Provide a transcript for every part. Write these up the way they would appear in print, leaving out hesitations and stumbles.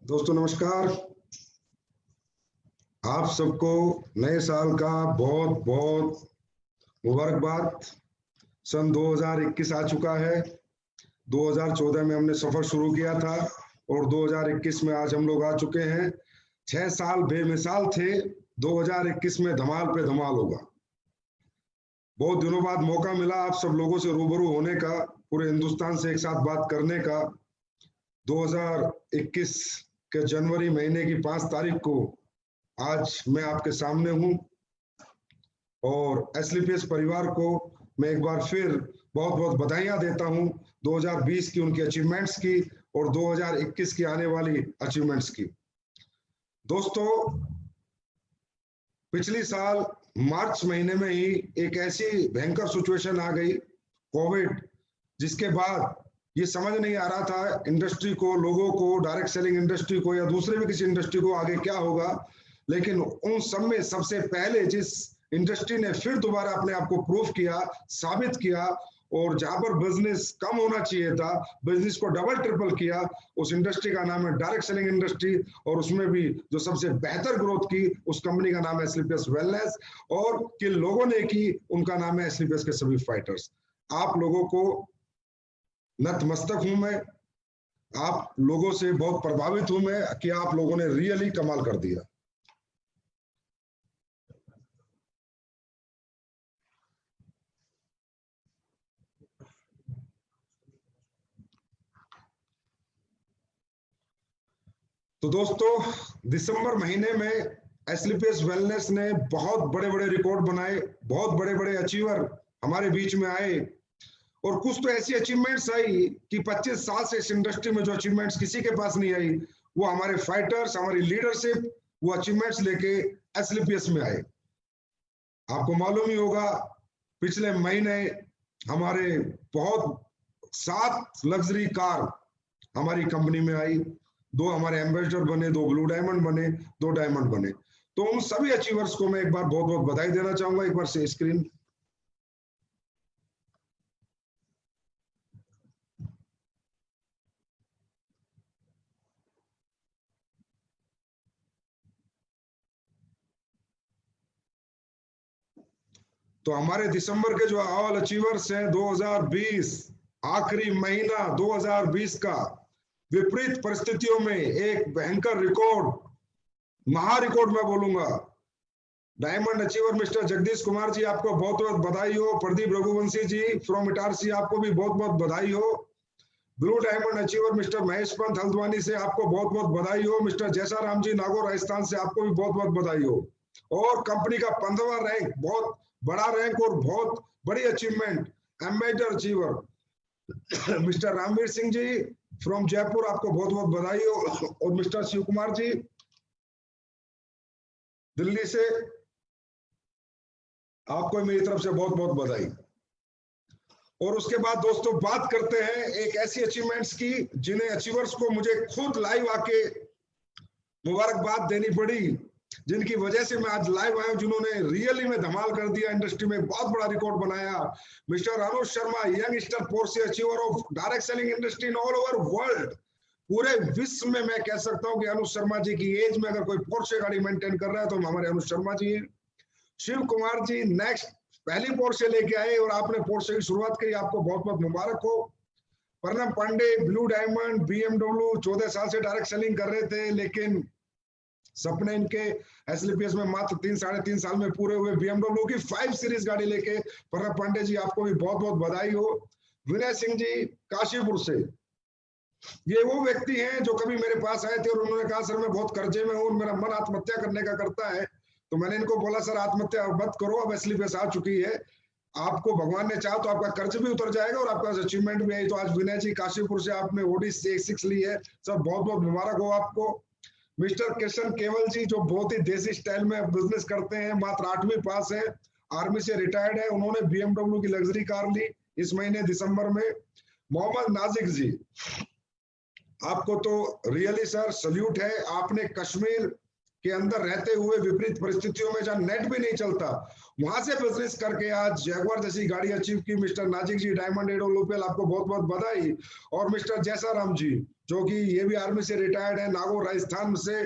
दोस्तों नमस्कार। आप सबको नए साल का बहुत बहुत मुबारकबाद। सन 2021 आ चुका है। 2014 में हमने सफर शुरू किया था और 2021 में आज हम लोग आ चुके हैं। 6 साल बेमिसाल थे। 2021 में धमाल पे धमाल होगा। बहुत दिनों बाद मौका मिला आप सब लोगों से रूबरू होने का, पूरे हिंदुस्तान से एक साथ बात करने का। 2021 के जनवरी महीने की 5 तारीख को आज मैं आपके सामने हूं और एसलीपीएस परिवार को मैं एक बार फिर बहुत बहुत बधाइयां देता हूं 2020 की उनकी अचीवमेंट्स की और 2021 की आने वाली अचीवमेंट्स की। दोस्तों, पिछली साल मार्च महीने में ही एक ऐसी भयंकर सिचुएशन आ गई, कोविड, जिसके बाद ये समझ नहीं आ रहा था इंडस्ट्री को, लोगों को, डायरेक्ट सेलिंग इंडस्ट्री को या दूसरे भी किसी इंडस्ट्री को आगे क्या होगा। लेकिन उन सब में सबसे पहले जिस इंडस्ट्री ने फिर दोबारा अपने आप को प्रूव किया, साबित किया और जहां पर बिजनेस कम होना चाहिए था बिजनेस को डबल ट्रिपल किया, उस इंडस्ट्री का नाम है डायरेक्ट सेलिंग इंडस्ट्री। और उसमें भी जो सबसे बेहतर ग्रोथ की उस कंपनी का नाम है एसलीपीएस वेलनेस, और किन लोगों ने की उनका नाम है एसलीपीएस के सभी फाइटर्स। आप लोगों को नतमस्तक हूं मैं, आप लोगों से बहुत प्रभावित हूं मैं कि आप लोगों ने रियली कमाल कर दिया। तो दोस्तों, दिसंबर महीने में एसलीपीएस वेलनेस ने बहुत बड़े बड़े रिकॉर्ड बनाए, बहुत बड़े बड़े अचीवर हमारे बीच में आए और कुछ तो ऐसी अचीवमेंट्स आई कि 25 साल से इस इंडस्ट्री में जो अचीवमेंट्स किसी के पास नहीं आई, वो हमारे फाइटर्स, हमारी लीडरशिप वो अचीवमेंट्स लेके एसलीपीएस में आए। आपको मालूम ही होगा, पिछले महीने हमारे बहुत 7 लग्जरी कार हमारी कंपनी में आई, 2 हमारे एम्बेसडर बने, 2 ब्लू डायमंड बने, 2 डायमंड बने। तो उन सभी अचीवर्स को मैं एक बार बहुत बहुत बधाई देना चाहूंगा। एक बार से स्क्रीन। तो हमारे दिसंबर के जो ऑल अचीवर्स हैं 2020 आखिरी महीना 2020 का विपरीत परिस्थितियों में एक भयंकर रिकॉर्ड, महा रिकॉर्ड मैं बोलूंगा। Diamond achiever mister Jagdish Kumar ji, आपको बहुत बहुत बधाई हो। प्रदीप रघुवंशी जी फ्रॉम इटारसी, आपको भी बहुत बहुत बधाई हो। Blue diamond achiever mister Mahesh Pant Haldwani से आपको बहुत बहुत बधाई हो। मिस्टर जैसा राम जी नागौर राजस्थान से आपको भी बहुत बहुत बधाई हो। और कंपनी का 15वां रैंक, बहुत बड़ा रैंक और बहुत बड़ी achievement, ambassador achiever mister Ramveer Singh ji from Jaipur, आपको बहुत बहुत बधाई हो। और मिस्टर शिव कुमार जी दिल्ली से, आपको मेरी तरफ से बहुत बहुत बधाई। और उसके बाद दोस्तों बात करते हैं एक ऐसी अचीवमेंट्स की जिन्हें अचीवर्स को मुझे खुद लाइव आके मुबारकबाद देनी पड़ी, जिनकी वजह से मैं आज लाइव आया हूं, जिन्होंने रियली में धमाल कर दिया, इंडस्ट्री में बहुत बड़ा रिकॉर्ड बनाया। Mister Anuj Sharma, youngster Porsche achiever of direct selling industry in all over world. पूरे विश्व में मैं कह सकता हूं कि अनुज शर्मा जी की एज में अगर कोई पोर्शे गाड़ी मेंटेन कर रहा है तो हमारे अनुज शर्मा जी हैं। शिव कुमार जी नेक्स्ट पहली पोर्शे लेके आए और आपने पोर्शे की शुरुआत की, आपको बहुत बहुत मुबारक हो। Pranab Pande blue diamond BMW, 14 साल से डायरेक्ट सेलिंग कर रहे थे, लेकिन सपने इनके एसलीपीएस में मात्र 3-3.5 साल में पूरे हुए। बीएमडब्ल्यू की 5 सीरीज गाड़ी लेके प्रणब पांडे जी, आपको भी बहुत बहुत बधाई हो। विनय सिंह जी काशीपुर से, ये वो व्यक्ति हैं जो कभी मेरे पास आए थे और उन्होंने कहा सर मैं बहुत कर्जे में हूं, मेरा मन आत्महत्या करने का करता है। तो मैंने इनको बोला सर आत्महत्या मत करो, अब एसलीपीएस आ चुकी है, आपको भगवान ने चाहा तो आपका कर्ज भी उतर जाएगा और आपका अचीवमेंट भी आई। तो आज विनय जी काशीपुर से आपने ओडी 6 ली है, सर बहुत बहुत मुबारक हो आपको। मिस्टर किशन केवल जी, जो बहुत ही देसी स्टाइल में बिजनेस करते हैं, मात्र 8वीं पास है, आर्मी से रिटायर्ड है, उन्होंने बीएमडब्ल्यू की लग्जरी कार ली इस महीने दिसंबर में। मोहम्मद नाजिक जी, आपको तो रियली सर सल्यूट है, आपने कश्मीर के अंदर रहते हुए विपरीत परिस्थितियों में जहां नेट भी नहीं चलता वहां से बिजनेस करके आज जैगवार जैसी गाड़ी अचीव की। मिस्टर नाजिक जी डायमंड एडो लोपेल, आपको बहुत बहुत बधाई। और मिस्टर जैसा राम जी जो कि ये भी आर्मी से रिटायर्ड है, नागौर राजस्थान से।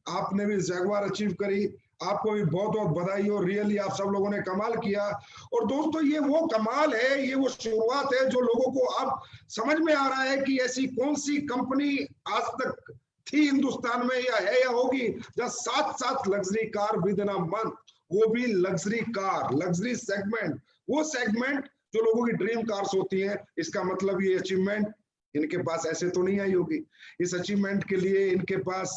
आपने भी जैगवार अचीव करी, आपको भी बहुत बहुत बधाई हो। रियली आप सब लोगों ने कमाल किया। और दोस्तों ये वो कमाल है, ये वो शुरुआत है जो लोगों को अब समझ में आ रहा है कि ऐसी कौन सी कंपनी आज तक थी हिंदुस्तान में या है या होगी, जहां 7-7 luxury car with in a month, वो भी लग्जरी कार, लग्जरी सेगमेंट, वो सेगमेंट जो लोगों की ड्रीम कार्स होती हैं। इसका मतलब ये अचीवमेंट इनके पास ऐसे तो नहीं आई होगी। इस अचीवमेंट के लिए इनके पास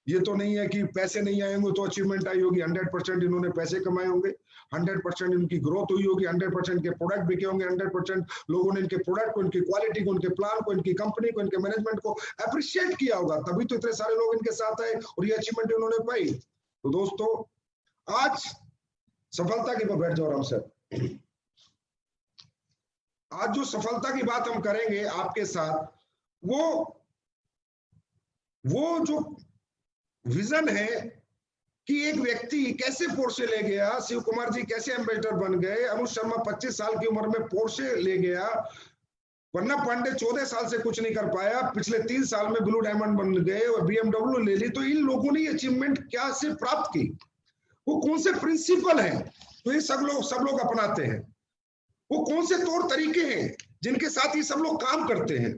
ये तो नहीं है कि पैसे नहीं आए होंगे तो अचीवमेंट आई होगी। 100% इन्होंने पैसे कमाए होंगे, 100% इनकी ग्रोथ हुई होगी, 100% के प्रोडक्ट बिके होंगे, 100% लोगों ने इनके प्रोडक्ट को, इनकी क्वालिटी को, इनके प्लान को, इनकी कंपनी को, इनके मैनेजमेंट को अप्रिशिएट किया होगा, तभी तो इतने सारे लोग इनके साथ आए और ये अचीवमेंट इन्होंने पाई। तो दोस्तों आज सफलता की बैठ जाओ आराम से। आज जो सफलता की बात हम करेंगे आपके साथ, वो जो विजन है कि एक व्यक्ति कैसे पोर्शे ले गया, शिव कुमार जी कैसे एम्बेसडर बन गए, अनुज शर्मा 25 साल की उम्र में पोर्शे ले गया, वरना पांडे 14 साल से कुछ नहीं कर पाया, पिछले 3 साल में ब्लू डायमंड बन गए और BMW ले ली। तो इन लोगों ने ये अचीवमेंट क्या से प्राप्त की, वो कौन से प्रिंसिपल हैं तो ये सब लोग अपनाते हैं, वो कौन से तौर तरीके हैं जिनके साथ ये सब लोग काम करते हैं।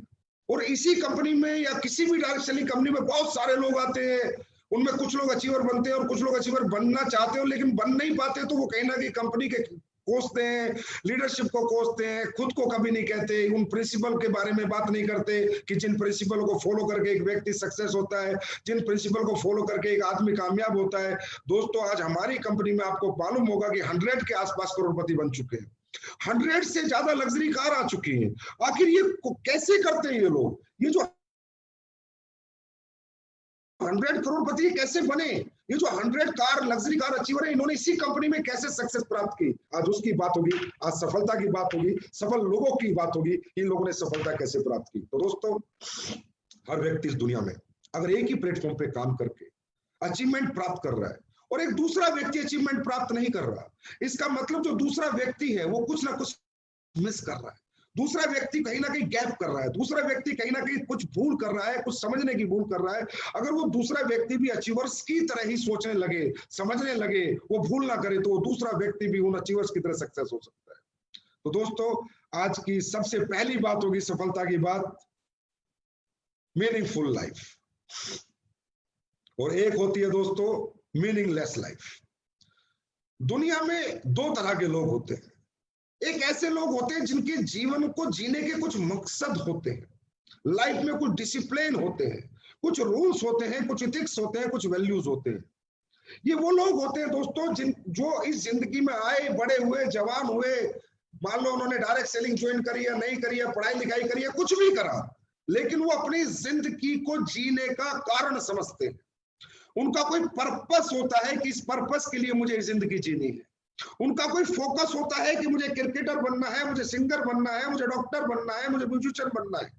और इसी कंपनी में या किसी भी डायरेक्ट सेलिंग कंपनी में बहुत सारे लोग आते हैं, उनमें कुछ लोग अचीवर बनते हैं और कुछ लोग अचीवर बनना चाहते हो लेकिन बन नहीं पाते, तो वो कहीं ना कहीं कंपनी के कोसते हैं, लीडरशिप को कोसते हैं, खुद को कभी नहीं कहते, उन प्रिंसिपल के बारे में बात नहीं करते कि जिन प्रिंसिपल को फॉलो करके एक व्यक्ति सक्सेस होता है, जिन प्रिंसिपल को फॉलो करके एक आदमी कामयाब होता है। दोस्तों आज हमारी कंपनी में आपको मालूम होगा कि 100 के आसपास करोड़पति बन चुके हैं, 100 से ज्यादा लग्जरी कार आ चुकी है। आखिर ये कैसे करते हैं ये लोग, ये जो 100 करोड़पति कैसे बने, ये जो 100 कार लग्जरी कार अचीवर है, इन्होंने इसी कंपनी में कैसे सक्सेस प्राप्त की, आज उसकी बात होगी, आज सफलता की बात होगी, सफल लोगों की बात होगी, इन लोगों ने सफलता कैसे प्राप्त की। तो दोस्तों हर व्यक्ति इस दुनिया में अगर एक ही प्लेटफॉर्म पे काम करके अचीवमेंट प्राप्त कर रहा है और एक दूसरा व्यक्ति अचीवमेंट प्राप्त नहीं कर रहा, इसका मतलब जो दूसरा व्यक्ति है वो कुछ ना कुछ मिस कर रहा है, दूसरा व्यक्ति कहीं ना कहीं गैप कर रहा है, दूसरा व्यक्ति कहीं ना कहीं कुछ भूल कर रहा है, कुछ समझने की भूल कर रहा है। अगर वो दूसरा व्यक्ति भी अचीवर्स की तरह ही सोचने लगे, समझने लगे, वो भूल ना करे, तो वो दूसरा व्यक्ति भी उन अचीवर्स की तरह सक्सेस हो सकता है। तो दोस्तों आज की सबसे पहली बात होगी सफलता की बात, मीनिंगफुल लाइफ, और एक होती है दोस्तों मीनिंगलेस लाइफ। दुनिया में 2 तरह के लोग होते हैं, एक ऐसे लोग होते हैं जिनके जीवन को जीने के कुछ मकसद होते हैं, लाइफ में कुछ डिसिप्लिन होते हैं, कुछ रूल्स होते हैं, कुछ इथिक्स होते हैं, कुछ वैल्यूज होते हैं। ये वो लोग होते हैं दोस्तों जो इस जिंदगी में आए, बड़े हुए, जवान हुए, मान लो उन्होंने डायरेक्ट सेलिंग ज्वाइन करी या नहीं करी है, पढ़ाई लिखाई करी है, कुछ भी करा, लेकिन वो अपनी जिंदगी को जीने का कारण समझते हैं। उनका कोई पर्पस होता है कि इस पर्पस के लिए मुझे जिंदगी जीनी है। उनका कोई फोकस होता है कि मुझे क्रिकेटर बनना है, मुझे सिंगर बनना है, मुझे डॉक्टर बनना है, मुझे म्यूजिशियन बनना है।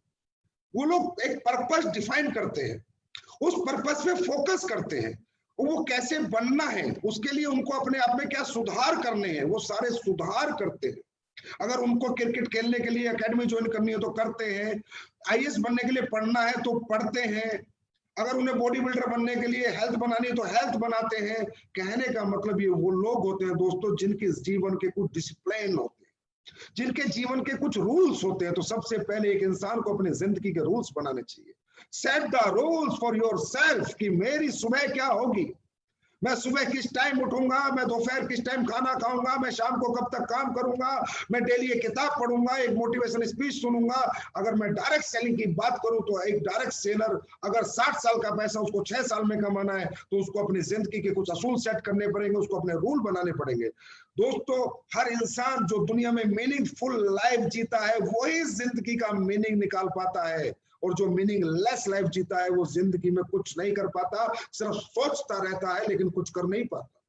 वो लोग एक पर्पस डिफाइन करते हैं, उस पर्पस पे फोकस करते हैं, वो कैसे बनना है, उसके लिए उनको अपने आप में क्या सुधार करने हैं, वो सारे सुधार करते हैं। अगर उनको क्रिकेट खेलने के लिए एकेडमी ज्वाइन करनी है तो करते हैं, IAS बनने के लिए पढ़ना है तो पढ़ते हैं, अगर उन्हें बॉडी बिल्डर बनने के लिए हेल्थ बनानी है तो हेल्थ बनाते हैं। कहने का मतलब ये वो लोग होते हैं दोस्तों जिनके जीवन के कुछ डिसिप्लिन होते हैं, जिनके जीवन के कुछ रूल्स होते हैं। तो सबसे पहले एक इंसान को अपनी जिंदगी के रूल्स बनाने चाहिए। Set the rules for yourself कि मेरी सुबह क्या होगी, मैं सुबह किस टाइम उठूंगा, मैं दोपहर किस टाइम खाना खाऊंगा, मैं शाम को कब तक काम करूंगा, मैं डेली एक किताब पढ़ूंगा, एक मोटिवेशन स्पीच सुनूंगा। अगर मैं डायरेक्ट सेलिंग की बात करूं तो एक डायरेक्ट सेलर अगर 60 साल का पैसा उसको 6 साल में कमाना है तो उसको अपनी जिंदगी के कुछ असूल सेट करने पड़ेंगे, उसको अपने रूल बनाने पड़ेंगे। दोस्तों हर इंसान जो दुनिया में मीनिंगफुल लाइफ जीता है वही जिंदगी का मीनिंग निकाल पाता है, और जो मीनिंगलेस लाइफ जीता है वो जिंदगी में कुछ नहीं कर पाता, सिर्फ सोचता रहता है लेकिन कुछ कर नहीं पाता।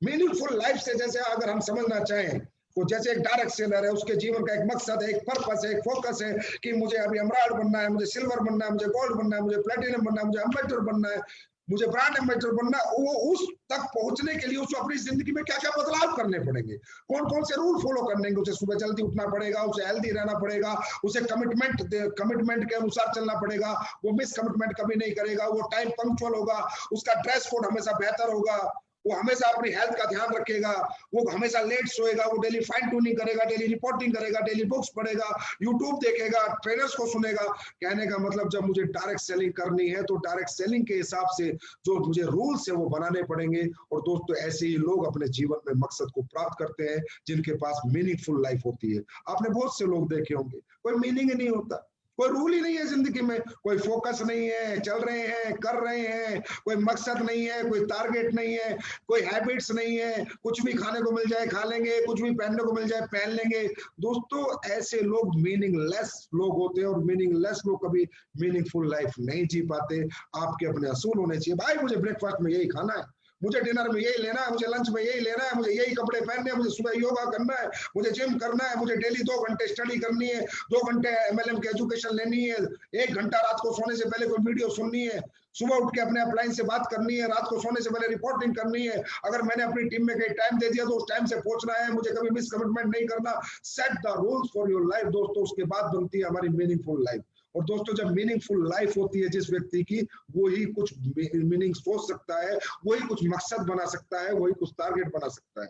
मीनिंगफुल लाइफ से जैसे अगर हम समझना चाहें तो जैसे एक डायरेक्ट सेलर है, उसके जीवन का एक मकसद है, एक पर्पस है, एक फोकस है कि मुझे अभी एमराल्ड बनना है, मुझे सिल्वर बनना है, मुझे गोल्ड बनना है, मुझे प्लेटिनम बनना है, मुझे एम्बेसडर बनना है। मुझे ब्रांड एम्बेसडर बनना है, वो उस तक पहुंचने के लिए उसको अपनी जिंदगी में क्या क्या बदलाव करने पड़ेंगे, कौन कौन से रूल फॉलो करने हैं। उसे सुबह जल्दी उठना पड़ेगा, उसे हेल्दी रहना पड़ेगा, उसे कमिटमेंट के अनुसार चलना पड़ेगा, वो मिस कमिटमेंट कभी नहीं करेगा, वो टाइम पंक्चुअल होगा, उसका ड्रेस कोड हमेशा बेहतर होगा, वो हमेशा अपनी हेल्थ का ध्यान रखेगा, वो हमेशा लेट सोएगा, वो डेली फाइन ट्यूनिंग करेगा, डेली रिपोर्टिंग करेगा, डेली बुक्स पढ़ेगा, यूट्यूब देखेगा, ट्रेनर्स को सुनेगा। कहने का मतलब जब मुझे डायरेक्ट सेलिंग करनी है तो डायरेक्ट सेलिंग के हिसाब से जो मुझे रूल्स है वो बनाने पड़ेंगे। और दोस्तों ऐसे ही लोग अपने जीवन में मकसद को प्राप्त करते हैं जिनके पास मीनिंगफुल लाइफ होती है। आपने बहुत से लोग देखे होंगे कोई मीनिंग ही नहीं होता, कोई रूल ही नहीं है जिंदगी में, कोई फोकस नहीं है, चल रहे हैं कर रहे हैं, कोई मकसद नहीं है, कोई टारगेट नहीं है, कोई हैबिट्स नहीं है, कुछ भी खाने को मिल जाए खा लेंगे, कुछ भी पहनने को मिल जाए पहन लेंगे। दोस्तों ऐसे लोग मीनिंगलेस लोग होते हैं और मीनिंगलेस लोग कभी मीनिंगफुल लाइफ नहीं जी पाते। आपके अपने असूल होने चाहिए, भाई मुझे ब्रेकफास्ट में यही खाना है, मुझे डिनर में यही लेना है, मुझे लंच में यही लेना है, मुझे यही कपड़े पहनने हैं, मुझे सुबह योगा करना है, मुझे जिम करना है, मुझे डेली 2 घंटे स्टडी करनी है, 2 घंटे MLM की एजुकेशन लेनी है, 1 घंटा रात को सोने से पहले कोई वीडियो सुननी है, सुबह उठ के अपने अपलाइन से बात करनी है, रात को सोने से पहले रिपोर्टिंग करनी है, अगर मैंने अपनी टीम में कहीं टाइम दे दिया तो उस टाइम से पहुंचना है, मुझे कभी मिस कमिटमेंट नहीं करना। Set the rules for your life. दोस्तों उसके बाद बनती है हमारी मीनिंगफुल लाइफ। और दोस्तों जब मीनिंगफुल लाइफ होती है जिस व्यक्ति की, वो ही कुछ मीनिंग सोच सकता है, वही कुछ मकसद बना सकता है, वही कुछ टारगेट बना सकता है।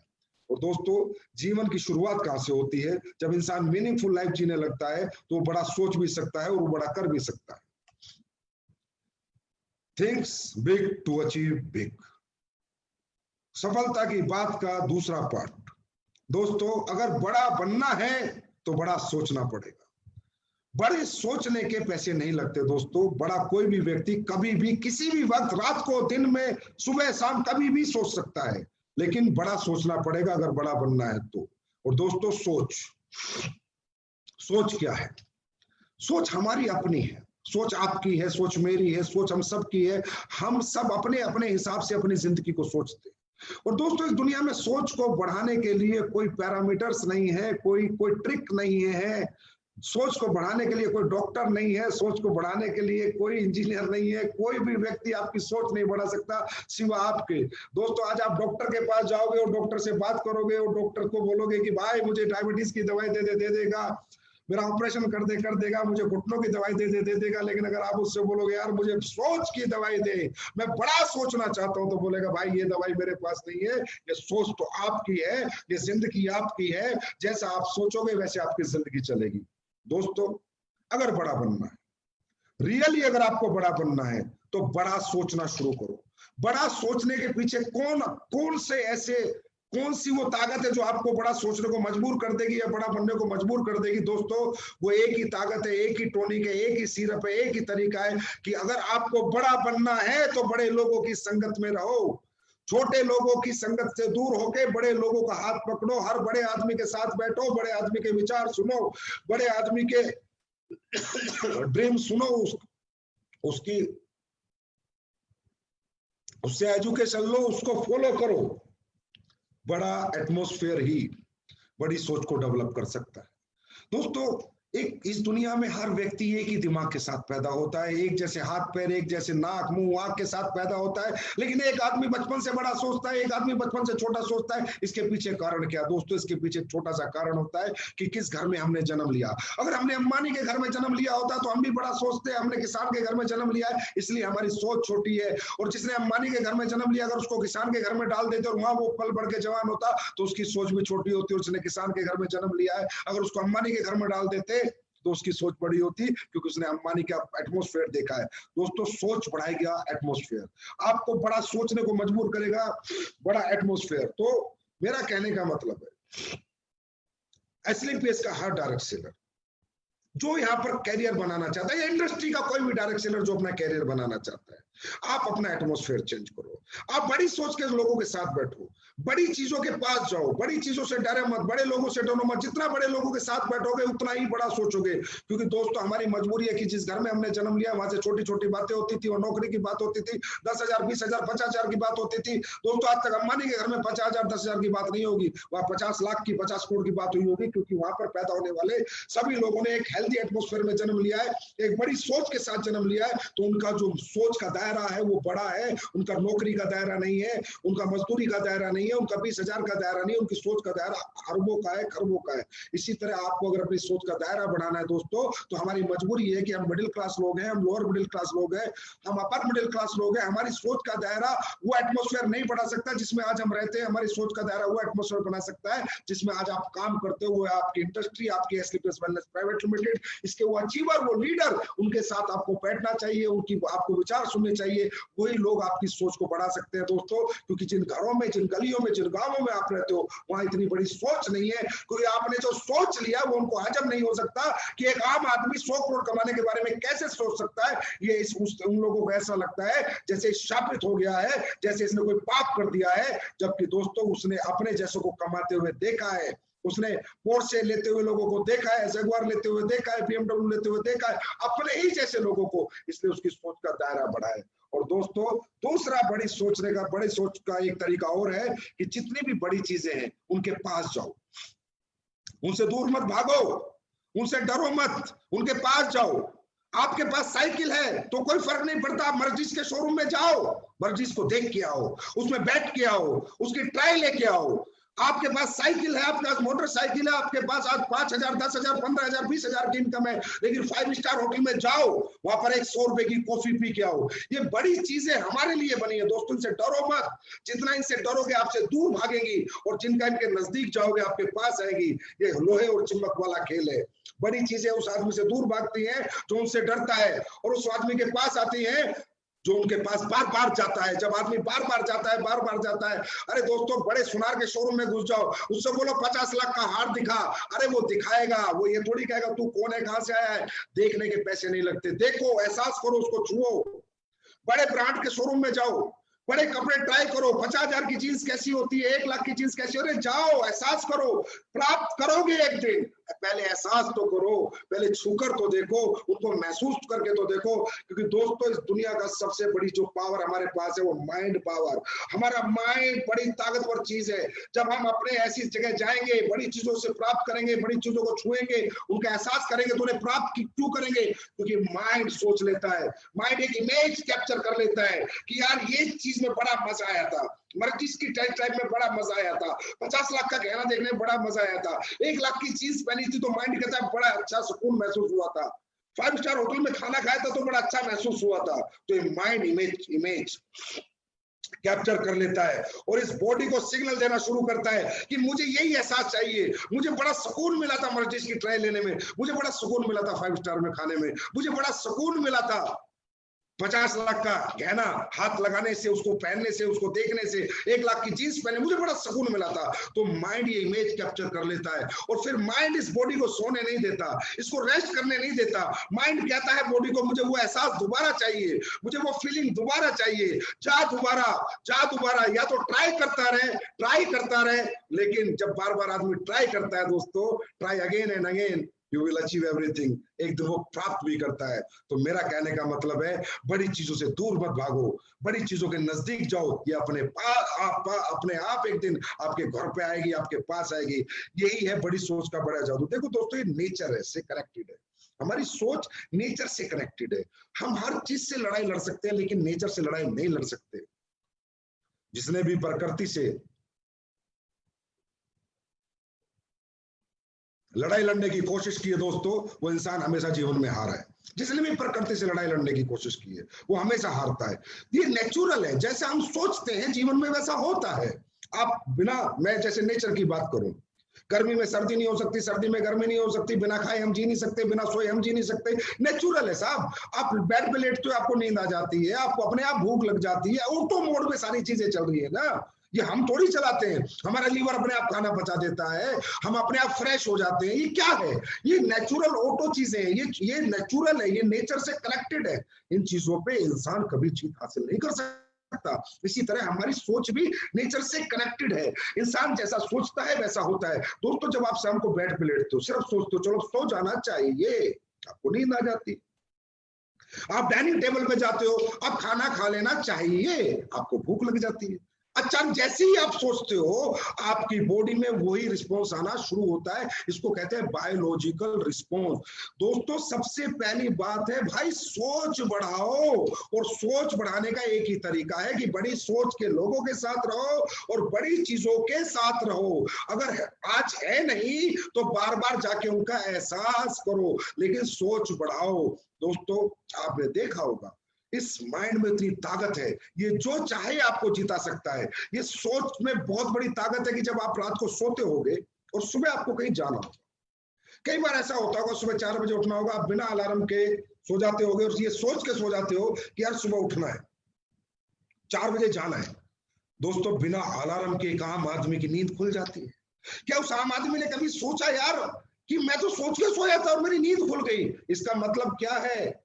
और दोस्तों जीवन की शुरुआत कहां से होती है? जब इंसान मीनिंगफुल लाइफ जीने लगता है तो वो बड़ा सोच भी सकता है और वो बड़ा कर भी सकता है। Thinks big to achieve big. सफलता की बात का दूसरा पार्ट। दोस्तों अगर बड़ा बनना है तो बड़ा सोचना पड़ेगा। बड़े सोचने के पैसे नहीं लगते दोस्तों। बड़ा कोई भी व्यक्ति कभी भी किसी भी वक्त, रात को दिन में, सुबह शाम, कभी भी सोच सकता है, लेकिन बड़ा सोचना पड़ेगा अगर बड़ा बनना है तो। और दोस्तों सोच क्या है? सोच हमारी अपनी है, सोच आपकी है, सोच मेरी है, सोच हम सब की है। हम सब अपने अपने हिसाब से अपनी जिंदगी को सोचते हैं। और दोस्तों इस दुनिया में सोच को बढ़ाने के लिए कोई पैरामीटर्स नहीं है, कोई ट्रिक नहीं है। सोच को बढ़ाने के लिए कोई डॉक्टर नहीं है, सोच को बढ़ाने के लिए कोई इंजीनियर नहीं है, कोई भी व्यक्ति आपकी सोच नहीं बढ़ा सकता सिवा आपके। दोस्तों आज आप डॉक्टर के पास जाओगे और डॉक्टर से बात करोगे और डॉक्टर को बोलोगे कि भाई मुझे डायबिटीज की दवाई दे देगा, मेरा ऑपरेशन कर देगा, मुझे घुटनों की दवाई दे देगा। लेकिन अगर आप उससे बोलोगे यार मुझे सोच की दवाई दे, मैं बड़ा सोचना चाहता हूं, तो बोलेगा भाई ये दवाई मेरे पास नहीं है, ये सोच तो आपकी है, ये जिंदगी आपकी है, जैसा आप सोचोगे वैसे आपकी जिंदगी चलेगी। दोस्तों अगर बड़ा बनना है, रियली अगर आपको बड़ा बनना है तो बड़ा सोचना शुरू करो। बड़ा सोचने के पीछे कौन सी वो ताकत है जो आपको बड़ा सोचने को मजबूर कर देगी या बड़ा बनने को मजबूर कर देगी? दोस्तों वो एक ही ताकत है, एक ही टॉनिक है, एक ही सिरप है, एक ही तरीका है कि अगर आपको बड़ा बनना है तो बड़े लोगों की संगत में रहो, छोटे लोगों की संगत से दूर होके बड़े लोगों का हाथ पकड़ो, हर बड़े आदमी के साथ बैठो, बड़े आदमी के विचार सुनो, बड़े आदमी के ड्रीम सुनो, उससे एजुकेशन लो, उसको फॉलो करो। बड़ा एटमॉस्फेयर ही बड़ी सोच को डेवलप कर सकता है। दोस्तों इस दुनिया में हर व्यक्ति एक ही दिमाग के साथ पैदा होता है, एक जैसे हाथ पैर, एक जैसे नाक मुंह आंख के साथ पैदा होता है, लेकिन एक आदमी बचपन से बड़ा सोचता है, एक आदमी बचपन से छोटा सोचता है। इसके पीछे कारण क्या? दोस्तों इसके पीछे छोटा सा कारण होता है कि किस घर में हमने जन्म लिया। अगर हमने अंबानी के घर में जन्म लिया होता तो हम भी बड़ा सोचते हैं, हमने किसान के घर में जन्म लिया है इसलिए हमारी सोच छोटी है। और जिसने अंबानी के घर में जन्म लिया अगर उसको किसान के घर में डाल देते और वहां वो पल बढ़ के जवान होता तो उसकी सोच भी छोटी होती। उसने किसान के घर में जन्म लिया है, अगर उसको अंबानी के घर में डाल देते तो उसकी सोच बड़ी होती, क्योंकि उसने अंबानी का एटमॉस्फेयर देखा है। दोस्तों सोच बढ़ाएगा एटमॉस्फेयर, आपको बड़ा सोचने को मजबूर करेगा बड़ा एटमॉस्फेयर। तो मेरा कहने का मतलब है एस्ली पेस का हर डायरेक्ट सेलर जो यहाँ पर कैरियर बनाना चाहता है, या इंडस्ट्री का कोई भी डायरेक्ट सेलर जो अपना कैरियर बनाना चाहता है, आप अपना एटमॉस्फेयर चेंज करो। आप बड़ी सोच के लोगों के साथ बैठो, बड़ी चीजों के पास जाओ, बड़ी चीजों से डरे मत, बड़े लोगों से डरो मत। जितना बड़े लोगों के साथ बैठोगे उतना ही बड़ा सोचोगे। क्योंकि दोस्तों हमारी मजबूरी है कि जिस घर में हमने जन्म लिया वहां से छोटी छोटी बातें होती थी और नौकरी की बात होती थी, 10,000 20,000 50,000 की बात होती थी। दोस्तों आज तक अंबानी के घर में 50,000 10,000 की बात नहीं होगी, वहां 50 लाख की 50 करोड़ की बात हुई होगी, क्योंकि वहां पर पैदा होने वाले सभी लोगों ने एक हेल्दी एटमॉस्फेयर में जन्म लिया है, एक बड़ी सोच के साथ जन्म लिया है। तो उनका जो सोच का दायरा है वो बड़ा है, उनका नौकरी का दायरा नहीं है, उनका मजदूरी का दायरा नहीं है, उनका 20,000 का दायरा नहीं है, उनकी सोच का दायरा अरबों का है, खरबों का है। इसी तरह आपको अगर अपनी सोच का दायरा बढ़ाना है दोस्तों, तो हमारी मजबूरी है कि हम मिडिल क्लास लोग हैं, हम लोअर मिडिल क्लास लोग हैं, हम अपर मिडिल क्लास लोग हैं, हमारी सोच का दायरा वो एटमोस्फेयर नहीं बढ़ा सकता जिसमें आज हम रहते हैं। हमारी सोच का दायरा वो एटमोस्फेयर बना सकता है जिसमें आज आप काम करते हो, आपकी इंडस्ट्री, आपकी एसलीपीएस वेलनेस प्राइवेट लिमिटेड, इसके वो अचीवर, वो लीडर, उनके साथ आपको बैठना चाहिए, उनकी आपको विचार सुनने चाहिए। वही लोग आपकी सोच को बढ़ा सकते हैं दोस्तों, क्योंकि जिन घरों में, जिन गलियों में, जिन गांवों में आप रहते हो, वहां इतनी बड़ी सोच नहीं है, क्योंकि आपने जो सोच लिया वो उनको हजम नहीं हो सकता कि एक आम आदमी 100 करोड़ कमाने के बारे में कैसे सोच सकता है। ये उन लोगों को ऐसा लगता है जैसे शापित हो गया है, जैसे इसने कोई पाप कर दिया है, जबकि दोस्तों उसने अपने जैसों को कमाते हुए देखा है, उसने पोर्शे लेते हुए लोगों को देखा है, जगुआर लेते हुए देखा है, बीएमडब्ल्यू लेते हुए देखा है, अपने ही जैसे लोगों को, इसलिए उसकी सोच का दायरा बढ़ा है। और दोस्तों दूसरा बड़ी सोच का एक तरीका और है कि जितनी भी बड़ी चीजें हैं उनके पास जाओ, उनसे दूर मत भागो, उनसे डरो मत, उनके पास जाओ। आपके पास साइकिल है तो कोई फर्क नहीं पड़ता, आप मर्जिस के शोरूम में जाओ, मर्जिस को देख के आओ, उसमें बैठ के आओ, उसकी ट्राई लेके आओ। आपके पास साइकिल है, आपके पास मोटरसाइकिल है, आपके पास आज 5,000, 10,000, 15,000, 20,000 की इनकम है, लेकिन 5 स्टार होटल में जाओ, वहां पर 100 रुपए की कॉफी पी के आओ। ये बड़ी चीजें हमारे लिए बनी है दोस्तों, इनसे डरो मत। जितना इनसे डरोगे आपसे दूर भागेंगी, और जिनका इनके नजदीक जाओगे आपके पास आएगी। ये लोहे और चुंबक वाला खेल है। बड़ी चीजें उस आदमी से दूर भागती हैं जो उनसे डरता है, और उस आदमी के पास आती हैं जो उनके पास बार बार जाता है। जब आदमी बार बार जाता है, अरे दोस्तों बड़े सुनार के शोरूम में घुस जाओ, उससे बोलो 50 लाख का हार दिखा, अरे वो दिखाएगा, वो ये थोड़ी कहेगा तू कौन है, कहां से आया है। देखने के पैसे नहीं लगते, देखो, एहसास करो, उसको छुओ। बड़े ब्रांड के शोरूम में जाओ, बड़े कपड़े ट्राई करो, 50,000 की जींस कैसी होती है, 1 लाख की जींस कैसी होती है, जाओ, एहसास करो, प्राप्त करोगे एक दिन। पहले एहसास तो करो, पहले छूकर तो देखो, उनको महसूस करके तो देखो। क्योंकि दोस्तों इस दुनिया का सबसे बड़ी जो पावर हमारे पास है वो माइंड पावर। हमारा माइंड बड़ी ताकतवर चीज है। जब हम अपने ऐसी जगह जाएंगे, बड़ी चीजों से प्राप्त करेंगे, बड़ी चीजों को छुएंगे, उनका एहसास करेंगे, तो उन्हें प्राप्त क्यों करेंगे? क्योंकि माइंड सोच लेता है, माइंड एक इमेज कैप्चर कर लेता है कि यार ये चीज में बड़ा मजा आया था, मर्जिस की टाइप में बड़ा मजा आया था, 50 लाख का गहना देखने में बड़ा मजा आया था, 1 लाख की चीज पहनी थी तो माइंड कहता है बड़ा अच्छा सुकून महसूस हुआ था, 5 स्टार होटल में खाना खाया था तो बड़ा अच्छा महसूस हुआ था। तो ये माइंड इमेज कैप्चर कर लेता है और इस बॉडी को सिग्नल देना शुरू करता है कि मुझे यही एहसास चाहिए। मुझे बड़ा सुकून मिला था मर्जिस की ट्राई लेने में, मुझे बड़ा सुकून मिला था 5 स्टार में खाने में, मुझे बड़ा सुकून मिला था 50 लाख का गहना हाथ लगाने से, उसको पहनने से, उसको देखने से, 1 लाख की जींस पहने, मुझे बड़ा सुकून मिला था। तो माइंड ये इमेज कैप्चर कर लेता है और फिर माइंड इस बॉडी को सोने नहीं देता, इसको रेस्ट करने नहीं देता। माइंड कहता है बॉडी को मुझे वो एहसास दोबारा चाहिए, मुझे वो फीलिंग दोबारा चाहिए, जा दोबारा। या तो ट्राई करता रहे, लेकिन जब बार बार आदमी ट्राई करता है दोस्तों, try again and again, You will achieve everything, एक दिन वो प्राप्त भी करता है। तो मेरा कहने का मतलब है बड़ी चीजों से दूर मत भागो, बड़ी चीजों के नजदीक जाओ। ये अपने आप एक दिन आपके घर पे आएगी, आपके पास आएगी। यही है बड़ी सोच का बड़ा जादू। देखो दोस्तों ये नेचर है से कनेक्टेड है, हमारी सोच नेचर से कनेक्टेड है। हम हर चीज से लड़ाई लड़ सकते हैं लेकिन नेचर से लड़ाई नहीं लड़ सकते। जिसने भी प्रकृति से लड़ाई लड़ने की कोशिश की है दोस्तों, वो इंसान हमेशा जीवन में हारा है। जिसने भी प्रकृति से लड़ाई लड़ने की कोशिश की है वो हमेशा हारता है। ये नेचुरल है, जैसा हम सोचते हैं जीवन में वैसा होता है। आप मैं जैसे नेचर की बात करूं, गर्मी में सर्दी नहीं हो सकती, सर्दी में गर्मी नहीं हो सकती, बिना खाए हम जी नहीं सकते, बिना सोए हम जी नहीं सकते। नेचुरल है साहब। आप बेड पे लेटते हो, आपको नींद आ जाती है, आपको अपने आप भूख लग जाती है, ऑटो मोड में सारी चीजें चल रही है ना। ये हम थोड़ी चलाते हैं, हमारा लीवर अपने आप खाना पचा देता है, हम अपने आप फ्रेश हो जाते हैं। ये क्या है? ये नेचुरल ऑटो चीजें हैं, ये नेचुरल है, ये नेचर से कनेक्टेड है। इन चीजों पे इंसान कभी जीत हासिल नहीं कर सकता। इसी तरह हमारी सोच भी नेचर से कनेक्टेड है। इंसान जैसा सोचता है वैसा होता है। दोस्तों जब आप शाम को बेड पे लेटते हो, सिर्फ सोचते हो चलो सो जाना चाहिए, आपको नींद आ जाती। आप डाइनिंग टेबल पे जाते हो, अब खाना खा लेना चाहिए, आपको भूख लग जाती है। अचानक जैसे ही आप सोचते हो आपकी बॉडी में वही रिस्पॉन्स आना शुरू होता है। इसको कहते हैं बायोलॉजिकल रिस्पॉन्स। दोस्तों सबसे पहली बात है भाई सोच बढ़ाओ, और सोच बढ़ाने का एक ही तरीका है कि बड़ी सोच के लोगों के साथ रहो और बड़ी चीजों के साथ रहो। अगर आज है नहीं तो बार बार जाके उनका एहसास करो, लेकिन सोच बढ़ाओ। दोस्तों आपने देखा होगा इस माइंड में इतनी ताकत है, ये जो चाहे आपको जिता सकता है। ये सोच में बहुत बड़ी ताकत है कि जब आप रात को सोते होगे और सुबह आपको कहीं जाना होगा, कई बार ऐसा होता होगा सुबह 4 बजे उठना होगा, आप बिना अलार्म के सो जाते होगे और ये सोच के सो जाते हो कि यार सुबह उठना है, 4 बजे जाना है। दोस्तों बिना अलार्म के एक आम आदमी की नींद खुल जाती है। क्या उस आम आदमी ने कभी सोचा यार कि मैं तो सोच के सोया था और मेरी नींद खुल गई? इसका मतलब क्या है?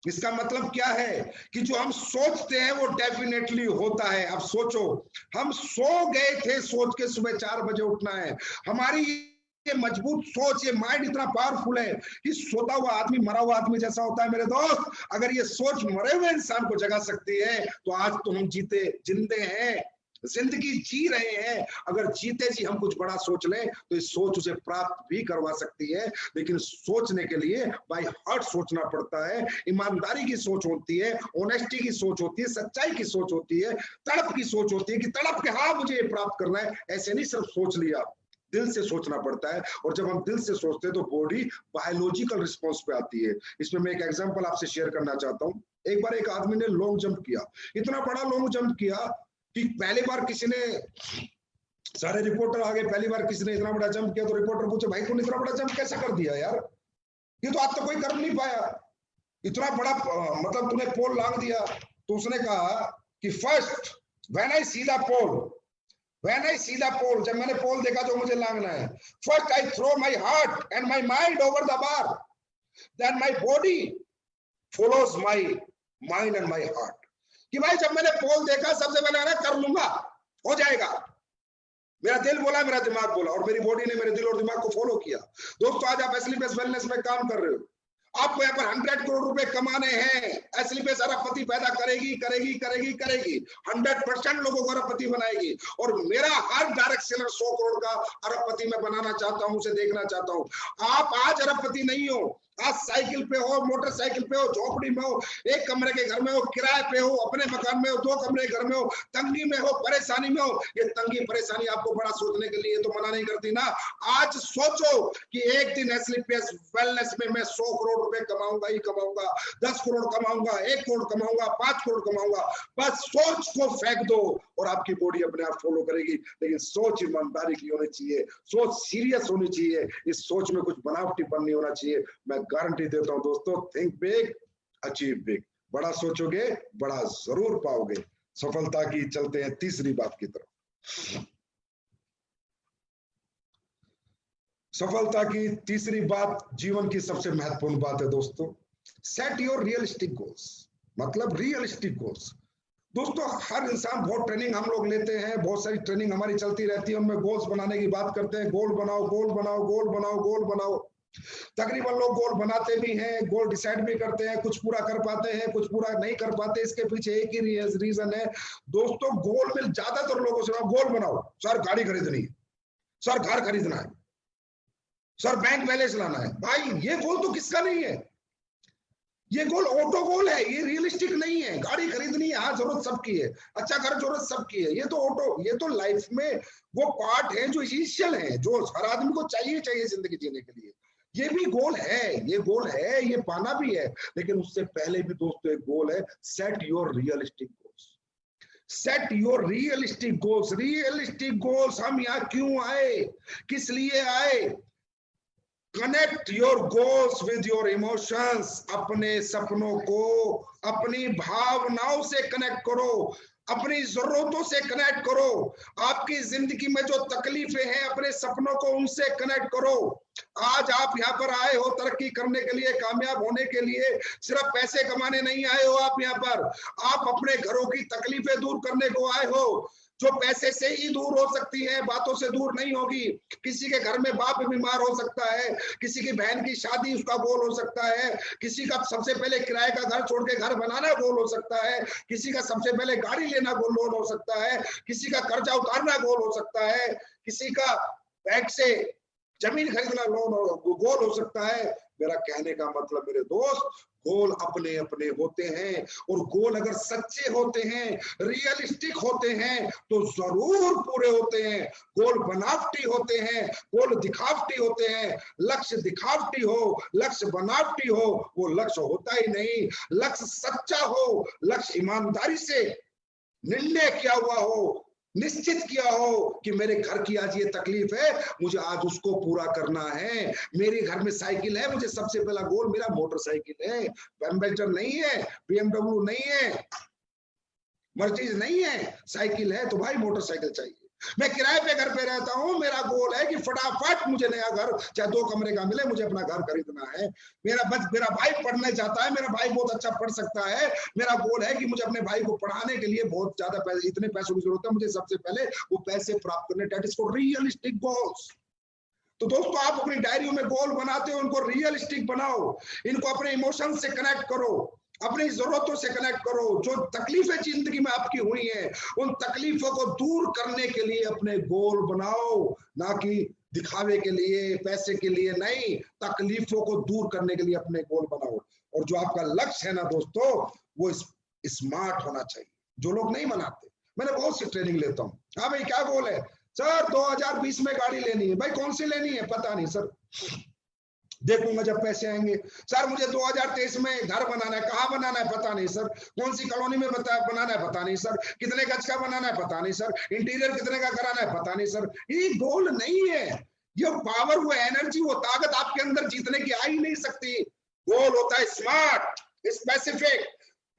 इसका मतलब क्या है कि जो हम सोचते हैं वो डेफिनेटली होता है। अब सोचो, हम सो गए थे सोच के सुबह 4 बजे उठना है। हमारी ये मजबूत सोच, ये माइंड इतना पावरफुल है कि सोता हुआ आदमी मरा हुआ आदमी जैसा होता है मेरे दोस्त। अगर ये सोच मरे हुए इंसान को जगा सकती है तो आज तो हम जिंदे हैं, जिंदगी जी रहे हैं। अगर जीते जी हम कुछ बड़ा सोच लें तो इस सोच उसे प्राप्त भी करवा सकती है, लेकिन सोचने के लिए बाय हार्ट सोचना पड़ता है। ईमानदारी की सोच होती है, ऑनेस्टी की सोच होती है, सच्चाई की सोच होती है, तड़प की सोच होती है कि तड़प के हाँ मुझे ये प्राप्त करना है। ऐसे नहीं सिर्फ सोच लिया, दिल से सोचना पड़ता है। और जब हम दिल से सोचते हैं तो बॉडी बायोलॉजिकल रिस्पॉन्स पे आती है। इसमें मैं एक एग्जांपल आपसे शेयर करना चाहता हूँ। एक बार एक आदमी ने लॉन्ग जंप किया, इतना बड़ा लॉन्ग जंप किया कि पहली बार किसी ने, सारे रिपोर्टर आ गए, पहली बार किसी ने इतना बड़ा जंप किया तो रिपोर्टर पूछे भाई तूने इतना बड़ा जंप कैसे कर दिया यार, ये तो आज तक कोई कर नहीं पाया, इतना बड़ा मतलब तूने पोल लांग दिया। तो उसने कहा कि first when I see the pole, when I see the pole, जब मैंने पोल देखा जो मुझे लांगना है, first I throw my heart and my mind over the bar, then my body follows my mind and my heart. कि भाई जब मैंने पोल देखा सबसे पहले मैंने कर लूंगा, हो जाएगा, मेरा दिल बोला, मेरा दिमाग बोला, और मेरी बॉडी ने मेरे दिल और दिमाग को फॉलो किया। दोस्तों आज आप एस्लीपेस वेलनेस में काम कर रहे हो, आपको यहाँ पर 100 करोड़ रुपए कमाने हैं। एस्लीपेस अरबपति पैदा करेगी करेगी करेगी करेगी, 100% लोगों को अरबपति बनाएगी। और मेरा हर डायरेक्ट सेलर 100 करोड़ का अरबपति मैं बनाना चाहता हूं, उसे देखना चाहता हूं। आप आज अरबपति नहीं हो, आज साइकिल पे हो, मोटरसाइकिल पे हो, झोपड़ी में हो, एक कमरे के घर में हो, किराए पे हो, अपने मकान में हो, 2 कमरे के घर में हो, तंगी में हो, परेशानी में हो। ये तंगी परेशानी आपको बड़ा सोचने के लिए तो मना नहीं करती ना। आज सोचो कि एक दिन एस्लीपेस वेलनेस में मैं 100 करोड़ रुपए कमाऊंगा ही कमाऊंगा, 10 करोड़ कमाऊंगा, 1 करोड़ कमाऊंगा, 5 करोड़ कमाऊंगा। बस सोच को फेंक दो और आपकी बॉडी अपने आप फॉलो करेगी। लेकिन सोच ईमानदारी की होनी चाहिए, सोच सीरियस होनी चाहिए, इस सोच में कुछ बनावटीपन नहीं होना चाहिए। मैं गारंटी देता हूं दोस्तों, थिंक बिग अचीव बिग। बड़ा सोचोगे बड़ा जरूर पाओगे। सफलता की चलते हैं तीसरी बात की तरफ। सफलता की तीसरी बात जीवन की सबसे महत्वपूर्ण बात है दोस्तों, सेट योर रियलिस्टिक गोल्स। मतलब रियलिस्टिक गोल्स। दोस्तों हर इंसान, बहुत ट्रेनिंग हम लोग लेते हैं, बहुत सारी ट्रेनिंग हमारी चलती रहती है, उनमें गोल्स बनाने की बात करते हैं, गोल बनाओ गोल बनाओ गोल बनाओ गोल बनाओ। तकरीबन लोग गोल बनाते भी हैं, गोल डिसाइड भी करते हैं, कुछ पूरा कर पाते हैं, कुछ पूरा नहीं कर पाते। इसके पीछे एक ही रीजन है दोस्तों, गोल में ज्यादातर लोगों से गोल बनाओ, सर गाड़ी खरीदनी है, सर घर खरीदना है, सर बैंक बैलेंस लाना है। भाई ये गोल तो किसका नहीं है, ये गोल ऑटो गोल है, ये रियलिस्टिक नहीं है। गाड़ी खरीदनी है, हाँ जरूरत सबकी है, अच्छा घर जरूरत सबकी है, ये तो ऑटो, ये तो लाइफ में वो पार्ट है जो इसेंशियल है, जो हर आदमी को चाहिए जिंदगी जीने के लिए। ये भी गोल है, ये गोल है, ये पाना भी है। लेकिन उससे पहले भी दोस्तों एक गोल है, set your realistic goals. Set your realistic goals. Realistic goals, हम यहाँ क्यों आए, किस लिए आए? Connect your goals with your emotions. अपने सपनों को अपनी भावनाओं से कनेक्ट करो, अपनी जरूरतों से कनेक्ट करो। आपकी जिंदगी में जो तकलीफें हैं, अपने सपनों को उनसे कनेक्ट करो। आज आप यहाँ पर आए हो तरक्की करने के लिए, कामयाब होने के लिए, सिर्फ पैसे कमाने नहीं आए हो आप यहाँ पर। आप अपने घरों की तकलीफें दूर करने को आए हो। जो पैसे से ही दूर हो सकती है, बातों से दूर नहीं होगी। किसी के घर में बाप बीमार हो सकता है, किसी की बहन की शादी उसका गोल हो सकता है, किसी का सबसे पहले किराए का घर छोड़ के घर बनाना गोल हो सकता है, किसी का सबसे पहले गाड़ी लेना गोल हो सकता है, किसी का कर्जा उतारना गोल हो सकता है, किसी का बैंक से जमीन खरीदना गोल हो सकता है। मेरा कहने का मतलब मेरे दोस्त, गोल अपने अपने होते हैं, और गोल अगर सच्चे होते हैं, रियलिस्टिक होते हैं, तो जरूर पूरे होते हैं। गोल बनावटी होते हैं, गोल दिखावटी होते हैं। लक्ष्य दिखावटी हो, लक्ष्य बनावटी हो, वो लक्ष्य होता ही नहीं। लक्ष्य सच्चा हो, लक्ष्य ईमानदारी से निर्णय किया हुआ हो, निश्चित किया हो कि मेरे घर की आज ये तकलीफ है, मुझे आज उसको पूरा करना है। मेरे घर में साइकिल है, मुझे सबसे पहला गोल मेरा मोटरसाइकिल है, एम्बेसडर नहीं है, BMW नहीं है, मर्सिडीज नहीं है, साइकिल है तो भाई मोटरसाइकिल चाहिए। मैं किराए पे घर पे रहता हूँ, मेरा गोल है कि फटाफट मुझे नया घर, चाहे 2 कमरे का मिले, मुझे अपना घर खरीदना है। मेरा भाई पढ़ने जाता है, मेरा भाई बहुत अच्छा पढ़ सकता है, मेरा गोल है कि मुझे अपने भाई को पढ़ाने के लिए बहुत ज्यादा पैसे, इतने पैसों की जरूरत है, मुझे सबसे पहले वो पैसे प्राप्त करने। That is called realistic goals. तो दोस्तों, आप अपनी डायरियों में गोल बनाते हो, उनको रियलिस्टिक बनाओ, इनको अपने इमोशन से कनेक्ट करो, अपनी जरूरतों से कनेक्ट करो। जो तकलीफें जिंदगी में आपकी हुई हैं, उन तकलीफों को दूर करने के लिए अपने गोल बनाओ, ना कि दिखावे के लिए, पैसे के लिए नहीं। तकलीफों को दूर करने के लिए अपने गोल बनाओ। और जो आपका लक्ष्य है ना दोस्तों, वो स्मार्ट होना चाहिए, जो लोग नहीं बनाते। मैंने बहुत सी ट्रेनिंग लेता हूँ। हाँ भाई, क्या गोल है सर? 2020 में गाड़ी लेनी है। भाई कौन सी लेनी है? पता नहीं सर, देखूंगा जब पैसे आएंगे। सर मुझे 2023 में घर बनाना है। कहाँ बनाना है? पता नहीं सर। कौन सी कॉलोनी में बनाना है? पता नहीं सर। कितने गज का बनाना है? पता नहीं सर। इंटीरियर कितने का कराना है? पता नहीं सर। ये गोल नहीं है। ये पावर, वो एनर्जी, वो ताकत आपके अंदर जीतने की आ ही नहीं सकती। गोल होता है smart, specific.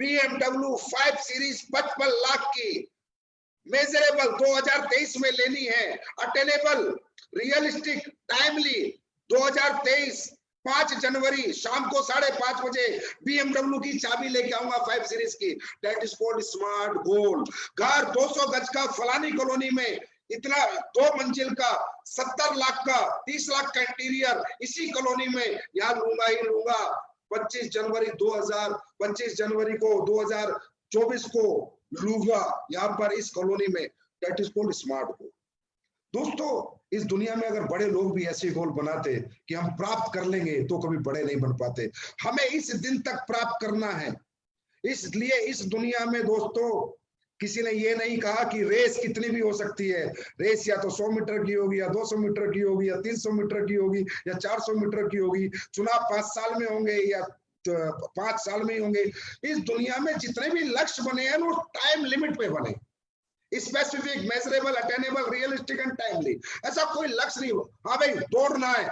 BMW 5 series 55 lakh की, मेजरेबल, 2023 में लेनी है, अटेनेबल, रियलिस्टिक, टाइमली। 2023 5 जनवरी शाम को 5:30 बजे BMW की चाबी लेके आऊंगा 5 सीरीज की। दैट इज कॉल्ड स्मार्ट गोल। घर 200 गज का फलानी कॉलोनी में, इतना 2 मंजिल का, 70 लाख का, 30 लाख का इंटीरियर, इसी कॉलोनी में यहाँ लूंगा ही लूंगा। 25 जनवरी को 2024 को लूंगा यहाँ पर इस कॉलोनी में। दैट इज कॉल्ड स्मार्ट गोल। दोस्तों, इस दुनिया में अगर बड़े लोग भी ऐसे गोल बनाते कि हम प्राप्त कर लेंगे, तो कभी बड़े नहीं बन पाते। हमें इस दिन तक प्राप्त करना है। इसलिए इस दुनिया में दोस्तों, किसी ने ये नहीं कहा कि रेस कितनी भी हो सकती है। रेस या तो 100 मीटर की होगी, या 200 मीटर की होगी, या 300 मीटर की होगी, या 400 मीटर की होगी। चुनाव 5 साल में होंगे या 5 साल में ही होंगे। इस दुनिया में जितने भी लक्ष्य बने हैं, वो टाइम लिमिट पे बने। Specific, measurable, attainable, realistic and timely. ऐसा कोई लक्ष्य नहीं हो। हाँ भाई, दौड़ना है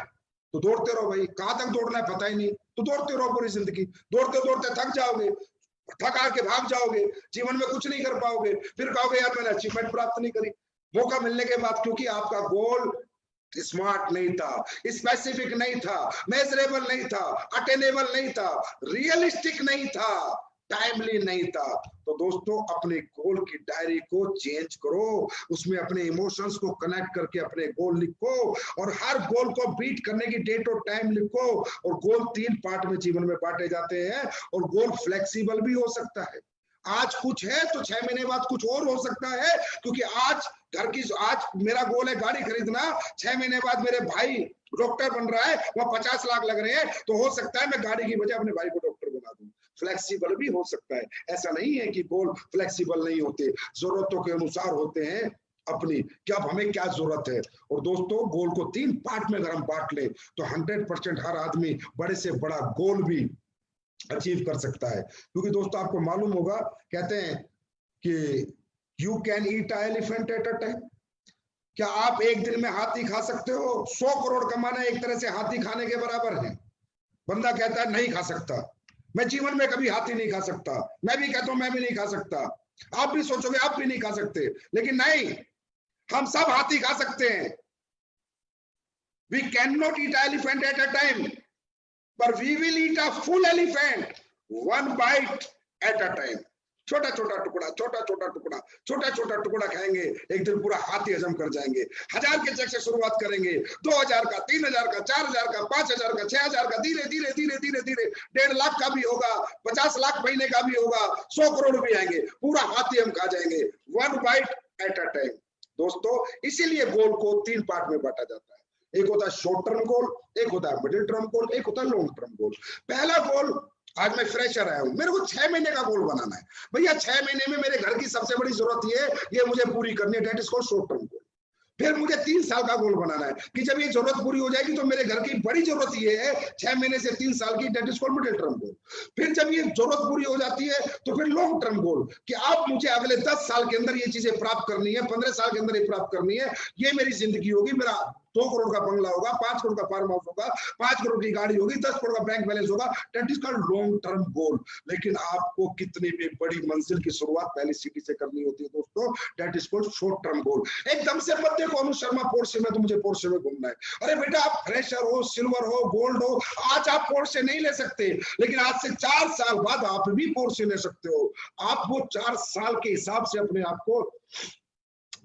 तो दौड़ते रहो भाई। कहां तक दौड़ना है पता ही नहीं, तो दौड़ते रहो पूरी जिंदगी। दौड़ते दौड़ते थक जाओगे, थका के भाग जाओगे, जीवन में कुछ नहीं कर पाओगे। फिर कहोगे यार मैंने अचीवमेंट प्राप्त नहीं करी मौका मिलने के बाद, क्योंकि आपका गोल स्मार्ट नहीं था, स्पेसिफिक नहीं था, मेजरेबल नहीं था, अटेनेबल नहीं था, रियलिस्टिक नहीं था, टाइमली नहीं था। तो दोस्तों, अपने गोल की डायरी को चेंज करो, उसमें अपने इमोशंस को कनेक्ट करके अपने गोल लिखो, और हर गोल को बीट करने की डेट और टाइम लिखो। और गोल 3 पार्ट में जीवन में बांटे जाते हैं, और गोल फ्लेक्सिबल भी हो सकता है। आज कुछ है तो 6 महीने बाद कुछ और हो सकता है, क्योंकि आज मेरा गोल है गाड़ी खरीदना, 6 महीने बाद मेरे भाई डॉक्टर बन रहा है, वह 50 लाख लग रहे हैं, तो हो सकता है मैं गाड़ी की वजह अपने भाई को डॉक्टर बना दूं। फ्लेक्सिबल भी हो सकता है। ऐसा नहीं है कि गोल फ्लेक्सिबल नहीं होते, जरूरतों के अनुसार होते हैं अपनी, कि अब हमें क्या जरूरत है। और दोस्तों, गोल को 3 पार्ट में अगर हम बांट ले, तो 100% हर आदमी बड़े से बड़ा गोल भी अचीव कर सकता है। क्योंकि दोस्तों, आपको मालूम होगा, कहते हैं कि you can eat elephant at a time. क्या आप एक दिन में हाथी खा सकते हो? 100 करोड़ कमाना एक तरह से हाथी खाने के बराबर है। बंदा कहता है नहीं खा सकता, मैं जीवन में कभी हाथी नहीं खा सकता। मैं भी कहता हूं मैं भी नहीं खा सकता। आप भी सोचोगे आप भी नहीं खा सकते, लेकिन नहीं, हम सब हाथी खा सकते हैं। We can not eat elephant at a time, but we will eat a full elephant one bite at a time. छोटा छोटा टुकड़ा, छोटा छोटा टुकड़ा, छोटा छोटा टुकड़ा खाएंगे, एक दिन पूरा हाथी हजम कर जाएंगे। 1000 के चेक से शुरुआत करेंगे, 2000 का, 3000 का, 4000 का, 5000 का, 6000 का, धीरे धीरे धीरे धीरे धीरे 1.5 लाख का भी होगा, 50 लाख महीने का भी होगा, 100 करोड़ भी आएंगे, पूरा हाथी हम खा जाएंगे, 1 बाइट एट अ टाइम। दोस्तों इसीलिए गोल को 3 पार्ट में बांटा जाता है। एक होता है शॉर्ट टर्म गोल, एक होता है मिडिल टर्म गोल, एक होता है लॉन्ग टर्म गोल। पहला गोल, आज मैं फ्रेशर आया हूं, मेरे को 6 महीने का गोल बनाना है। भैया 6 महीने में मेरे घर की सबसे बड़ी जरूरत ये मुझे पूरी करनी है, that is called short term goal. फिर मुझे 3 साल का गोल बनाना है कि जब ये जरूरत पूरी हो जाएगी तो मेरे घर की बड़ी जरूरत ये है 6 महीने से 3 साल की, that is called middle term goal. फिर जब ये जरूरत पूरी हो जाती है तो फिर लॉन्ग टर्म गोल कि अब मुझे अगले 10 साल के अंदर ये चीजें प्राप्त करनी है, 15 साल के अंदर ये प्राप्त करनी है, ये मेरी जिंदगी होगी, मेरा 2 करोड़ का बंगला होगा, 5 करोड़ का फार्म हाउस होगा, 5 करोड़ की गाड़ी होगी, 10 करोड़ का बैंक बैलेंस होगा, that is called long term goal. लेकिन आपको कितनी भी बड़ी मंजिल की शुरुआत पहली सीढ़ी से करनी होती है दोस्तों, that is called short term goal. एकदम से मत देखो अनु शर्मा पोर्शे में, तो मुझे पोर्शे में घूमना है। अरे बेटा आप फ्रेशर हो, सिल्वर हो, गोल्ड हो, आज आप पोर्शे नहीं ले सकते, लेकिन आज से 4 साल बाद आप भी पोर्शे ले सकते हो। आप वो 4 साल के हिसाब से अपने आप को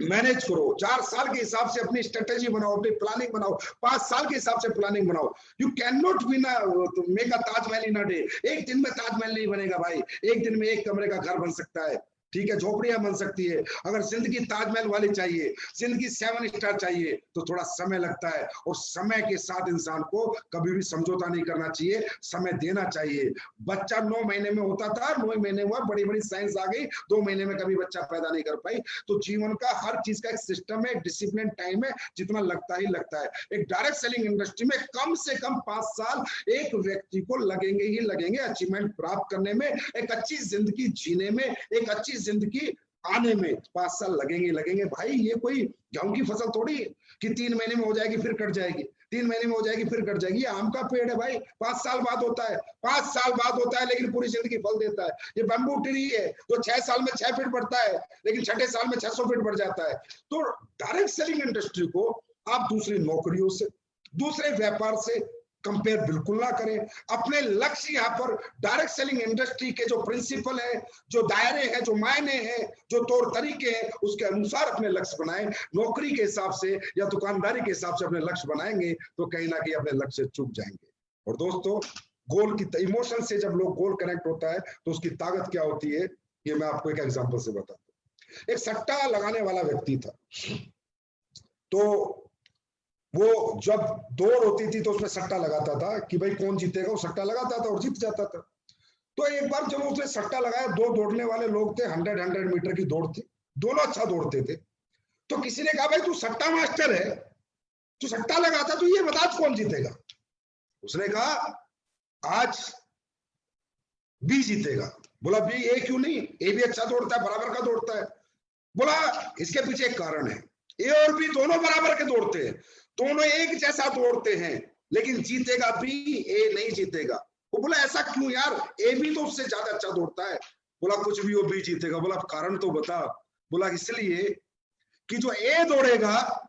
मैनेज करो, 4 साल के हिसाब से अपनी स्ट्रेटेजी बनाओ, अपनी प्लानिंग बनाओ, 5 साल के हिसाब से प्लानिंग बनाओ। You can not make a Taj Mahal in a day. एक दिन में ताजमहल नहीं बनेगा भाई, एक दिन में 1 कमरे का घर बन सकता है, ठीक है, झोपड़ियां बन सकती है। अगर जिंदगी ताजमहल वाली चाहिए, जिंदगी 7 स्टार चाहिए, तो थोड़ा समय लगता है। और समय के साथ इंसान को कभी भी समझौता नहीं करना चाहिए, समय देना चाहिए। बच्चा 9 महीने में होता था, 9 महीने हुआ, बड़ी बड़ी साइंस आ गई, 2 महीने में कभी बच्चा पैदा नहीं कर पाई। तो जीवन का हर चीज का एक सिस्टम है, डिसिप्लिन टाइम है, जितना लगता ही लगता है। एक डायरेक्ट सेलिंग इंडस्ट्री में कम से कम 5 साल एक व्यक्ति को लगेंगे ही लगेंगे अचीवमेंट प्राप्त करने में, एक अच्छी जिंदगी जीने में, एक अच्छी जिंदगी आने में 5 साल लगेंगे भाई। ये कोई गेहूं की फसल थोड़ी है कि 3 महीने में हो जाएगी फिर कट जाएगी, 3 महीने में हो जाएगी फिर कट जाएगी। ये आम का पेड़ है भाई, 5 साल बाद होता है, 5 साल बाद होता है, लेकिन पूरी जिंदगी फल देता है। ये बैम्बू ट्री है जो 6 साल में 6 फीट बढ़ता है, लेकिन 6ठे साल में 600 फीट बढ़ जाता है। तो डायरेक्ट सेलिंग इंडस्ट्री को आप दूसरी नौकरियों से, दूसरे व्यापार से कंपेयर बिल्कुल ना करें। अपने लक्ष्य यहाँ पर डायरेक्ट सेलिंग इंडस्ट्री के जो प्रिंसिपल है, जो दायरे हैं, जो मायने हैं, जो तौर तरीके हैं, उसके अनुसार अपने लक्ष्य बनाएं। नौकरी के हिसाब से या दुकानदारी के हिसाब से अपने लक्ष्य बनाएंगे तो कहीं ना कहीं अपने लक्ष्य से चूक जाएंगे। और दोस्तों गोल की इमोशन से जब लोग गोल कनेक्ट होता है तो उसकी ताकत क्या होती है, ये मैं आपको एक एग्जाम्पल से बताता हूँ। एक सट्टा लगाने वाला व्यक्ति था, तो वो जब दौड़ होती थी तो उसमें सट्टा लगाता था कि भाई कौन जीतेगा, वो सट्टा लगाता था और जीत जाता था। तो एक बार जब उसने सट्टा लगाया, 2 दौड़ने वाले लोग थे, 100 मीटर की दौड़ थी, दोनों अच्छा दौड़ते थे। तो किसी ने कहा भाई तू सट्टा मास्टर है, तू सट्टा लगाता, तो ये बता कौन जीतेगा। उसने कहा आज बी जीतेगा। बोला बी, ए क्यों नहीं, ए भी अच्छा दौड़ता है, बराबर का दौड़ता है। बोला इसके पीछे एक कारण है, ए और बी दोनों बराबर के दौड़ते हैं, दोनों एक जैसा दौड़ते हैं, लेकिन जीतेगा बी, ए नहीं जीतेगा। वो बोला ऐसा क्यों यार, ए भी तो उससे ज्यादा अच्छा दौड़ता है। बोला कुछ भी हो, बी जीतेगा। बोला कारण तो बता। बोला इसलिए कि जो ए दौड़ेगा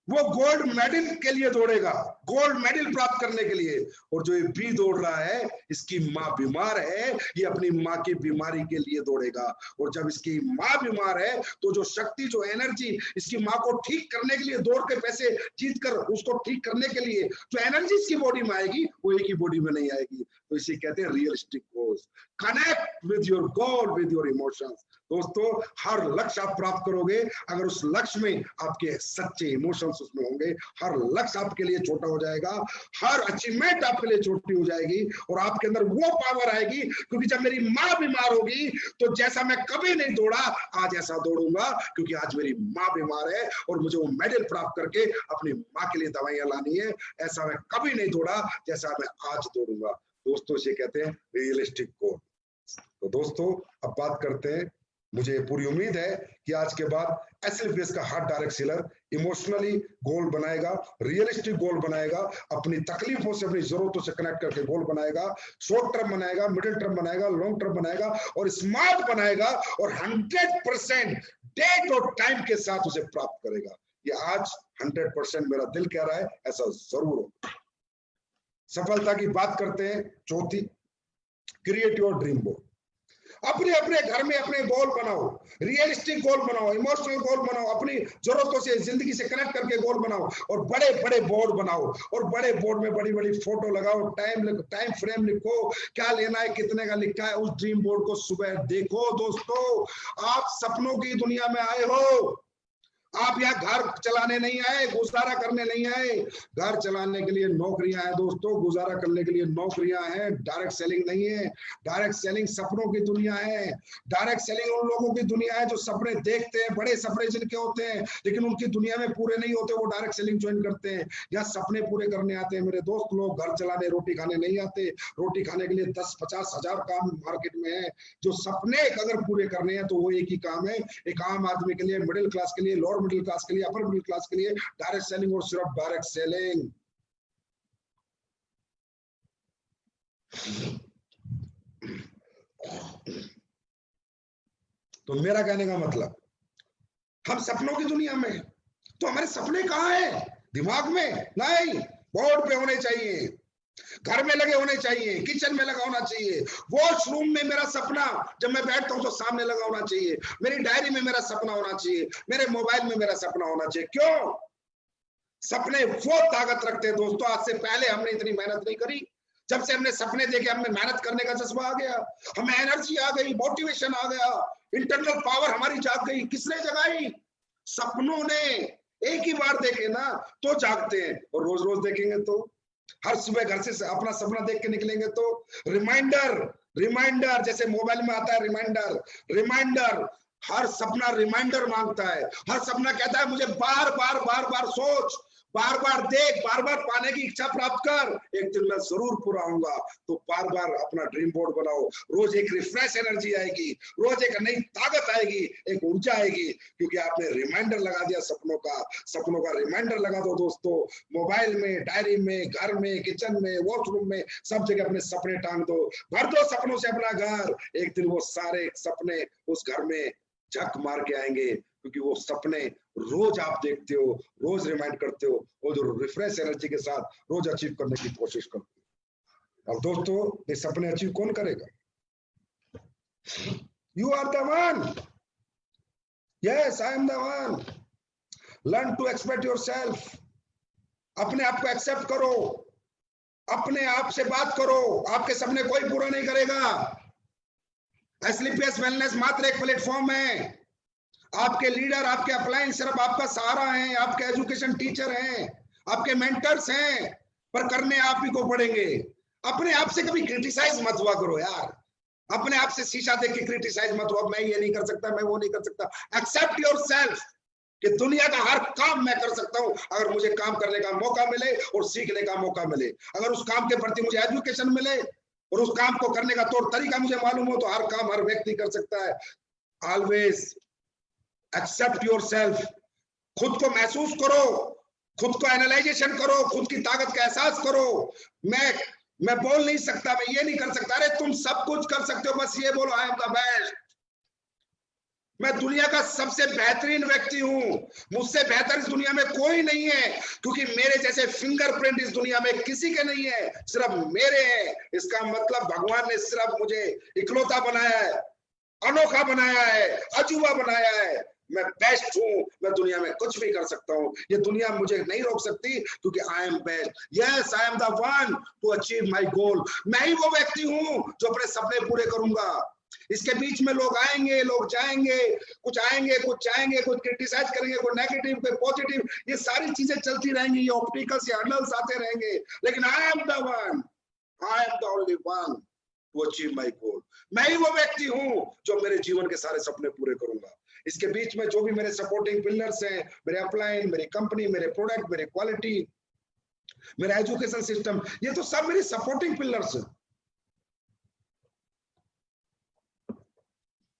वो गोल्ड मेडल के लिए दौड़ेगा, गोल्ड मेडल प्राप्त करने के लिए, और जो ये बी दौड़ रहा है, इसकी माँ बीमार है, ये अपनी माँ की बीमारी के लिए दौड़ेगा। और जब इसकी माँ बीमार है तो जो शक्ति, जो एनर्जी इसकी माँ को ठीक करने के लिए दौड़ के पैसे जीत कर उसको ठीक करने के लिए जो एनर्जी इसकी बॉडी में आएगी, वो एक ही बॉडी में नहीं आएगी। तो इसे कहते हैं realistic goals. Connect with your goal, with your emotions. दोस्तों हर लक्ष्य आप प्राप्त करोगे अगर उस लक्ष्य में आपके सच्चे इमोशंस उसमें होंगे। हर लक्ष्य आपके लिए छोटा हो जाएगा, हर अचीवमेंट आपके लिए छोटी हो जाएगी, और आपके अंदर वो पावर आएगी। क्योंकि जब मेरी माँ बीमार होगी तो जैसा मैं कभी नहीं दौड़ा, आज ऐसा दौड़ूंगा, क्योंकि आज मेरी माँ बीमार है और मुझे वो मेडल प्राप्त करके अपनी माँ के लिए दवाइयां लानी है। ऐसा मैं कभी नहीं दौड़ा जैसा मैं आज दौड़ूंगा। दोस्तों इसे कहते हैं रियलिस्टिक गोल। तो दोस्तों अब बात करते हैं, मुझे पूरी उम्मीद है कि आज के बाद एसएलपीएस का हर डायरेक्ट सेलर इमोशनली गोल बनाएगा, रियलिस्टिक गोल बनाएगा, अपनी तकलीफों से, अपनी जरूरतों से कनेक्ट करके गोल बनाएगा, शॉर्ट टर्म बनाएगा, मिडिल टर्म बनाएगा, लॉन्ग टर्म बनाएगा, और स्मार्ट बनाएगा, और 100% डेट और टाइम के साथ उसे प्राप्त करेगा। ये आज 100% मेरा दिल कह रहा है ऐसा जरूर हो। सफलता की बात करते हैं चौथी, क्रिएट योर ड्रीम बोर्ड। अपने अपने घर में अपने गोल बनाओ, रियलिस्टिक गोल बनाओ, इमोशनल गोल बनाओ, अपनी जरूरतों से जिंदगी से कनेक्ट करके गोल बनाओ, और बड़े बड़े बोर्ड बनाओ, और बड़े बोर्ड में बड़ी बड़ी फोटो लगाओ, टाइम फ्रेम लिखो, क्या लेना है, कितने का लिखा है, उस ड्रीम बोर्ड को सुबह देखो। दोस्तों, आप सपनों की दुनिया में आए हो, आप यहाँ घर चलाने नहीं आए, गुजारा करने नहीं आए। घर चलाने के लिए नौकरियां हैं दोस्तों, गुजारा करने के लिए नौकरियां हैं, डायरेक्ट सेलिंग नहीं है। डायरेक्ट सेलिंग सपनों की दुनिया है। डायरेक्ट सेलिंग उन लोगों की दुनिया है जो सपने देखते हैं, बड़े सपने जिनके होते हैं लेकिन उनकी दुनिया में पूरे नहीं होते, वो डायरेक्ट सेलिंग ज्वाइन करते हैं। यहाँ सपने पूरे करने आते हैं मेरे दोस्त लोग, घर चलाने रोटी खाने नहीं आते। रोटी खाने के लिए 10-50 हजार काम मार्केट में है। जो सपने अगर पूरे करने हैं तो वो एक ही काम है, एक आम आदमी के लिए, मिडिल क्लास के लिए, लोअर मिडिल क्लास के लिए, अपर मिडिल क्लास के लिए, डायरेक्ट सेलिंग, और सिर्फ डायरेक्ट सेलिंग। तो मेरा कहने का मतलब, हम सपनों की दुनिया में, तो हमारे सपने कहाँ हैं? दिमाग में नहीं, बोर्ड पे होने चाहिए, घर में लगे होने चाहिए, किचन में लगा होना चाहिए, वॉशरूम में मेरा सपना जब मैं बैठता हूं तो सामने लगा होना चाहिए, मेरी डायरी में मेरा सपना होना चाहिए, मेरे मोबाइल में मेरा सपना होना चाहिए। क्यों? सपने वो ताकत रखते हैं दोस्तों। आज से पहले हमने इतनी मेहनत नहीं करी, जब से हमने सपने देखे हमें मेहनत करने का जज्बा आ गया, हमें एनर्जी आ गई, मोटिवेशन आ गया, इंटरनल पावर हमारी जाग गई। किसने जगाई? सपनों ने। एक ही बार देखे ना तो जागते हैं, और रोज रोज देखेंगे तो, हर सुबह घर से अपना सपना देख के निकलेंगे तो रिमाइंडर जैसे मोबाइल में आता है रिमाइंडर, हर सपना रिमाइंडर मांगता है। हर सपना कहता है मुझे बार बार सोच, बार बार देख, बार बार पाने की इच्छा प्राप्त कर, एक दिन मैं जरूर पूरा होऊंगा। तो बार बार अपना ड्रीम बोर्ड बनाओ, रोज एक रिफ्रेश एनर्जी आएगी, रोज एक नई ताकत आएगी, एक ऊर्जा आएगी, क्योंकि आपने रिमाइंडर लगा दिया सपनों का रिमाइंडर लगा दो दोस्तों। मोबाइल में, डायरी में, घर में, किचन में, वॉशरूम में, सब जगह अपने सपने टांग दो, भर दो सपनों से अपना घर। एक दिन वो सारे सपने उस घर में झक मार के आएंगे, क्योंकि वो सपने रोज आप देखते हो, रोज रिमाइंड करते हो, वो जो रिफ्रेश एनर्जी के साथ रोज अचीव करने की कोशिश करते हो। अब दोस्तों, ये सपने अचीव कौन करेगा? You are the one. Yes, I am the one. Learn to expect yourself. अपने आप को एक्सेप्ट करो, अपने आप से बात करो, आपके सपने कोई पूरा नहीं करेगा। एसलीपीएस वेलनेस मात्र एक प्लेटफॉर्म है। आपके लीडर, आपके अपलाइन सिर्फ आपका सहारा है, आपके एजुकेशन टीचर हैं, आपके मेंटर्स हैं, पर करने आप ही को पड़ेंगे। अपने आप से कभी क्रिटिसाइज मत हुआ करो यार। अपने आप से शीशा देख के क्रिटिसाइज मत हुआ, मैं ये नहीं कर सकता, मैं वो नहीं कर सकता। एक्सेप्ट योरसेल्फ कि दुनिया का हर काम मैं कर सकता हूं, अगर मुझे काम करने का मौका मिले और सीखने का मौका मिले, अगर उस काम के प्रति मुझे एजुकेशन मिले और उस काम को करने का तौर तरीका मुझे मालूम हो, तो हर काम हर व्यक्ति कर सकता है। Always accept yourself. खुद को महसूस करो, खुद को एनालाइजेशन करो, खुद की ताकत का एहसास करो। मैं बोल नहीं सकता, मैं ये नहीं कर सकता, अरे तुम सब कुछ कर सकते हो, बस ये बोलो आई एम द बेस्ट। मैं दुनिया का सबसे बेहतरीन व्यक्ति हूं, मुझसे बेहतर इस दुनिया में कोई नहीं है, क्योंकि मेरे जैसे फिंगरप्रिंट इस दुनिया में किसी के नहीं है, सिर्फ मेरे हैं। इसका मतलब भगवान ने सिर्फ मुझे इकलौता बनाया है, अनोखा बनाया है, अजूबा बनाया है। मैं बेस्ट हूं, मैं दुनिया में कुछ भी कर सकता हूं, ये दुनिया मुझे नहीं रोक सकती, क्योंकि I am best. Yes, I am the one two achieve my goal. मैं ही वो व्यक्ति हूं जो अपने सपने पूरे करूंगा। इसके बीच में लोग आएंगे, लोग जाएंगे, कुछ आएंगे, कुछ जाएंगे, कुछ क्रिटिसाइज करेंगे, कोई नेगेटिव, कोई पॉजिटिव, ये सारी चीजें चलती रहेंगी, ये ऑब्स्टिकल्स, ये हर्डल्स आते रहेंगे, लेकिन आई am the one, I am the only one two achieve my goal. मैं ही वो व्यक्ति हूं जो मेरे जीवन के सारे सपने पूरे करूंगा। इसके बीच में जो भी मेरे सपोर्टिंग पिलर्स हैं, मेरे अपलाइन, मेरी कंपनी, मेरे प्रोडक्ट, मेरे क्वालिटी, मेरा एजुकेशन सिस्टम, ये तो सब मेरी सपोर्टिंग पिलर्स हैं।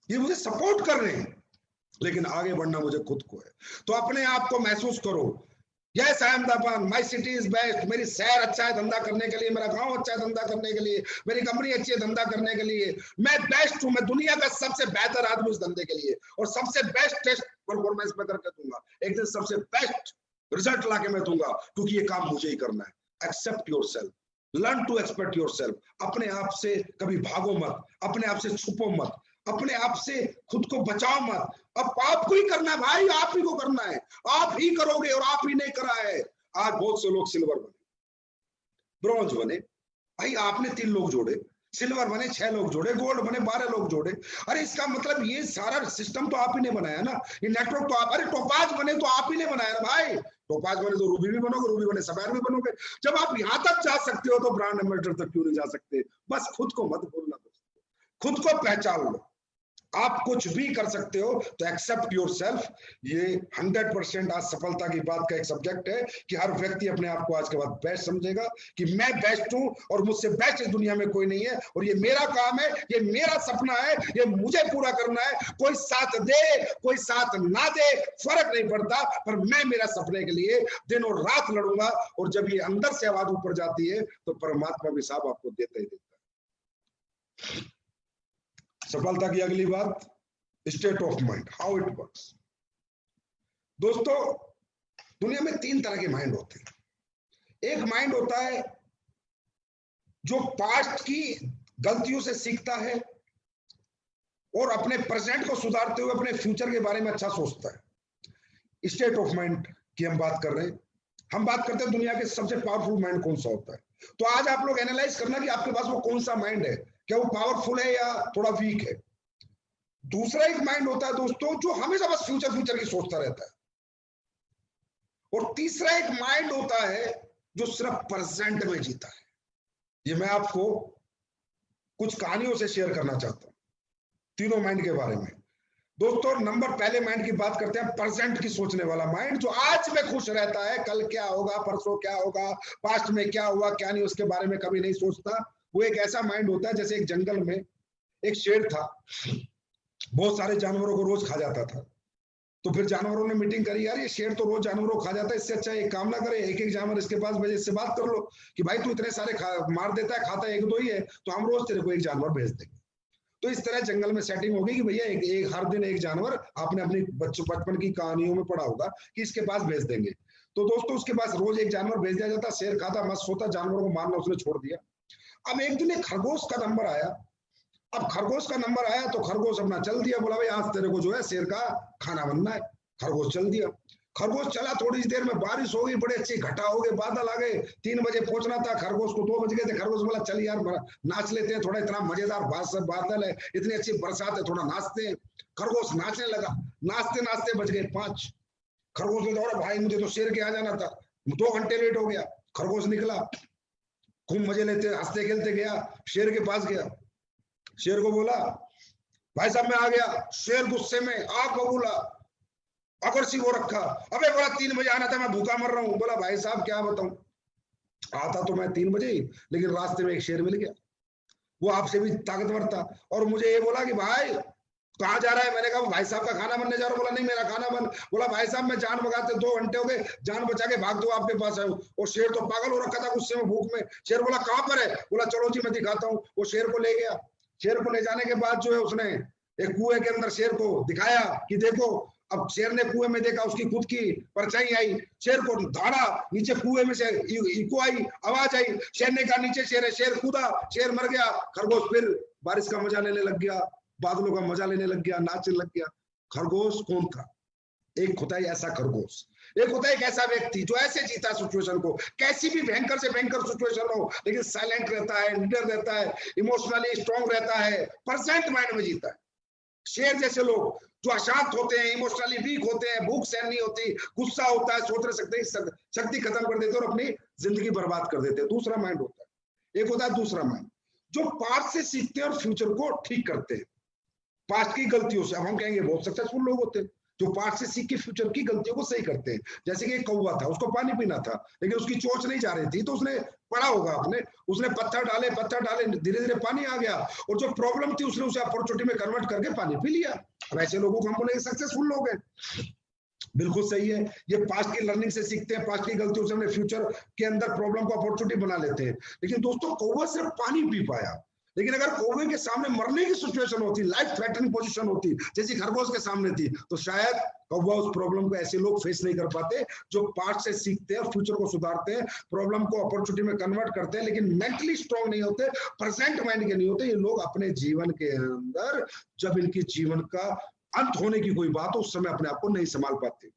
ये मुझे सपोर्ट कर रहे हैं, लेकिन आगे बढ़ना मुझे खुद को है। तो अपने आप को महसूस करो, yes I am the one, my city is best. मेरी शहर अच्छा है धंधा करने के लिए, मेरा गांव अच्छा है धंधा करने के लिए, मेरी कंपनी अच्छी है धंधा करने के लिए। मैं बेस्ट हूं, मैं दुनिया का सबसे बेहतर आदमी उस धंधे के लिए, और सबसे बेस्ट टेस्ट परफॉर्मेंस में करके दूंगा। एक दिन सबसे बेस्ट रिजल्ट लाके मैं दूंगा, क्योंकि ये काम मुझे ही करना है। Accept yourself, learn to expect yourself. अपने आप से कभी भागो मत, अपने आप से छुपो मत, अपने आप से खुद को बचाओ मत। अब आपको ही करना है भाई, आप ही को करना है, आप ही करोगे और आप ही ने करा है। आज बहुत से लोग सिल्वर बने, ब्रॉन्ज बने, भाई आपने 3 लोग जोड़े, सिल्वर बने 6 लोग जोड़े, गोल्ड बने 12 लोग जोड़े। अरे इसका मतलब ये सारा सिस्टम तो आप ही ने बनाया ना, ये नेटवर्क तो आप, अरे टोपाज बने तो आप ही ने बनाया ना भाई, टोपाज बने तो रूबी भी बनोगे, रूबी बने सफेद भी बनोगे। जब आप यहां तक जा सकते हो तो ब्रांड एम्बेसडर तक क्यों नहीं जा सकते? बस खुद को मत भूलना, खुद को पहचान लो, आप कुछ भी कर सकते हो, तो एक्सेप्ट योरसेल्फ। ये 100% आज सफलता की बात का एक सब्जेक्ट है कि हर व्यक्ति अपने आप को आज के बाद बेस्ट समझेगा कि मैं बेस्ट हूं और मुझसे बेस्ट इस दुनिया में कोई नहीं है, और ये मेरा काम है, ये मेरा सपना है, ये मुझे पूरा करना है। कोई साथ दे कोई साथ ना दे फर्क नहीं पड़ता, पर मैं मेरा सपने के लिए दिन और रात लड़ूंगा। और जब ये अंदर से आवाज ऊपर जाती है तो परमात्मा भी साहब आपको देता ही देता है। सफलता की अगली बात, state of mind, how it works. दोस्तों दुनिया में 3 तरह के माइंड होते हैं। एक माइंड होता है जो पास्ट की गलतियों से सीखता है और अपने प्रेजेंट को सुधारते हुए अपने फ्यूचर के बारे में अच्छा सोचता है। स्टेट ऑफ माइंड की हम बात कर रहे हैं। हम बात करते हैं दुनिया के सबसे पावरफुल माइंड कौन सा होता है। तो आज आप लोग एनालाइज करना कि आपके पास वो कौन सा माइंड है, क्या वो पावरफुल है या थोड़ा वीक है। दूसरा एक माइंड होता है दोस्तों जो हमेशा बस फ्यूचर फ्यूचर की सोचता रहता है। और तीसरा एक माइंड होता है जो सिर्फ प्रेजेंट में जीता है। ये मैं आपको कुछ कहानियों से शेयर करना चाहता हूं तीनों माइंड के बारे में। दोस्तों पहले माइंड की बात करते हैं, प्रेजेंट की सोचने वाला माइंड, जो आज में खुश रहता है, कल क्या होगा, परसों क्या होगा, पास्ट में क्या हुआ क्या नहीं, उसके बारे में कभी नहीं सोचता। वो एक ऐसा माइंड होता है जैसे एक जंगल में एक शेर था, बहुत सारे जानवरों को रोज खा जाता था। तो फिर जानवरों ने मीटिंग करी, यार ये शेर तो रोज जानवरों को खा जाता है, इससे अच्छा एक काम ना करे, एक एक जानवर इसके पास भेजे, इससे बात कर लो कि भाई तू इतने सारे मार देता है, खाता है 1-2 ही है, तो हम रोज तेरे को एक जानवर भेज देंगे। तो इस तरह जंगल में सेटिंग होगी कि भैया एक हर दिन एक जानवर, आपने अपनी बचपन की कहानियों में पढ़ा होगा कि इसके पास भेज देंगे। तो दोस्तों उसके पास रोज एक जानवर भेज दिया जाता, शेर खाता मस्त होता, जानवरों को मारना उसने छोड़ दिया। अब एक दिन एक खरगोश का नंबर आया। अब खरगोश का नंबर आया तो खरगोश अपना चल दिया, बोला भाई आज तेरे को जो है शेर का खाना बनना है। खरगोश चल दिया, खरगोश चला, थोड़ी देर में बारिश हो गई, बड़े अच्छी घटा हो गए, बादल आ गए, 3 बजे पहुंचना था, खरगोश को 2 बज गए थे। खरगोश बोला चल यार नाच लेते हैं थोड़ा, इतना मजेदार बादल है, इतनी अच्छी बरसात है, थोड़ा नाचते हैं। खरगोश नाचने लगा, नाचते नाचते बज गए 5। खरगोश ने दौड़ा, भाई मुझे तो शेर के आ जाना था, 2 घंटे लेट हो गया। खरगोश निकला, खूब मजे लेते हंसते खेलते गया, शेर के पास गया, शेर को बोला भाई साहब मैं आ गया। शेर गुस्से में आग बबूला, अकड़सी वो रखा, अबे बोला 3 बजे आना था, मैं भूखा मर रहा हूं। बोला भाई साहब क्या बताऊं, आता तो मैं 3 बजे ही, लेकिन रास्ते में एक शेर मिल गया, वो आपसे भी ताकतवर था, और मुझे ये बोला कि भाई कहाँ जा रहा है। मैंने कहा भाई साहब का खाना बनने जा रहा हूँ। बोला नहीं मेरा खाना बन। बोला भाई साहब मैं जान बचाते 2 घंटे हो गए, जान बचा के भाग दो आपके पास आयो। और शेर तो पागल हो रखा था गुस्से में भूख में। शेर बोला कहाँ पर है। बोला चलो जी मैं दिखाता हूँ। वो शेर को ले गया। शेर को ले जाने के बाद जो है उसने एक कुएं के अंदर शेर को दिखाया कि देखो। अब शेर ने कुएं में देखा, उसकी खुद की परछाई आई, शेर को धाड़ा, नीचे कुएं में से इको आई, आवाज आई, शेर ने कहा नीचे शेर है, शेर कूदा, शेर मर गया। खरगोश फिर बारिश का मजा लेने लग गया, बादलों का मजा लेने लग गया, नाचने लग गया। खरगोश कौन था? एक होता है ऐसा खरगोश, एक होता है एक ऐसा व्यक्ति जो ऐसे जीता सिचुएशन को, कैसी भी भयंकर से भयंकर सिचुएशन हो, लेकिन साइलेंट रहता है, लीडर रहता है, इमोशनली स्ट्रांग रहता है, प्रेजेंट माइंड में जीता है। शेर जैसे लोग जो अशांत होते हैं, इमोशनली वीक होते हैं, भूख सहन नहीं होती, गुस्सा होता है, सोच नहीं सकते, शक्ति खत्म कर देते और अपनी जिंदगी बर्बाद कर देते हैं। दूसरा माइंड होता है, एक होता है दूसरा माइंड जो पास्ट से सीखते हैं और फ्यूचर को ठीक करते हैं, पास्ट की गलतियों से। अब हम कहेंगे बहुत सक्सेसफुल लोग होते हैं जो पास्ट से सीख के फ्यूचर की गलतियों को सही करते हैं। जैसे कि एक कौवा था, उसको पानी पीना था, लेकिन उसकी चोंच नहीं जा रही थी, तो उसने पढ़ा होगा आपने, उसने पत्थर डाले, धीरे धीरे पानी आ गया, और जो प्रॉब्लम थी उसने उसे अपॉर्चुनिटी में कन्वर्ट करके पानी पी लिया। अब ऐसे लोगों को हम बोलेंगे सक्सेसफुल लोग हैं। बिल्कुल सही है, ये पास्ट की लर्निंग से सीखते हैं, पास्ट की गलतियों से अपने फ्यूचर के अंदर प्रॉब्लम को अपॉर्चुनिटी बना लेते हैं। लेकिन दोस्तों कौवा सिर्फ पानी पी पाया, लेकिन अगर कौवे के सामने मरने की सिचुएशन होती, लाइफ थ्रेटनिंग पोजीशन होती, जैसी खरगोश के सामने थी, तो शायद कौवा उस प्रॉब्लम को ऐसे लोग फेस नहीं कर पाते जो पास्ट से सीखते हैं, फ्यूचर को सुधारते हैं, प्रॉब्लम को अपॉर्चुनिटी में कन्वर्ट करते हैं, लेकिन मेंटली स्ट्रांग नहीं होते, प्रेजेंट माइंड के नहीं होते। ये लोग अपने जीवन के अंदर जब इनके जीवन का अंत होने की कोई बात हो, उस समय अपने आप को नहीं संभाल पाते।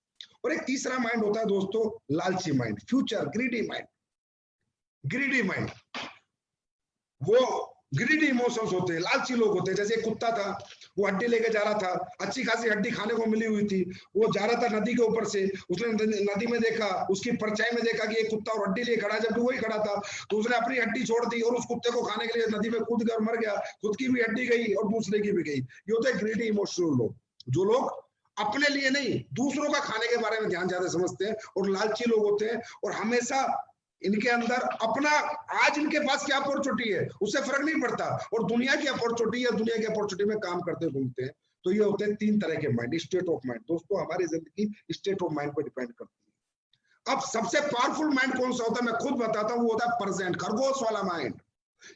और एक तीसरा माइंड होता है दोस्तों, लालची mind, future greedy mind. Greedy mind, वो ग्रीडी इमोशंस होते हैं, लालची लोग होते हैं। जैसे एक कुत्ता था, वो हड्डी लेके जा रहा था, अच्छी खासी हड्डी खाने को मिली हुई थी, वो जा रहा था नदी के ऊपर से, उसने नदी में देखा, उसकी परछाई में देखा कि एक कुत्ता और हड्डी लिए खड़ा है, जबकि वही खड़ा था, तो उसने अपनी हड्डी छोड़ दी और उस कुत्ते को खाने के लिए नदी में कूद कर मर गया। खुद की भी हड्डी गई और दूसरे की भी गई। ये होते हैं ग्रीडी इमोशनल लोग, जो लोग अपने लिए नहीं, दूसरों का खाने के बारे में ध्यान ज्यादा समझते हैं और लालची लोग होते हैं। और हमेशा इनके अंदर अपना, आज इनके पास क्या अपॉर्चुनिटी है उससे फर्क नहीं पड़ता, और दुनिया की अपॉर्चुनिटी है, दुनिया की अपॉर्चुनिटी में काम करते घूमते हैं। तो ये होते हैं 3 तरह के माइंड, स्टेट ऑफ माइंड। दोस्तों हमारी जिंदगी स्टेट ऑफ माइंड पर डिपेंड करती है। अब सबसे पावरफुल माइंड कौन सा होता है, मैं खुद बताता हूं, वो होता है प्रेजेंट, खरगोश वाला माइंड,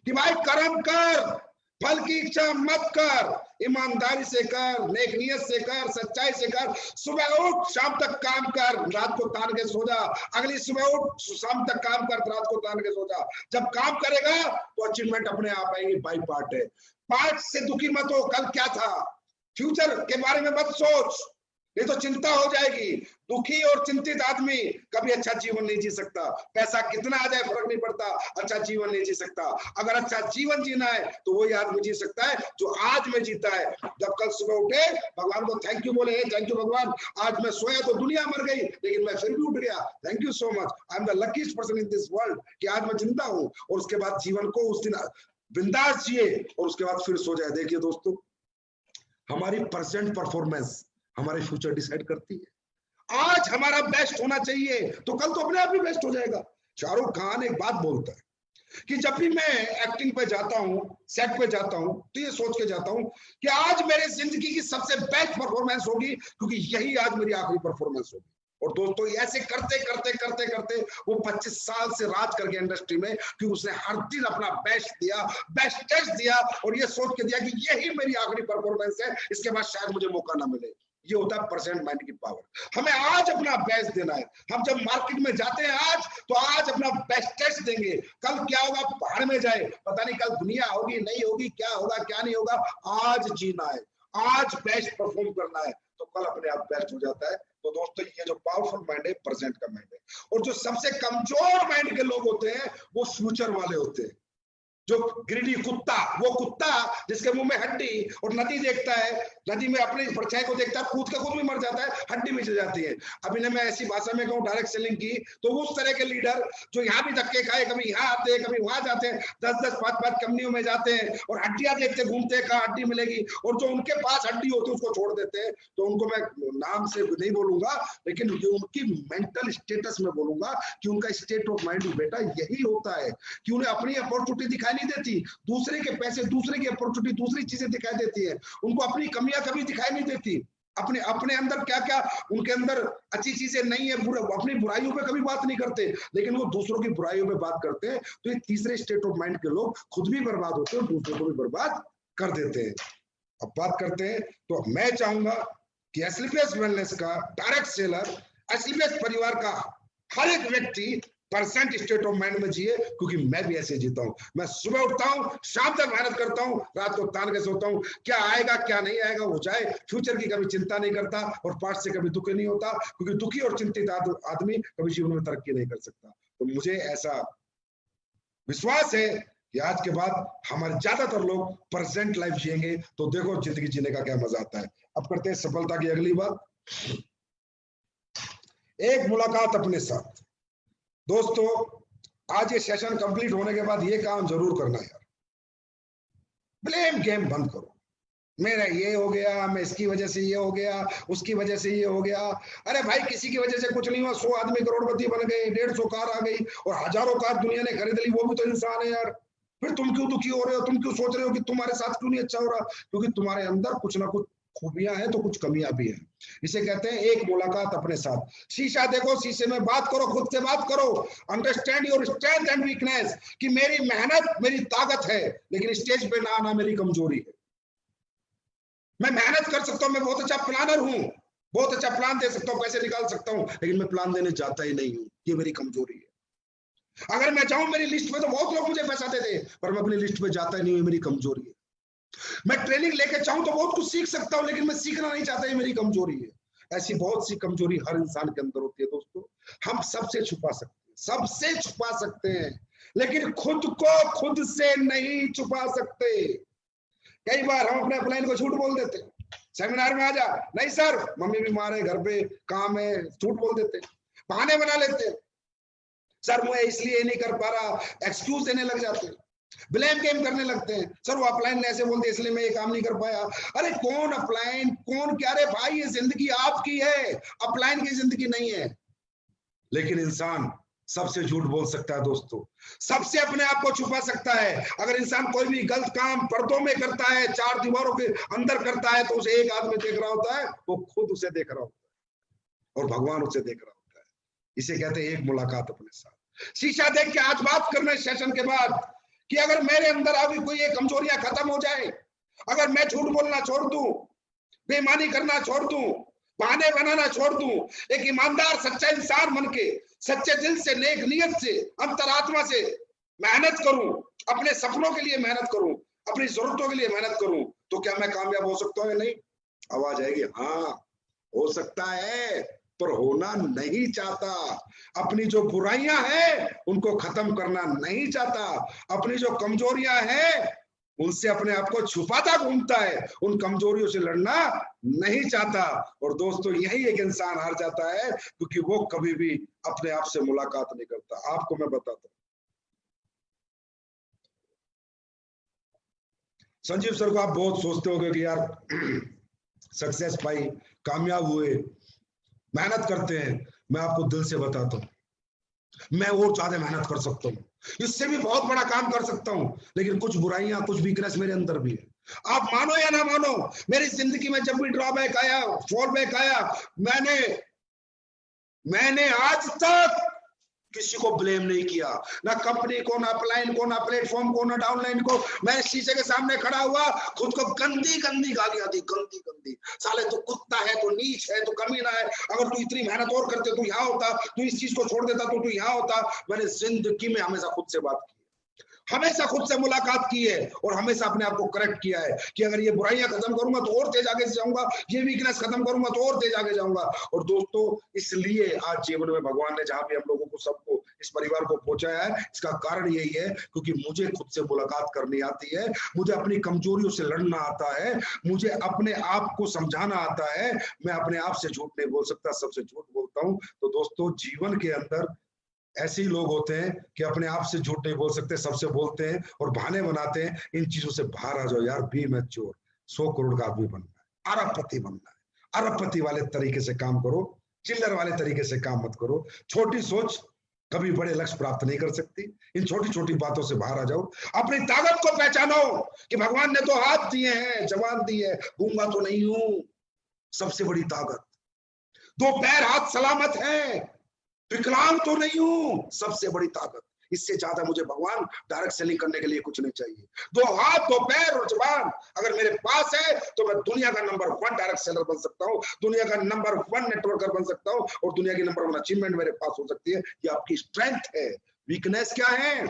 कि भाई कर्म कर, फल की इच्छा मत कर, ईमानदारी से कर, नेक नियत से कर, सच्चाई से कर, सुबह उठ शाम तक काम कर, रात को तान के सो जा, अगली सुबह उठ शाम तक काम कर, रात को तान के सो जा। जब काम करेगा तो अचीवमेंट अपने आप आएगी, बाई पार्ट है। पार्ट से दुखी मत हो, कल क्या था, फ्यूचर के बारे में मत सोच, नहीं तो चिंता हो जाएगी। दुखी और चिंतित आदमी कभी अच्छा जीवन नहीं जी सकता। पैसा कितना आ जाए फर्क नहीं पड़ता, अच्छा जीवन नहीं जी सकता। अगर अच्छा जीवन जीना है तो वही आदमी जी सकता है जो आज में जीता है। जब कल सुबह उठे, भगवान को थैंक यू बोले, थैंक यू भगवान, आज मैं सोया तो दुनिया मर गई लेकिन मैं फिर भी उठ गया, thank you so much, I am the luckiest person in this world, कि आज मैं जिंदा हूं। और उसके बाद जीवन को उस दिन बिंदास जिए और उसके बाद फिर सो जाए। देखिए दोस्तों, हमारी प्रेजेंट परफॉर्मेंस हमारे फ्यूचर डिसाइड करती है। आज हमारा बेस्ट होना चाहिए तो कल तो अपने आप ही बेस्ट हो जाएगा। शाहरुख खान एक बात बोलता है कि जब भी मैं एक्टिंग पे जाता हूं, सेट पे जाता हूं, तो ये सोच के जाता हूं कि आज मेरे जिंदगी की सबसे बेस्ट परफॉर्मेंस होगी, क्योंकि यही आज मेरी आखिरी परफॉर्मेंस होगी। और दोस्तों ऐसे करते करते करते करते वो 25 साल से राज करके इंडस्ट्री में, क्योंकि उसने हर दिन अपना बेस्ट दिया, बेस्ट टेस्ट दिया, और ये सोच के दिया कि यही मेरी आखिरी परफॉर्मेंस है, इसके बाद शायद मुझे मौका ना मिले। ये होता है प्रेजेंट माइंड की पावर। हमें आज अपना बेस्ट देना है। हम जब मार्केट में जाते हैं आज, तो आज अपना बेस्ट टेस्ट देंगे। कल क्या होगा पहाड़ में जाए, पता नहीं कल दुनिया होगी नहीं होगी, क्या होगा क्या नहीं होगा। आज जीना है, आज बेस्ट परफॉर्म करना है, तो कल अपने आप बेस्ट हो जाता है। तो दोस्तों ये जो पावरफुल माइंड है, प्रेजेंट का माइंड है। और जो सबसे कमजोर माइंड के लोग होते हैं वो फ्यूचर वाले होते हैं। जो ग्रीडी कुत्ता, वो कुत्ता जिसके मुंह में हड्डी और नदी देखता है, नदी में अपनी परछाई को देखता है, कूद के खुद भी मर जाता है, हड्डी भी चल जाती है। अभी ने मैं ऐसी भाषा में कहूं डायरेक्ट सेलिंग की, तो उस तरह के लीडर जो यहाँ भी धक्के खाए, कभी यहाँ आते हैं कभी वहां जाते हैं, 10-10, 5-5 कंपनियों में जाते हैं और हड्डियां देखते घूमते हैं, कहाँ हड्डी मिलेगी, और जो उनके पास हड्डी होती है उसको छोड़ देते हैं। तो उनको मैं नाम से नहीं बोलूंगा, लेकिन उनकी मेंटल स्टेटस में बोलूंगा कि उनका स्टेट ऑफ माइंड बेटा यही होता है कि उन्हें अपनी अपॉर्चुनिटी दिखाई नहीं देती, दूसरे के पैसे, दूसरे की अपॉर्चुनिटी, दूसरी चीजें दिखाई देती है। उनको अपनी कमियां कभी दिखाई नहीं देती। अपने अपने अंदर क्या क्या उनके अंदर अच्छी चीजें नहीं है, अपनी बुराइयों पे कभी बात नहीं करते, लेकिन वो दूसरों की बुराइयों पे बात करते हैं। तो ये तीसरे स्टेट ऑफ माइंड के लोग खुद भी बर्बाद होते हैं, दूसरों को भी बर्बाद कर देते हैं। अब बात करते हैं, तो मैं चाहूंगा कि एसलीपीएस वेलनेस का डायरेक्ट सेलर, एसलीपीएस परिवार का हर एक व्यक्ति परसेंट स्टेट ऑफ माइंड में जिए, क्योंकि मैं भी ऐसे जीता हूं। मैं सुबह उठता हूं, शाम तक मेहनत करता हूं, रात को तान के सोता हूं, क्या आएगा क्या नहीं आएगा वो जाए, फ्यूचर की कभी चिंता नहीं करता और पास्ट से कभी दुखी नहीं होता, क्योंकि दुखी और चिंतित आदमी कभी जीवन में तरक्की नहीं कर सकता। तो मुझे ऐसा विश्वास है कि आज के बाद हमारे ज्यादातर लोग प्रेजेंट लाइफ जिएंगे, तो देखो जिंदगी जीने का क्या मजा आता है। अब करते हैं सफलता की अगली बात, एक मुलाकात अपने साथ। दोस्तों आज ये सेशन कंप्लीट होने के बाद ये काम जरूर करना यार, ब्लेम गेम बंद करो। मेरा ये हो गया, मैं इसकी वजह से ये हो गया, उसकी वजह से ये हो गया। अरे भाई किसी की वजह से कुछ नहीं हुआ, 100 आदमी करोड़पति बन गए, 150 कार आ गई और हजारों कार दुनिया ने खरीद ली, वो भी तो इंसान है यार। फिर तुम क्यों दुखी हो रहे हो, तुम क्यों सोच रहे हो कि तुम्हारे साथ क्यों नहीं अच्छा हो रहा, क्योंकि तुम्हारे अंदर कुछ ना कुछ खूबियां हैं तो कुछ कमियां भी हैं। इसे कहते हैं एक मुलाकात अपने साथ। शीशा देखो, शीशे में बात करो, खुद से बात करो, understand your strength and weakness, कि मेरी मेहनत मेरी ताकत है, लेकिन स्टेज पे ना आना मेरी कमजोरी है। मैं मेहनत कर सकता हूं, मैं बहुत अच्छा प्लानर हूं, बहुत अच्छा प्लान दे सकता हूं, पैसे निकाल सकता हूं, लेकिन मैं प्लान देने जाता ही नहीं हूं, ये मेरी कमजोरी है। अगर मैं चाहूं मेरी लिस्ट में तो बहुत लोग मुझे पैसा दे दे, पर मैं अपनी लिस्ट में जाता ही नहीं हूं, मेरी कमजोरी है। मैं ट्रेनिंग लेके चाहूं तो बहुत कुछ सीख सकता हूं, लेकिन मैं सीखना नहीं चाहता, ये मेरी कमजोरी है। ऐसी बहुत सी कमजोरी हर इंसान के अंदर होती है दोस्तों। हम सबसे छुपा सकते हैं, सबसे छुपा सकते हैं, लेकिन खुद को खुद से नहीं छुपा सकते। कई बार हम अपने अपलाइन को झूठ बोल देते, सेमिनार में आ जा, नहीं सर मम्मी बीमार है, घर पे काम है, झूठ बोल देते, बहाने बना लेते, सर मैं इसलिए नहीं कर पा रहा, एक्सक्यूज देने लग जाते हैं, ब्लेम गेम करने लगते हैं, सर वो अपलाइन ने ऐसे बोल दिया इसलिए मैं ये काम नहीं कर पाया। अरे कौन अपलाइन, कौन क्या, अरे भाई ये जिंदगी आपकी है, अपलाइन की जिंदगी नहीं है। लेकिन इंसान सबसे झूठ बोल सकता है दोस्तों, सबसे अपने आप को छुपा सकता है। अगर इंसान कोई भी गलत काम पर्दों में करता है, चार दीवारों के अंदर करता है, तो उसे एक आदमी देख रहा होता है, वो खुद उसे देख रहा होता है और भगवान उसे देख रहा होता है। इसे कहते हैं एक मुलाकात अपने साथ। शीशा देख के आज बात करना सेशन के बाद कि अगर मेरे अंदर अभी कोई ये कमजोरियां खत्म हो जाए, अगर मैं झूठ बोलना छोड़ दूं, बेईमानी करना छोड़ दूं, बहाने बनाना छोड़ दूं, एक ईमानदार सच्चा इंसान बन के सच्चे दिल से, नेक नियत से, अंतरात्मा से मेहनत करूं, अपने सपनों के लिए मेहनत करूं, अपनी जरूरतों के लिए मेहनत करूं, तो क्या मैं कामयाब हो सकता हूं या नहीं? आवाज आएगी हाँ हो सकता है, पर होना नहीं चाहता। अपनी जो बुराइयां हैं उनको खत्म करना नहीं चाहता, अपनी जो कमजोरियां हैं उनसे अपने आप को छुपाता घूमता है, उन कमजोरियों से लड़ना नहीं चाहता। और दोस्तों यही एक इंसान हार जाता है, क्योंकि वो कभी भी अपने आप से मुलाकात नहीं करता। आपको मैं बताता हूं, संजीव सर को आप बहुत सोचते होंगे कि यार सक्सेस पाई, कामयाब हुए, मेहनत करते हैं। मैं आपको दिल से बताता हूं, मैं और ज्यादा मेहनत कर सकता हूँ, इससे भी बहुत बड़ा काम कर सकता हूँ, लेकिन कुछ बुराइयां, कुछ वीकनेस मेरे अंदर भी है। आप मानो या ना मानो, मेरी जिंदगी में जब भी ड्रॉबैक आया, फॉलबैक आया, मैंने आज तक किसी को ब्लेम नहीं किया, ना कंपनी को, ना अपलाइन को, ना प्लेटफॉर्म को, ना डाउनलाइन को। मैं शीशे के सामने खड़ा हुआ, खुद को गंदी गंदी गालियां दी, गंदी गंदी, साले तू कुत्ता है, तो नीच है, तो कमीना है, अगर तू इतनी मेहनत और करते तो यहाँ होता, तू इस चीज को छोड़ देता तो तू यहाँ होता। मैंने जिंदगी में हमेशा खुद से बात की, हमेशा खुद से मुलाकात की है, और हमेशा अपने आप को करेक्ट किया है कि अगर ये बुराइयां खत्म करूंगा तो और तेज आगे जाऊंगा, ये वीकनेस खत्म करूंगा तो और तेज आगे जाऊंगा। और दोस्तों इसलिए आज जीवन में भगवान ने जहां भी हम लोगों को, सबको, इस परिवार को पहुंचाया है, इसका कारण यही है क्योंकि मुझे खुद से मुलाकात करनी आती है, मुझे अपनी कमजोरियों से लड़ना आता है, मुझे अपने आप को समझाना आता है। मैं अपने आप से झूठ नहीं बोल सकता, सबसे झूठ बोलता हूं। तो दोस्तों जीवन के अंदर ऐसे ही लोग होते हैं कि अपने आप से झूठ नहीं बोल सकते, सबसे बोलते हैं और बहाने बनाते हैं। इन चीजों से बाहर आ जाओ यार, बी मैच्योर। 100 करोड़ का आदमी बनना है, अरबपति बनना है, अरबपति वाले तरीके से काम करो, चिल्लर वाले तरीके से काम मत करो। छोटी सोच कभी बड़े लक्ष्य प्राप्त नहीं कर सकती। इन छोटी छोटी बातों से बाहर आ जाओ, अपनी ताकत को पहचानो कि भगवान ने तो हाथ दिए हैं, जवान दी है, गूंगा तो नहीं हूं। सबसे बड़ी ताकत, 2 पैर हाथ सलामत है, विकलांग तो नहीं हूं, सबसे बड़ी ताकत। इससे ज्यादा मुझे भगवान डायरेक्ट सेलिंग करने के लिए कुछ नहीं चाहिए। 2 हाथ, 2 पैर और जबान अगर मेरे पास है तो मैं दुनिया का नंबर 1 डायरेक्ट सेलर बन सकता हूं, दुनिया का नंबर 1 नेटवर्कर बन सकता हूं, और दुनिया की नंबर 1 अचीवमेंट मेरे पास हो सकती है। ये आपकी स्ट्रेंथ है। वीकनेस क्या है?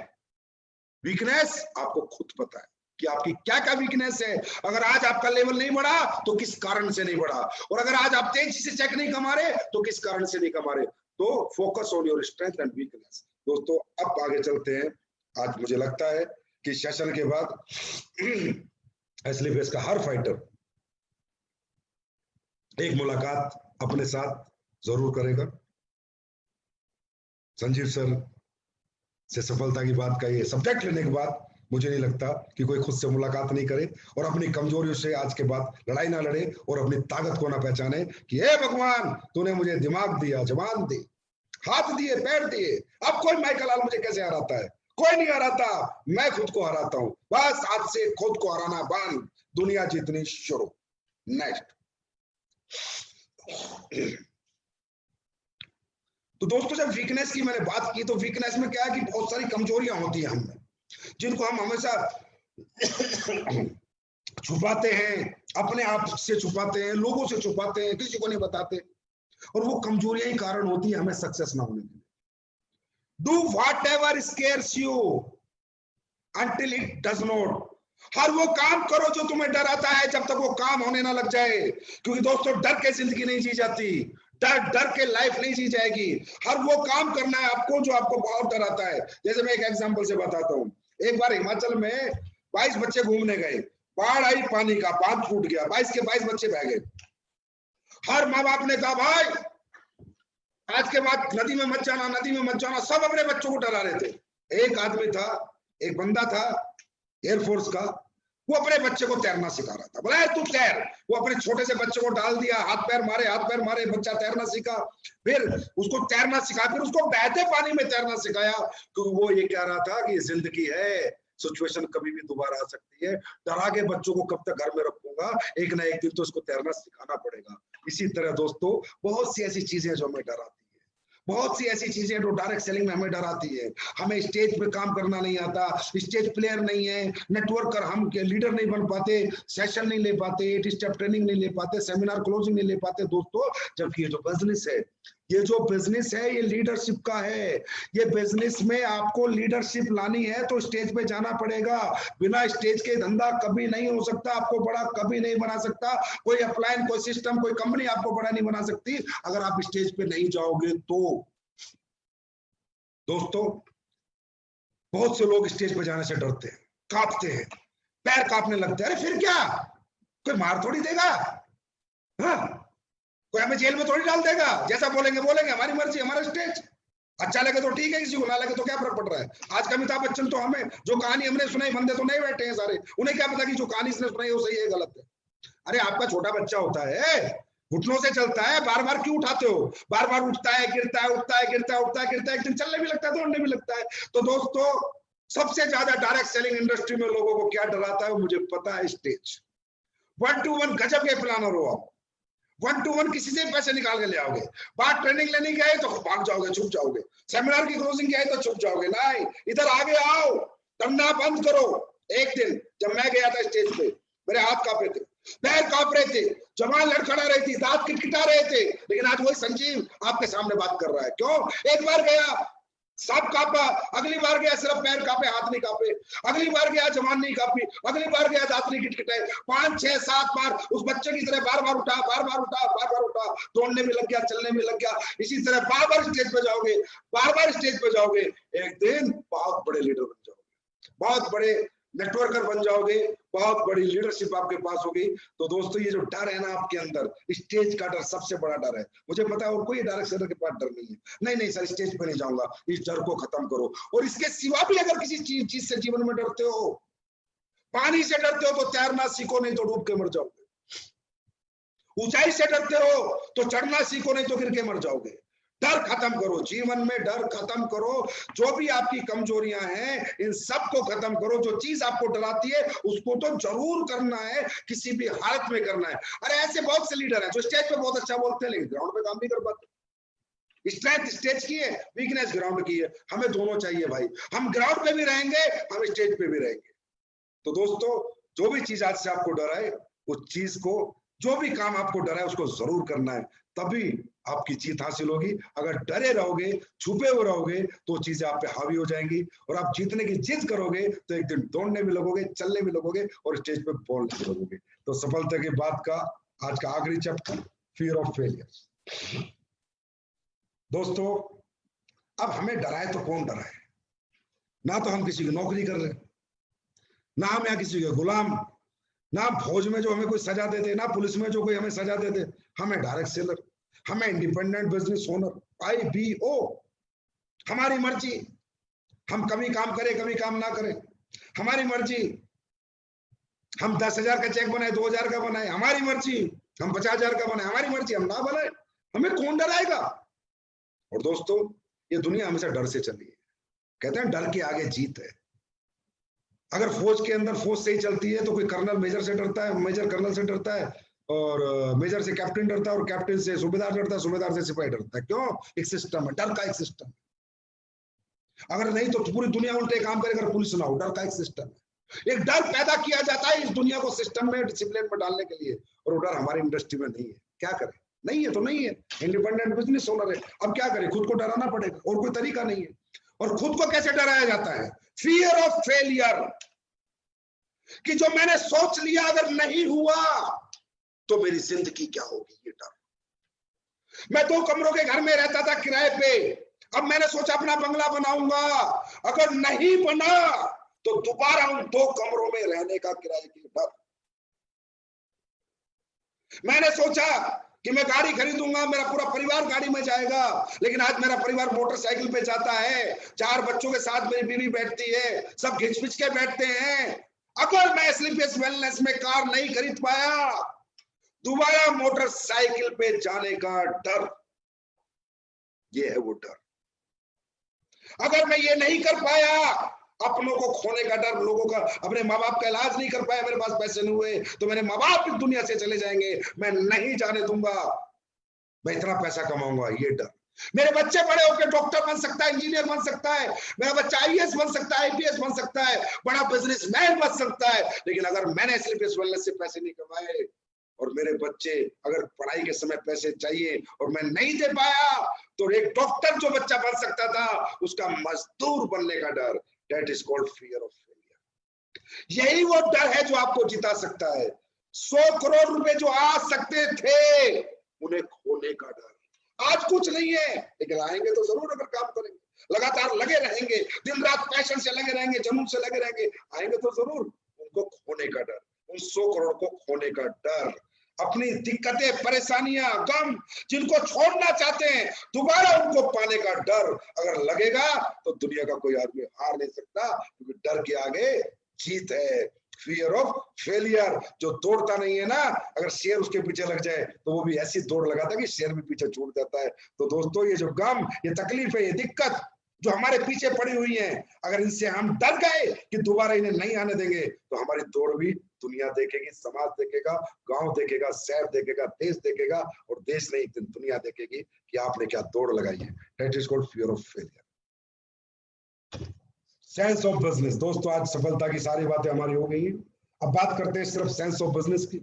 वीकनेस आपको खुद पता है कि आपकी क्या क्या वीकनेस है। अगर आज आपका लेवल नहीं बढ़ा तो किस कारण से नहीं बढ़ा, और अगर आज आप तेजी से चेक नहीं कमा रहे तो किस कारण से नहीं कमा रहे। तो focus on your strength and weakness. दोस्तों अब आगे चलते हैं। आज मुझे लगता है कि सेशन के बाद एसलीबेस का हर फाइटर एक मुलाकात अपने साथ जरूर करेगा। संजीव सर से सफलता की बात का ये सब्जेक्ट लेने के बाद मुझे नहीं लगता कि कोई खुद से मुलाकात नहीं करे और अपनी कमजोरियों से आज के बाद लड़ाई ना लड़े और अपनी ताकत को ना पहचाने कि हे भगवान तूने मुझे दिमाग दिया, जबान दी, हाथ दिए, पैर दिए, अब कोई माइकल लाल मुझे कैसे हराता है? कोई नहीं हराता, मैं खुद को हराता हूं। बस आज से खुद को हराना बंद, दुनिया जीतनी शुरू। नेक्स्ट। तो दोस्तों जब वीकनेस की मैंने बात की, तो वीकनेस में क्या है कि बहुत सारी कमजोरियां होती हैं हम में, जिनको हम हमेशा छुपाते हैं, अपने आप से छुपाते हैं, लोगों से छुपाते हैं, किसी को नहीं बताते, और वो कमजोरियां ही कारण होती है हमें सक्सेस ना होने के लिए। Do whatever scares you until it does not. हर वो काम करो जो तुम्हें डर आता है, जब तक वो काम होने ना लग जाए। क्योंकि दोस्तों डर के जिंदगी नहीं जी जाती, डर के लाइफ नहीं जी जाएगी। हर वो काम करना है आपको जो आपको बहुत डर आता है। जैसे मैं एक एग्जांपल से बताता हूँ। एक बार हिमाचल में 22 बच्चे घूमने गए, बाढ़ आई, पानी का बांध फूट गया, 22 के 22 बच्चे बह गए। हर माँ बाप ने कहा भाई आज के बाद नदी में मत जाना, नदी में मत जाना। सब अपने बच्चों को डरा रहे थे। एक आदमी था, एक बंदा था एयरफोर्स का, वो अपने बच्चे को तैरना सिखा रहा था। बोला तू तैर। वो अपने छोटे से बच्चे को डाल दिया, हाथ पैर मारे, बच्चा तैरना सीखा। फिर उसको तैरना सिखा, फिर उसको बहते पानी में तैरना सिखाया, क्योंकि वो ये कह रहा था कि जिंदगी है, सिचुएशन कभी भी दोबारा आ सकती है। डरा के बच्चों को कब तक घर में रखूंगा, एक ना एक दिन तो इसको तैरना सिखाना पड़ेगा। इसी तरह दोस्तों बहुत सी ऐसी चीजें जो हमें डराती है, बहुत सी ऐसी चीजें जो डायरेक्ट सेलिंग में हमें डराती है। हमें स्टेज पे काम करना नहीं आता, स्टेज प्लेयर नहीं है, नेटवर्कर, हम लीडर नहीं बन पाते, सेशन नहीं ले पाते, 8 स्टेप ट्रेनिंग नहीं ले पाते, सेमिनार क्लोजिंग नहीं ले पाते दोस्तों। जबकि ये जो बिजनेस है, ये लीडरशिप का है। ये बिजनेस में आपको लीडरशिप लानी है तो स्टेज पे जाना पड़ेगा। बिना स्टेज के धंधा कभी नहीं हो सकता, आपको बड़ा कभी नहीं बना सकता कोई अपलाइन, कोई सिस्टम, कोई कंपनी आपको बड़ा नहीं बना सकती अगर आप स्टेज पे नहीं जाओगे तो। दोस्तों बहुत से लोग स्टेज पे जाने से डरते हैं, कांपते हैं, पैर कांपने लगते हैं। अरे फिर क्या, कोई मार थोड़ी देगा, हाँ? कोई हमें जेल में थोड़ी डाल देगा। जैसा बोलेंगे बोलेंगे, हमारी मर्जी, हमारा स्टेज। अच्छा लगे तो ठीक है, किसी को ना लगे तो क्या फर्क पड़ रहा है। आज का अमिताभ बच्चन तो हमें जो कहानी हमने सुनाई, बंदे तो नहीं बैठे हैं सारे, उन्हें क्या पता कि जो कहानी इसने सुनाई वो सही है गलत है। अरे आपका छोटा बच्चा होता है, घुटनों से चलता है, बार बार क्यों उठाते हो? बार बार उठता है, गिरता है, उठता है, गिरता है, उठता है, गिरता है, एक दिन चलने भी लगता है, दौड़ने भी लगता है। तो दोस्तों सबसे ज्यादा डायरेक्ट सेलिंग इंडस्ट्री में लोगों को क्या डराता है मुझे पता है, स्टेज। 1 to 1 गजब के प्लानर हो आप, 1 to 1 किसी से पैसे निकाल के ले आओगे। बात ट्रेनिंग लेने की आई तो भाग जाओगे, छुप जाओगे। सेमिनार की क्लोजिंग की आई तो छुप जाओगे। नहीं, इधर आगे आओ, डरना बंद करो। एक दिन जब मैं गया था स्टेज पे, मेरे हाथ कांप रहे थे, पैर कांप रहे थे, जवान लड़खड़ा रही थी, दांत किटकिटा रहे थे, लेकिन आज वही संजीव आपके सामने बात कर रहा है। क्यों? एक बार गया सब कांपा, अगली बार गया सिर्फ पैर कांपे, हाथ नहीं कांपे, अगली बार गया जवान नहीं कांपी, अगली बार गया दांत नहीं किटकिटाए। 5, 6, 7 बार उस बच्चे की तरह बार बार उठा, बार बार उठा, बार बार उठा, दौड़ने में लग गया, चलने में लग गया। इसी तरह बार बार स्टेज पे जाओगे, बार बार स्टेज पे जाओगे, एक दिन बहुत बड़े लीडर बन जाओगे, बहुत बड़े नेटवर्कर बन जाओगे, बहुत बड़ी लीडरशिप आपके पास होगी। तो दोस्तों ये जो डर है ना आपके अंदर, स्टेज का डर सबसे बड़ा डर है। मुझे पता है और कोई डायरेक्ट सेलर के पास डर नहीं है, नहीं सर स्टेज पे नहीं जाऊंगा, इस डर को खत्म करो। और इसके सिवा भी अगर किसी चीज से जीवन में डरते हो, पानी से डरते हो तो तैरना सीखो, नहीं तो डूब के मर जाओगे। ऊंचाई से डरते हो तो चढ़ना सीखो, नहीं तो गिर के मर जाओगे। डर खत्म करो, जीवन में डर खत्म करो। जो भी आपकी कमजोरियां हैं इन सब को खत्म करो। जो चीज आपको डराती है उसको तो जरूर करना है, किसी भी हालत में करना है। अरे ऐसे बहुत से लीडर हैं जो स्टेज पे बहुत अच्छा बोलते हैं लेकिन ग्राउंड पे काम नहीं कर पाते। स्ट्रेंथ स्टेज की है, वीकनेस ग्राउंड की है। हमें दोनों चाहिए भाई, हम ग्राउंड पे भी रहेंगे, हम स्टेज पे भी रहेंगे। तो दोस्तों जो भी चीज आज से आपको डराए, उस चीज को, जो भी काम आपको डराए उसको जरूर करना है, तभी आपकी जीत हासिल होगी। अगर डरे रहोगे, छुपे हुए रहोगे तो चीजें आप पे हावी हो जाएंगी और आप जीतने की जिद करोगे तो एक दिन दौड़ने भी लगोगे, चलने भी लगोगे और स्टेज पे बोलने भी लगोगे। तो सफलता की बात का आज का आखिरी चैप्टर, फियर ऑफ फेलियर। दोस्तों अब हमें डराए तो कौन डराए? ना तो हम किसी की नौकरी कर रहे, ना हम यहाँ किसी के गुलाम, ना फौज में जो हमें कोई सजा देते, ना पुलिस में जो कोई हमें सजा देते। हमें डायरेक्ट सेलर, हमें इंडिपेंडेंट बिजनेस ओनर, IBO, हमारी मर्जी। हम कभी काम करें, कभी काम ना करें, हमारी मर्जी। हम 10,000 का चेक बनाए, 2,000 का बनाए, हमारी मर्जी। हम 50,000 का बनाए, हमारी मर्जी। हम ना बनाए, हमें कौन डराएगा? और दोस्तों ये दुनिया हमेशा डर से चली है। कहते हैं डर के आगे जीत है। अगर फौज के अंदर फौज से ही चलती है तो कोई कर्नल मेजर से डरता है, मेजर कर्नल से डरता है, और मेजर से कैप्टन डरता है, और कैप्टन से सूबेदार डरता है, सूबेदार से सिपाही डरता है। क्यों? एक सिस्टम है, डर का एक सिस्टम है। अगर नहीं तो पूरी दुनिया उल्टे काम करे अगर पुलिस ना हो। डर का एक सिस्टम है, एक डर पैदा किया जाता है इस दुनिया को सिस्टम में, डिसिप्लिन में डालने के लिए, और वो डर हमारी इंडस्ट्री में नहीं है। क्या करें? नहीं है तो नहीं है, इंडिपेंडेंट बिजनेस ओनर है, अब क्या करें? खुद को डराना पड़ेगा, और कोई तरीका नहीं है। और खुद को कैसे डराया जाता है? फियर ऑफ फेलियर, कि जो मैंने सोच लिया अगर नहीं हुआ तो मेरी जिंदगी क्या होगी, ये डर। मैं 2 कमरों के घर में रहता था किराए पे, अब मैंने सोचा अपना बंगला बनाऊंगा, अगर नहीं बना तो दोबारा उन 2 कमरों में रहने का किराए की डर। मैंने सोचा कि मैं गाड़ी खरीदूंगा, मेरा पूरा परिवार गाड़ी में जाएगा, लेकिन आज मेरा परिवार मोटरसाइकिल पे जाता है, 4 बच्चों के साथ मेरी बीवी बैठती है, सब घिच पिच के बैठते हैं। अगर मैं स्लीपियस वेलनेस में कार नहीं खरीद पाया, दोबारा मोटरसाइकिल पे जाने का डर, ये है वो डर। अगर मैं ये नहीं कर पाया, अपनों को खोने का डर, लोगों का, अपने माँ बाप का इलाज नहीं कर पाया, मेरे पास पैसे नहीं हुए तो मेरे माँ बाप इस दुनिया से चले जाएंगे, मैं नहीं जाने दूंगा, मैं इतना पैसा कमाऊंगा, ये डर। मेरे बच्चे बड़े होकर डॉक्टर बन सकता है, इंजीनियर बन सकता है, मेरा बच्चा आईएएस बन सकता है, आईपीएस बन सकता है, बड़ा बिजनेसमैन बन सकता है, लेकिन अगर मैंने स्लीपियस वेलनेस से पैसे नहीं कमाए और मेरे बच्चे अगर पढ़ाई के समय पैसे चाहिए और मैं नहीं दे पाया, तो एक डॉक्टर जो बच्चा बन सकता था उसका मजदूर बनने का डर, that is called fear of failure. यही वो डर है जो आपको जिता सकता है। 100 करोड़ रुपए जो आ सकते थे, उन्हें खोने का डर। आज कुछ नहीं है, लेकिन आएंगे तो जरूर अगर काम करेंगे, लगातार लगे रहेंगे, दिन रात पैशन से लगे रहेंगे, जुनून से लगे रहेंगे, आएंगे तो जरूर। उनको खोने का डर, उन 100 करोड़ को खोने का डर, अपनी दिक्कतें, परेशानियां, गम जिनको छोड़ना चाहते हैं, दोबारा उनको पाने का डर अगर लगेगा तो दुनिया का कोई आदमी हार नहीं सकता, क्योंकि डर के आगे जीत है। फियर ऑफ फेलियर, जो दौड़ता नहीं है ना, अगर शेर उसके पीछे लग जाए तो वो भी ऐसी दौड़ लगाता है कि शेर भी पीछे छूट जाता है। तो दोस्तों, ये जो गम, ये तकलीफ है, ये दिक्कत जो हमारे पीछे पड़ी हुई है, अगर इनसे हम डर गए कि दोबारा इन्हें नहीं आने देंगे, तो हमारी दौड़ भी दुनिया देखेगी, समाज देखेगा, गांव देखेगा, शहर देखेगा, देश देखेगा, और देश नहीं, दुनिया देखेगी कि आपने क्या दौड़ लगाई है। That is called fear of failure. Sense of business. दोस्तों, आज सफलता की सारी बातें हमारी हो गई हैं, अब बात करते हैं सिर्फ सेंस ऑफ बिजनेस की।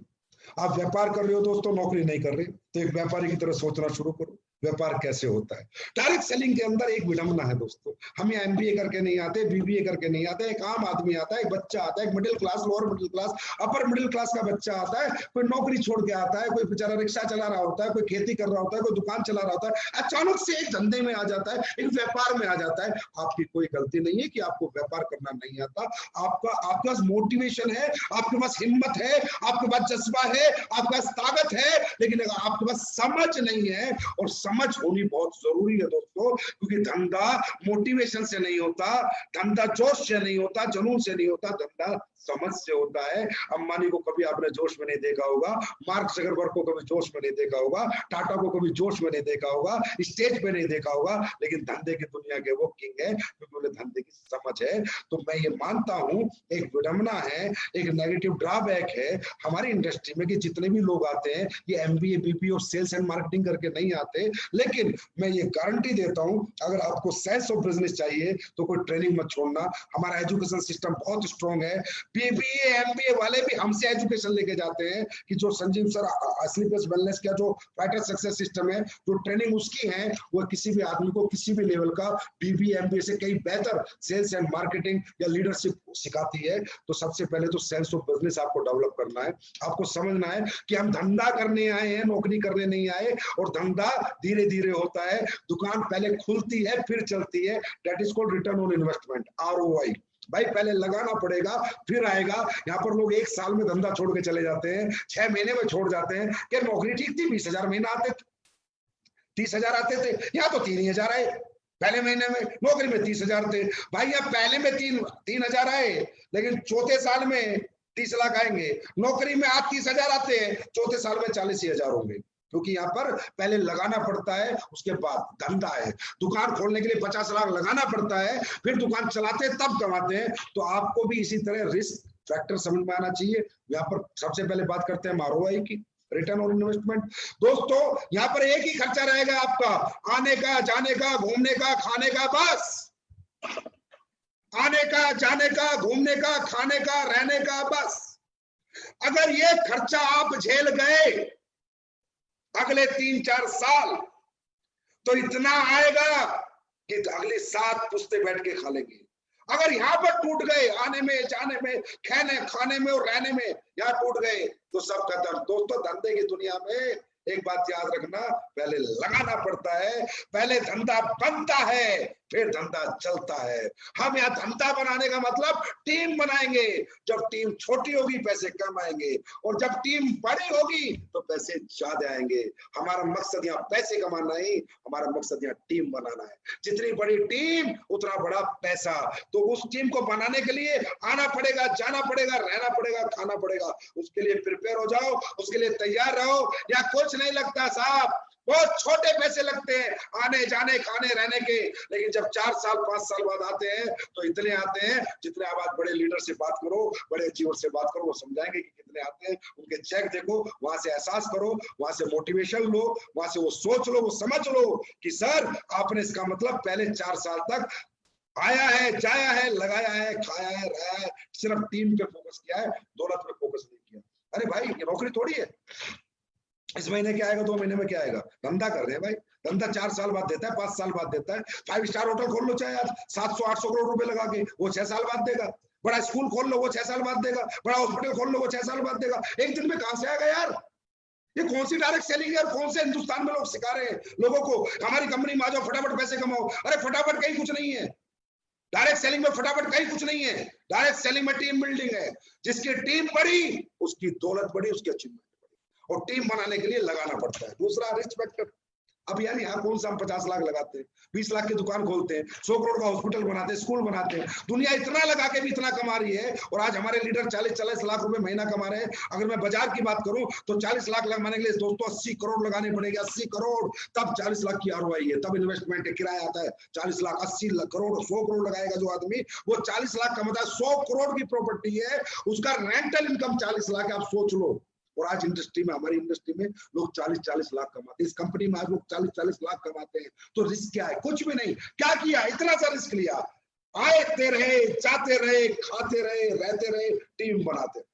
आप व्यापार कर रहे हो दोस्तों, नौकरी नहीं कर रहे, तो एक व्यापारी की तरह सोचना शुरू करो। व्यापार कैसे होता है? डायरेक्ट सेलिंग के अंदर एक विडंबना है दोस्तों। हम यहाँ एमबीए करके नहीं आते, बीबीए करके नहीं आते, एक आम आदमी आता है, एक बच्चा आता है, एक middle class, lower middle class, upper middle class का बच्चा आता है, कोई नौकरी छोड़ के आता है, कोई बेचारा रिक्शा चला रहा होता है, कोई खेती कर रहा होता है, कोई दुकान चला रहा होता है, अचानक से एक धंधे में आ जाता है, एक व्यापार में आ जाता है। आपकी कोई गलती नहीं है कि आपको व्यापार करना नहीं आता, आपके पास मोटिवेशन है, आपके पास हिम्मत है, आपके पास जज्बा है, आपके पास ताकत है, लेकिन आपके पास समझ नहीं है, और समझ होनी बहुत जरूरी है दोस्तों, क्योंकि धंधा मोटिवेशन से नहीं होता, धंधा जोश से नहीं होता, जुनून से नहीं होता, धंधा समझ से होता है। अंबानी को कभी आपने जोश में नहीं देखा होगा, मार्क जकरबर्ग को कभी जोश में नहीं देखा होगा, टाटा को कभी जोश में नहीं देखा होगा, स्टेज पे नहीं देखा होगा, लेकिन धंधे की दुनिया के वो किंग है, क्योंकि उन्हें धंधे की समझ है। तो मैं ये मानता हूं, एक विडंबना है, एक नेगेटिव ड्रॉबैक है हमारी इंडस्ट्री में, कि जितने भी लोग आते हैं ये एमबीए, बीपी और सेल्स एंड मार्केटिंग करके नहीं आते। लेकिन मैं ये गारंटी देता हूं, अगर आपको सेंस ऑफ बिजनेस चाहिए तो कोई ट्रेनिंग मत छोड़ना। हमारा एजुकेशन सिस्टम बहुत स्ट्रॉन्ग है, बीबीए एमबीए वाले भी हमसे एजुकेशन लेके जाते हैं, कि जो संजीव सर स्लीपियस वेलनेस का जो फाइटर सक्सेस सिस्टम है, जो ट्रेनिंग उसकी है, वो किसी भी आदमी को किसी भी लेवल का बीबीए एमबीए से कहीं बेहतर सेल्स एंड मार्केटिंग या लीडरशिप सिखाती है। तो सबसे पहले तो सेंस ऑफ बिजनेस आपको डेवलप करना है, आपको समझना है कि हम धंधा करने आए हैं, नौकरी करने नहीं आए, और धंधा धीरे धीरे होता है, दुकान पहले खुलती है फिर चलती है, that is called return on investment, ROI। भाई पहले लगाना पड़ेगा फिर आएगा। यहाँ पर लोग 1 साल में धंधा छोड़ के चले जाते हैं, 6 महीने में छोड़ जाते हैं, कि नौकरी ठीक थी, 20,000 महीना आते थे, 30,000 आते थे, यहाँ तो 3,000 आए, पहले महीने में नौकरी में 30,000 थे। भाई यहाँ पहले में 3,000 आए, लेकिन चौथे साल में 30 लाख आएंगे। नौकरी में आज 30,000 आते हैं, चौथे साल में 40,000 होंगे, क्योंकि यहाँ पर पहले लगाना पड़ता है, उसके बाद धंधा है। दुकान खोलने के लिए 50 लाख लगाना पड़ता है, फिर दुकान चलाते हैं तब कमाते हैं। तो आपको भी इसी तरह रिस्क फैक्टर समझ में आना चाहिए। यहाँ पर सबसे पहले बात करते हैं ROI की। Return on investment. दोस्तों यहाँ पर एक ही खर्चा रहेगा आपका, आने का, जाने का, घूमने का, खाने का, बस। आने का, जाने का, घूमने का, खाने का, रहने का, बस। अगर ये खर्चा आप झेल गए अगले 3-4 साल, तो इतना आएगा कि अगले 7 पुश्ते बैठ के खा लेंगे। अगर यहाँ पर टूट गए, आने में, जाने में, खाने में और रहने में यहाँ टूट गए, तो सब खत्म। दोस्तों धंधे की दुनिया में एक बात याद रखना, पहले लगाना पड़ता है, पहले धंधा बनता है, फिर धंधा चलता है। हम यहाँ धंधा बनाने का मतलब टीम बनाएंगे। जब टीम छोटी होगी पैसे कम आएंगे, और जब टीम बड़ी होगी तो पैसे ज्यादा आएंगे। हमारा मकसद यहाँ पैसे कमाना नहीं, हमारा मकसद यहाँ टीम बनाना है। जितनी बड़ी टीम उतना बड़ा पैसा। तो उस टीम को बनाने के लिए आना पड़ेगा, जाना पड़ेगा, रहना पड़ेगा, खाना पड़ेगा। उसके लिए प्रिपेयर हो जाओ, उसके लिए तैयार रहो। या कुछ नहीं लगता साहब, बहुत छोटे पैसे लगते हैं आने, जाने, खाने, रहने के, लेकिन जब 4 साल 5 साल बाद आते हैं तो इतने आते हैं जितने आप बड़े लीडर से बात करो, बड़े अचीवर से बात करो, वो समझाएंगे कि कितने आते हैं। उनके चेक देखो, वहां से एहसास करो, वहां से मोटिवेशन लो, वहां से वो सोच लो, वो समझ लो कि सर आपने इसका मतलब पहले 4 साल तक आया है, जाया है, लगाया है, खाया है, रहा है, सिर्फ टीम पे फोकस किया है, दौलत पे फोकस नहीं किया। अरे भाई ये नौकरी थोड़ी है, इस महीने क्या आएगा, 2 महीने में क्या आएगा। धंधा कर रहे हैं भाई, धंधा 4 साल बाद देता है, 5 साल बाद देता है। 5 स्टार होटल खोल लो चाहे आप 700-800 करोड़ रुपए लगा के, वो 6 साल बाद देगा। बड़ा स्कूल खोल लो, वो 6 साल बाद देगा। बड़ा हॉस्पिटल खोल लो, वो 6 साल बाद देगा। एक दिन में कहां से आएगा यार। ये कौन सी डायरेक्ट सेलिंग है और कौन से हिंदुस्तान में लोग सिखा रहे हैं लोगों को, हमारी कंपनी में आ जाओ, फटाफट पैसे कमाओ। अरे फटाफट कहीं कुछ नहीं है, डायरेक्ट सेलिंग में फटाफट कहीं कुछ नहीं है। डायरेक्ट सेलिंग में टीम बिल्डिंग है। जिसकी टीम बड़ी उसकी दौलत बड़ी, उसकी अचीवमेंट, और टीम बनाने के लिए लगाना पड़ता है। दूसरा रिस्क फैक्टर। अब यार यहाँ कौन सा हम 50 लाख लगाते हैं, 20 लाख की दुकान खोलते हैं, 100 करोड़ का हॉस्पिटल बनाते हैं, स्कूल बनाते हैं। दुनिया इतना लगा के भी इतना कमा रही है, और आज हमारे लीडर 40-40 लाख रुपए महीना कमा रहे हैं। अगर मैं बाजार की बात करूं तो 40 लाख लगाने के लिए दोस्तों 80 करोड़ लगाने पड़ेंगे। 80 करोड़, तब 40 लाख की ROI है, तब इन्वेस्टमेंट है, किराया आता है। 40 लाख, 80 करोड़, 100 करोड़ लगाएगा जो आदमी, वो 40 लाख कमाता है। 100 करोड़ की प्रॉपर्टी है, उसका रेंटल इनकम 40 लाख है। आप सोच लो। और आज इंडस्ट्री में, हमारी इंडस्ट्री में लोग 40-40 लाख कमाते हैं। इस कंपनी में आज लोग 40-40 लाख कमाते हैं। तो रिस्क क्या है? कुछ भी नहीं। क्या किया? इतना सा रिस्क लिया, आते रहे, जाते रहे, खाते रहे, रहते रहे, टीम बनाते रहे।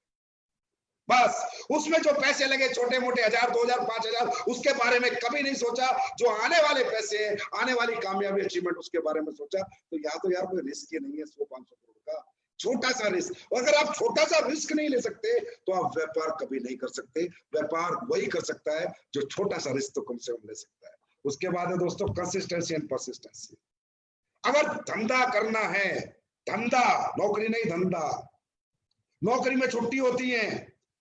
बस उसमें जो पैसे लगे छोटे मोटे 1000, 2000, 5000, उसके बारे में कभी नहीं सोचा। जो आने वाले पैसे, आने वाली कामयाबी, अचीवमेंट, उसके बारे में सोचा। तो या तो यार कोई रिस्क ही नहीं है 100-500 करोड़ का, छोटा सा रिस्क। अगर आप छोटा सा रिस्क नहीं ले सकते तो आप व्यापार कभी नहीं कर सकते। व्यापार वही कर सकता है जो छोटा सा रिस्क तो कम से कम ले सकता है। उसके बाद है दोस्तों कंसिस्टेंसी एंड परसिस्टेंसी। अगर धंधा करना है, धंधा, नौकरी नहीं, धंधा। नौकरी में छुट्टी होती है,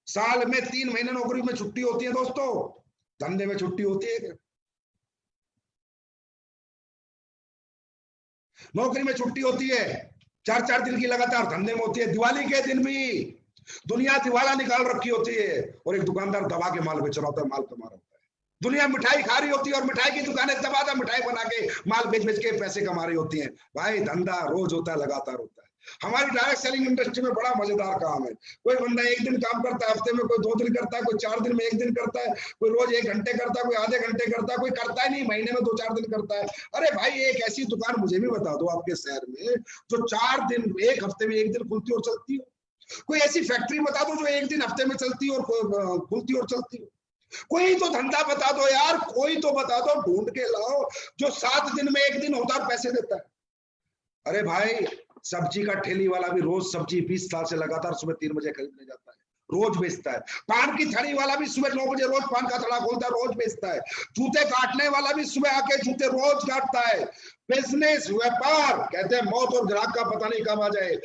साल में 3 महीने नौकरी में छुट्टी होती है दोस्तों, धंधे में छुट्टी होती है क्या? नौकरी में छुट्टी होती है 4-4 दिन की लगातार, धंधे में होती है दिवाली के दिन भी। दुनिया दिवाला निकाल रखी होती है और एक दुकानदार दबा के माल बेच रहा होता है, माल कमा रहा होता है। दुनिया मिठाई खा रही होती है और मिठाई की दुकानें दबा मिठाई बना के माल बेच बेच के पैसे कमा रही होती हैं। भाई धंधा रोज होता है, लगातार होता है। हमारी डायरेक्ट सेलिंग इंडस्ट्री में बड़ा मजेदार काम है। कोई बंदा 1 दिन काम करता है हफ्ते में, कोई 2 दिन करता है, कोई 4 दिन में 1 दिन करता है, कोई रोज 1 घंटे करता है, कोई आधे घंटे करता है, कोई करता ही नहीं, महीने में 2-4 दिन करता है। अरे भाई एक ऐसी दुकान मुझे भी बता दो आपके शहर में जो 4 दिन, 1 हफ्ते में 1 दिन खुलती और चलती हो। कोई ऐसी फैक्ट्री बता दो जो 1 दिन हफ्ते में चलती और खुलती और चलती हो। कोई तो धंधा बता दो यार, कोई तो बता दो, ढूंढ के लाओ जो 7 दिन में 1 दिन होता और पैसे देता है। अरे भाई सब्जी का ठेली वाला भी रोज सब्जी 20 साल से लगातार सुबह 3 बजे खरीदने जाता है, रोज बेचता है। पान की थड़ी वाला भी सुबह 9 बजे रोज पान का थड़ा खोलता है, रोज बेचता है। जूते काटने वाला भी सुबह आके जूते रोज काटता है। बिजनेस, व्यापार, कहते हैं मौत और ग्राहक का पता नहीं कब आ जाए।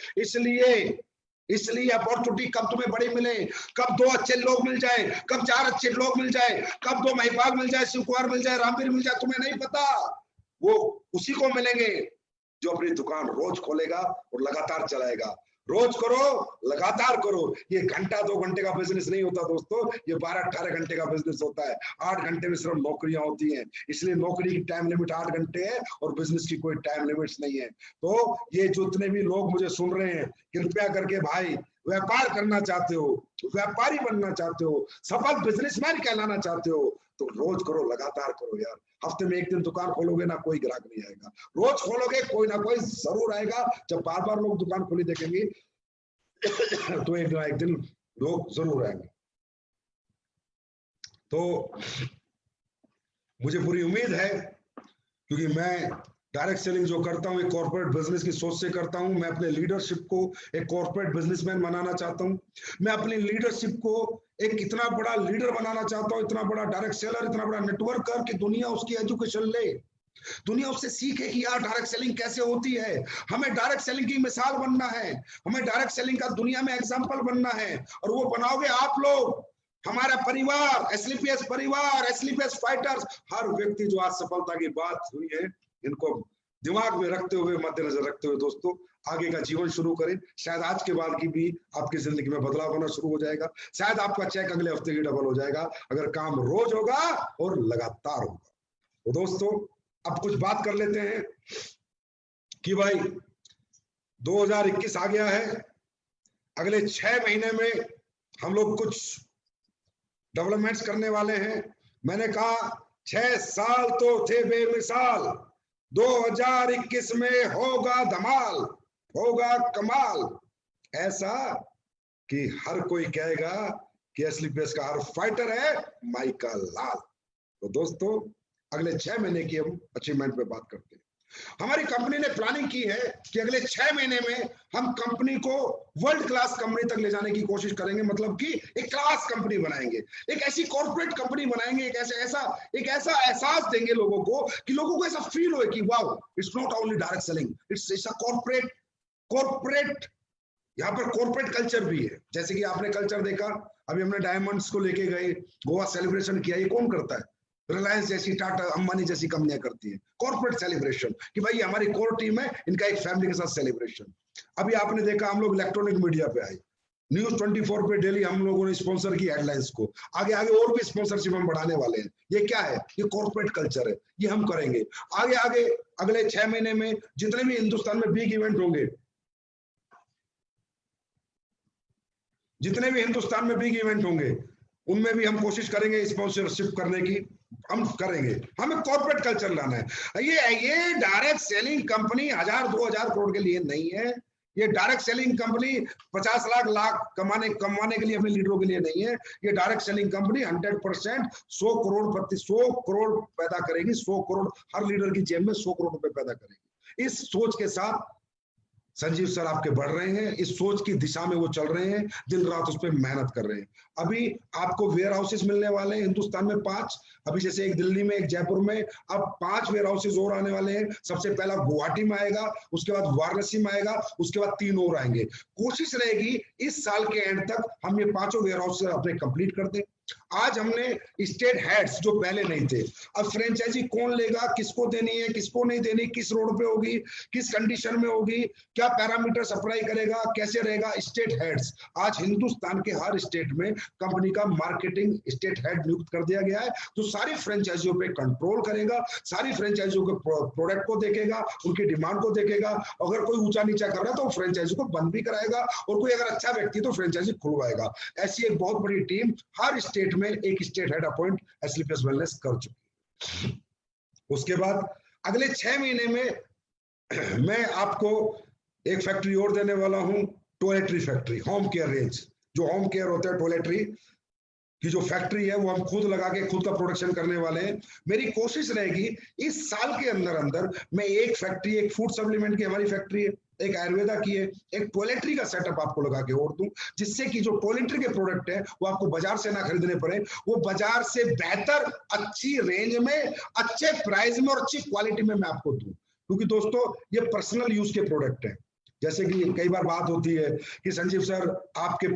इसलिए अपॉर्चुनिटी कब तुम्हें बड़ी मिले, कब 2 अच्छे लोग मिल जाए, कब 4 अच्छे लोग मिल जाए, कब 2 महिपाल मिल जाए, शिव कुमार मिल जाए, रामवीर मिल जाए, तुम्हें नहीं पता। वो उसी को मिलेंगे जो अपनी दुकान रोज खोलेगा और लगातार चलाएगा। रोज करो, लगातार करो। ये 1-2 घंटे का बिजनेस नहीं होता दोस्तों, ये 12-18 घंटे का बिजनेस होता है। 8 घंटे में सिर्फ नौकरियां होती हैं, इसलिए नौकरी की टाइम लिमिट 8 घंटे है और बिजनेस की कोई टाइम लिमिट नहीं है। तो ये जितने भी लोग मुझे सुन रहे हैं, कृपया करके भाई व्यापार करना चाहते हो, व्यापारी बनना चाहते हो, सफल बिजनेसमैन कहलाना चाहते हो, तो रोज करो, लगातार करो यार। हफ्ते में एक दिन दुकान खोलोगे ना, कोई ग्राहक नहीं आएगा। रोज खोलोगे, कोई ना कोई जरूर आएगा। जब बार बार लोग दुकान खोली देखेंगे तो एक ना एक दिन लोग जरूर आएंगे। तो मुझे पूरी उम्मीद है, क्योंकि मैं डायरेक्ट सेलिंग जो करता हूँ एक कॉर्पोरेट बिजनेस की सोच से करता हूँ। मैं अपने लीडरशिप को एक कॉर्पोरेट बिजनेसमैन बनाना चाहता हूँ। मैं अपनी लीडरशिप को एक इतना बड़ा लीडर बनाना चाहता हूँ, इतना बड़ा डायरेक्ट सेलर, इतना बड़ा नेटवर्कर कि दुनिया उसकी एजुकेशन ले, दुनिया उससे सीखे कि यार डायरेक्ट सेलिंग कैसे होती है। हमें डायरेक्ट सेलिंग की मिसाल बनना है, हमें डायरेक्ट सेलिंग का दुनिया में एग्जाम्पल बनना है। और वो बनाओगे आप लोग, हमारा परिवार, एसलीपीएस परिवार, एसलीपीएस फाइटर्स, हर व्यक्ति जो आज सफलता की बात हुई है, इनको दिमाग में रखते हुए, मद्देनजर रखते हुए दोस्तों आगे का जीवन शुरू करें। शायद आज के बाद की भी आपकी जिंदगी में बदलाव होना शुरू हो जाएगा। शायद आपका चेक अगले हफ्ते की डबल हो जाएगा, अगर काम रोज होगा और लगातार होगा। तो दोस्तों अब कुछ बात कर लेते हैं कि भाई 2021 आ गया है, अगले 6 महीने में हम लोग कुछ डेवलपमेंट्स करने वाले हैं। मैंने कहा 6 साल तो थे बेमिसाल, 2021 में होगा धमाल, होगा कमाल, ऐसा कि हर कोई कहेगा कि एसलीपीएस का हर फाइटर है माइका लाल। तो दोस्तों अगले 6 महीने की हम अचीवमेंट पे बात करते हैं। हमारी कंपनी ने प्लानिंग की है कि अगले 6 महीने में हम कंपनी को वर्ल्ड क्लास कंपनी तक ले जाने की कोशिश करेंगे। मतलब कि एक क्लास कंपनी बनाएंगे, एक ऐसी कॉर्पोरेट कंपनी बनाएंगे, एक ऐसा एहसास देंगे लोगों को कि लोगों को ऐसा फील हो कि wow, it's not only direct selling, it's a corporate. यहाँ पर कॉर्पोरेट कल्चर भी है। जैसे कि आपने कल्चर देखा, अभी हमने डायमंड्स को लेके गए, गोवा सेलिब्रेशन किया। ये कौन करता है? रिलायंस जैसी, टाटा, अंबानी जैसी कंपनियां करती हैं कॉर्पोरेट सेलिब्रेशन, कि भाई हमारी कोर टीम है, इनका एक फैमिली के साथ सेलिब्रेशन। अभी आपने देखा हम लोग इलेक्ट्रॉनिक मीडिया पे आए, न्यूज 24 पे डेली हम लोगों ने स्पॉन्सर की हेडलाइंस को। आगे आगे और भी स्पॉन्सरशिप हम बढ़ाने वाले हैं। ये क्या है? ये कॉर्पोरेट कल्चर है, ये हम करेंगे। आगे आगे अगले 6 महीने में जितने भी हिंदुस्तान में बिग इवेंट होंगे, जितने भी हिंदुस्तान में बिग इवेंट होंगे, उनमें भी हम कोशिश करेंगे स्पॉन्सरशिप करने की। हम करेंगे, हमें कॉर्पोरेट कल्चर लाना है। ये डायरेक्ट सेलिंग कंपनी 1000-2000 करोड़ के लिए नहीं है। ये डायरेक्ट सेलिंग कंपनी 50 लाख कमाने के लिए अपने लीडरों के लिए नहीं है। ये डायरेक्ट सेलिंग कंपनी 100% 100 करोड़ पैदा करेगी। 100 करोड़ हर लीडर की जेब में 100 करोड़ रुपए पैदा करेगी। इस सोच के साथ संजीव सर आपके बढ़ रहे हैं, इस सोच की दिशा में वो चल रहे हैं, दिन रात उस पर मेहनत कर रहे हैं। अभी आपको वेयर हाउसेस मिलने वाले हैं हिंदुस्तान में 5। अभी जैसे एक दिल्ली में, एक जयपुर में, अब 5 वेयर हाउसेस और आने वाले हैं। सबसे पहला गुवाहाटी में आएगा, उसके बाद वाराणसी में आएगा, उसके बाद 3 और आएंगे। कोशिश रहेगी इस साल के एंड तक हम ये 5 वेयर हाउस अपने कंप्लीट कर दें। आज हमने स्टेट हेड्स जो पहले नहीं थे, अब फ्रेंचाइजी कौन लेगा, किसको देनी है, किसको नहीं देनी, किस रोड पे होगी, किस कंडीशन में होगी, क्या पैरामीटर अप्लाई करेगा, कैसे रहेगा, स्टेट हेड्स। आज हिंदुस्तान के हर स्टेट में कंपनी का मार्केटिंग स्टेट हेड नियुक्त कर दिया गया है, जो सारी फ्रेंचाइजियों पे कंट्रोल करेगा, सारी फ्रेंचाइजियों के प्रोडक्ट को देखेगा, उनकी डिमांड को देखेगा। अगर कोई ऊंचा नीचा कर रहा है तो फ्रेंचाइजी को बंद भी कराएगा, और कोई अगर अच्छा व्यक्ति तो फ्रेंचाइजी खुलवाएगा। ऐसी एक बहुत बड़ी टीम हर स्टेट में एक स्टेट हेड अपॉइंट एसलीपीएस वेलनेस कर चुकी है। उसके बाद अगले 6 महीने में मैं आपको एक फैक्ट्री और देने वाला हूं, toiletry factory, home care range. जो होम केयर होता है, टॉयलेटरी की जो फैक्ट्री है, वो हम खुद लगा के खुद का प्रोडक्शन करने वाले हैं। मेरी कोशिश रहेगी इस साल के अंदर मैं एक फैक्ट्री, एक फूड सप्लीमेंट की हमारी फैक्ट्री है, एक आयुर्वेदा की है, एक टॉयलेटरी का सेटअप आपको लगा के और दूं, जिससे कि जो टॉयलेटरी के प्रोडक्ट है वो आपको बाजार से ना खरीदने पड़े, वो बाजार से बेहतर, अच्छी रेंज में, अच्छे प्राइस में और अच्छी क्वालिटी में मैं आपको दूं। क्योंकि दोस्तों ये पर्सनल यूज के प्रोडक्ट है। जैसे कि कई बार बात होती है कि संजीव सर आपके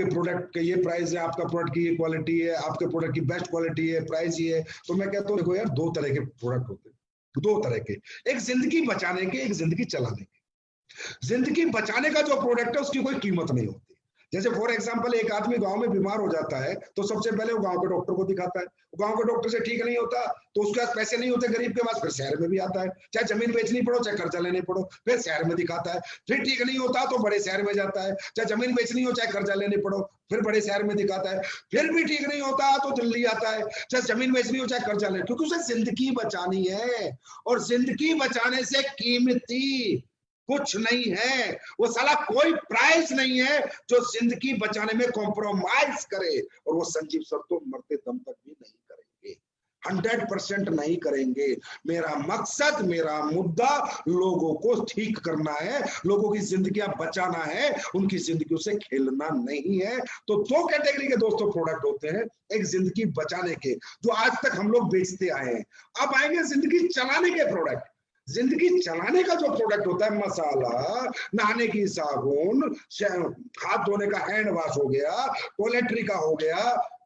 प्रोडक्ट के ये प्राइस है, आपका प्रोडक्ट की ये क्वालिटी है, आपके प्रोडक्ट की बेस्ट क्वालिटी है, प्राइस ये है। तो मैं कहता हूँ देखो यार, 2 तरह के प्रोडक्ट होते हैं, 2 तरह के, एक जिंदगी बचाने के, एक जिंदगी चलाने के। जिंदगी बचाने का जो प्रोडक्ट है उसकी कोई कीमत नहीं होती, जैसे फॉर एग्जांपल एक आदमी गांव में बीमार हो जाता है तो सबसे पहले वो गांव के डॉक्टर को दिखाता है, गांव के डॉक्टर से ठीक नहीं होता तो उसके पास पैसे नहीं होते गरीब के पास, फिर शहर में भी आता है, चाहे जमीन बेचनी पड़ो चाहे कर्जा लेने पड़ो, फिर शहर में दिखाता है, फिर ठीक नहीं होता तो बड़े शहर में जाता है, चाहे जमीन बेचनी हो चाहे कर्जा लेने पड़ो, फिर बड़े शहर में दिखाता है, फिर भी ठीक नहीं होता तो दिल्ली आता है, चाहे जमीन बेचनी हो चाहे कर्जा लेने, क्योंकि उसे जिंदगी बचानी है और जिंदगी बचाने से कीमती कुछ नहीं है, वो साला कोई प्राइस नहीं है जो जिंदगी बचाने में कॉम्प्रोमाइज करे, और वो संजीव सर तो मरते दम तक भी नहीं करेंगे, 100% नहीं करेंगे। मेरा मकसद, मेरा मुद्दा लोगों को ठीक करना है, लोगों की जिंदगियां बचाना है, उनकी जिंदगियों से खेलना नहीं है। तो दो कैटेगरी के दोस्तों प्रोडक्ट होते हैं, एक जिंदगी बचाने के जो आज तक हम लोग बेचते आए हैं, अब आएंगे जिंदगी चलाने के प्रोडक्ट। जिंदगी चलाने का जो प्रोडक्ट होता है, मसाला, नहाने की साबुन, हाथ धोने का हैंड वॉश हो गया, टॉयलेटरी का हो गया,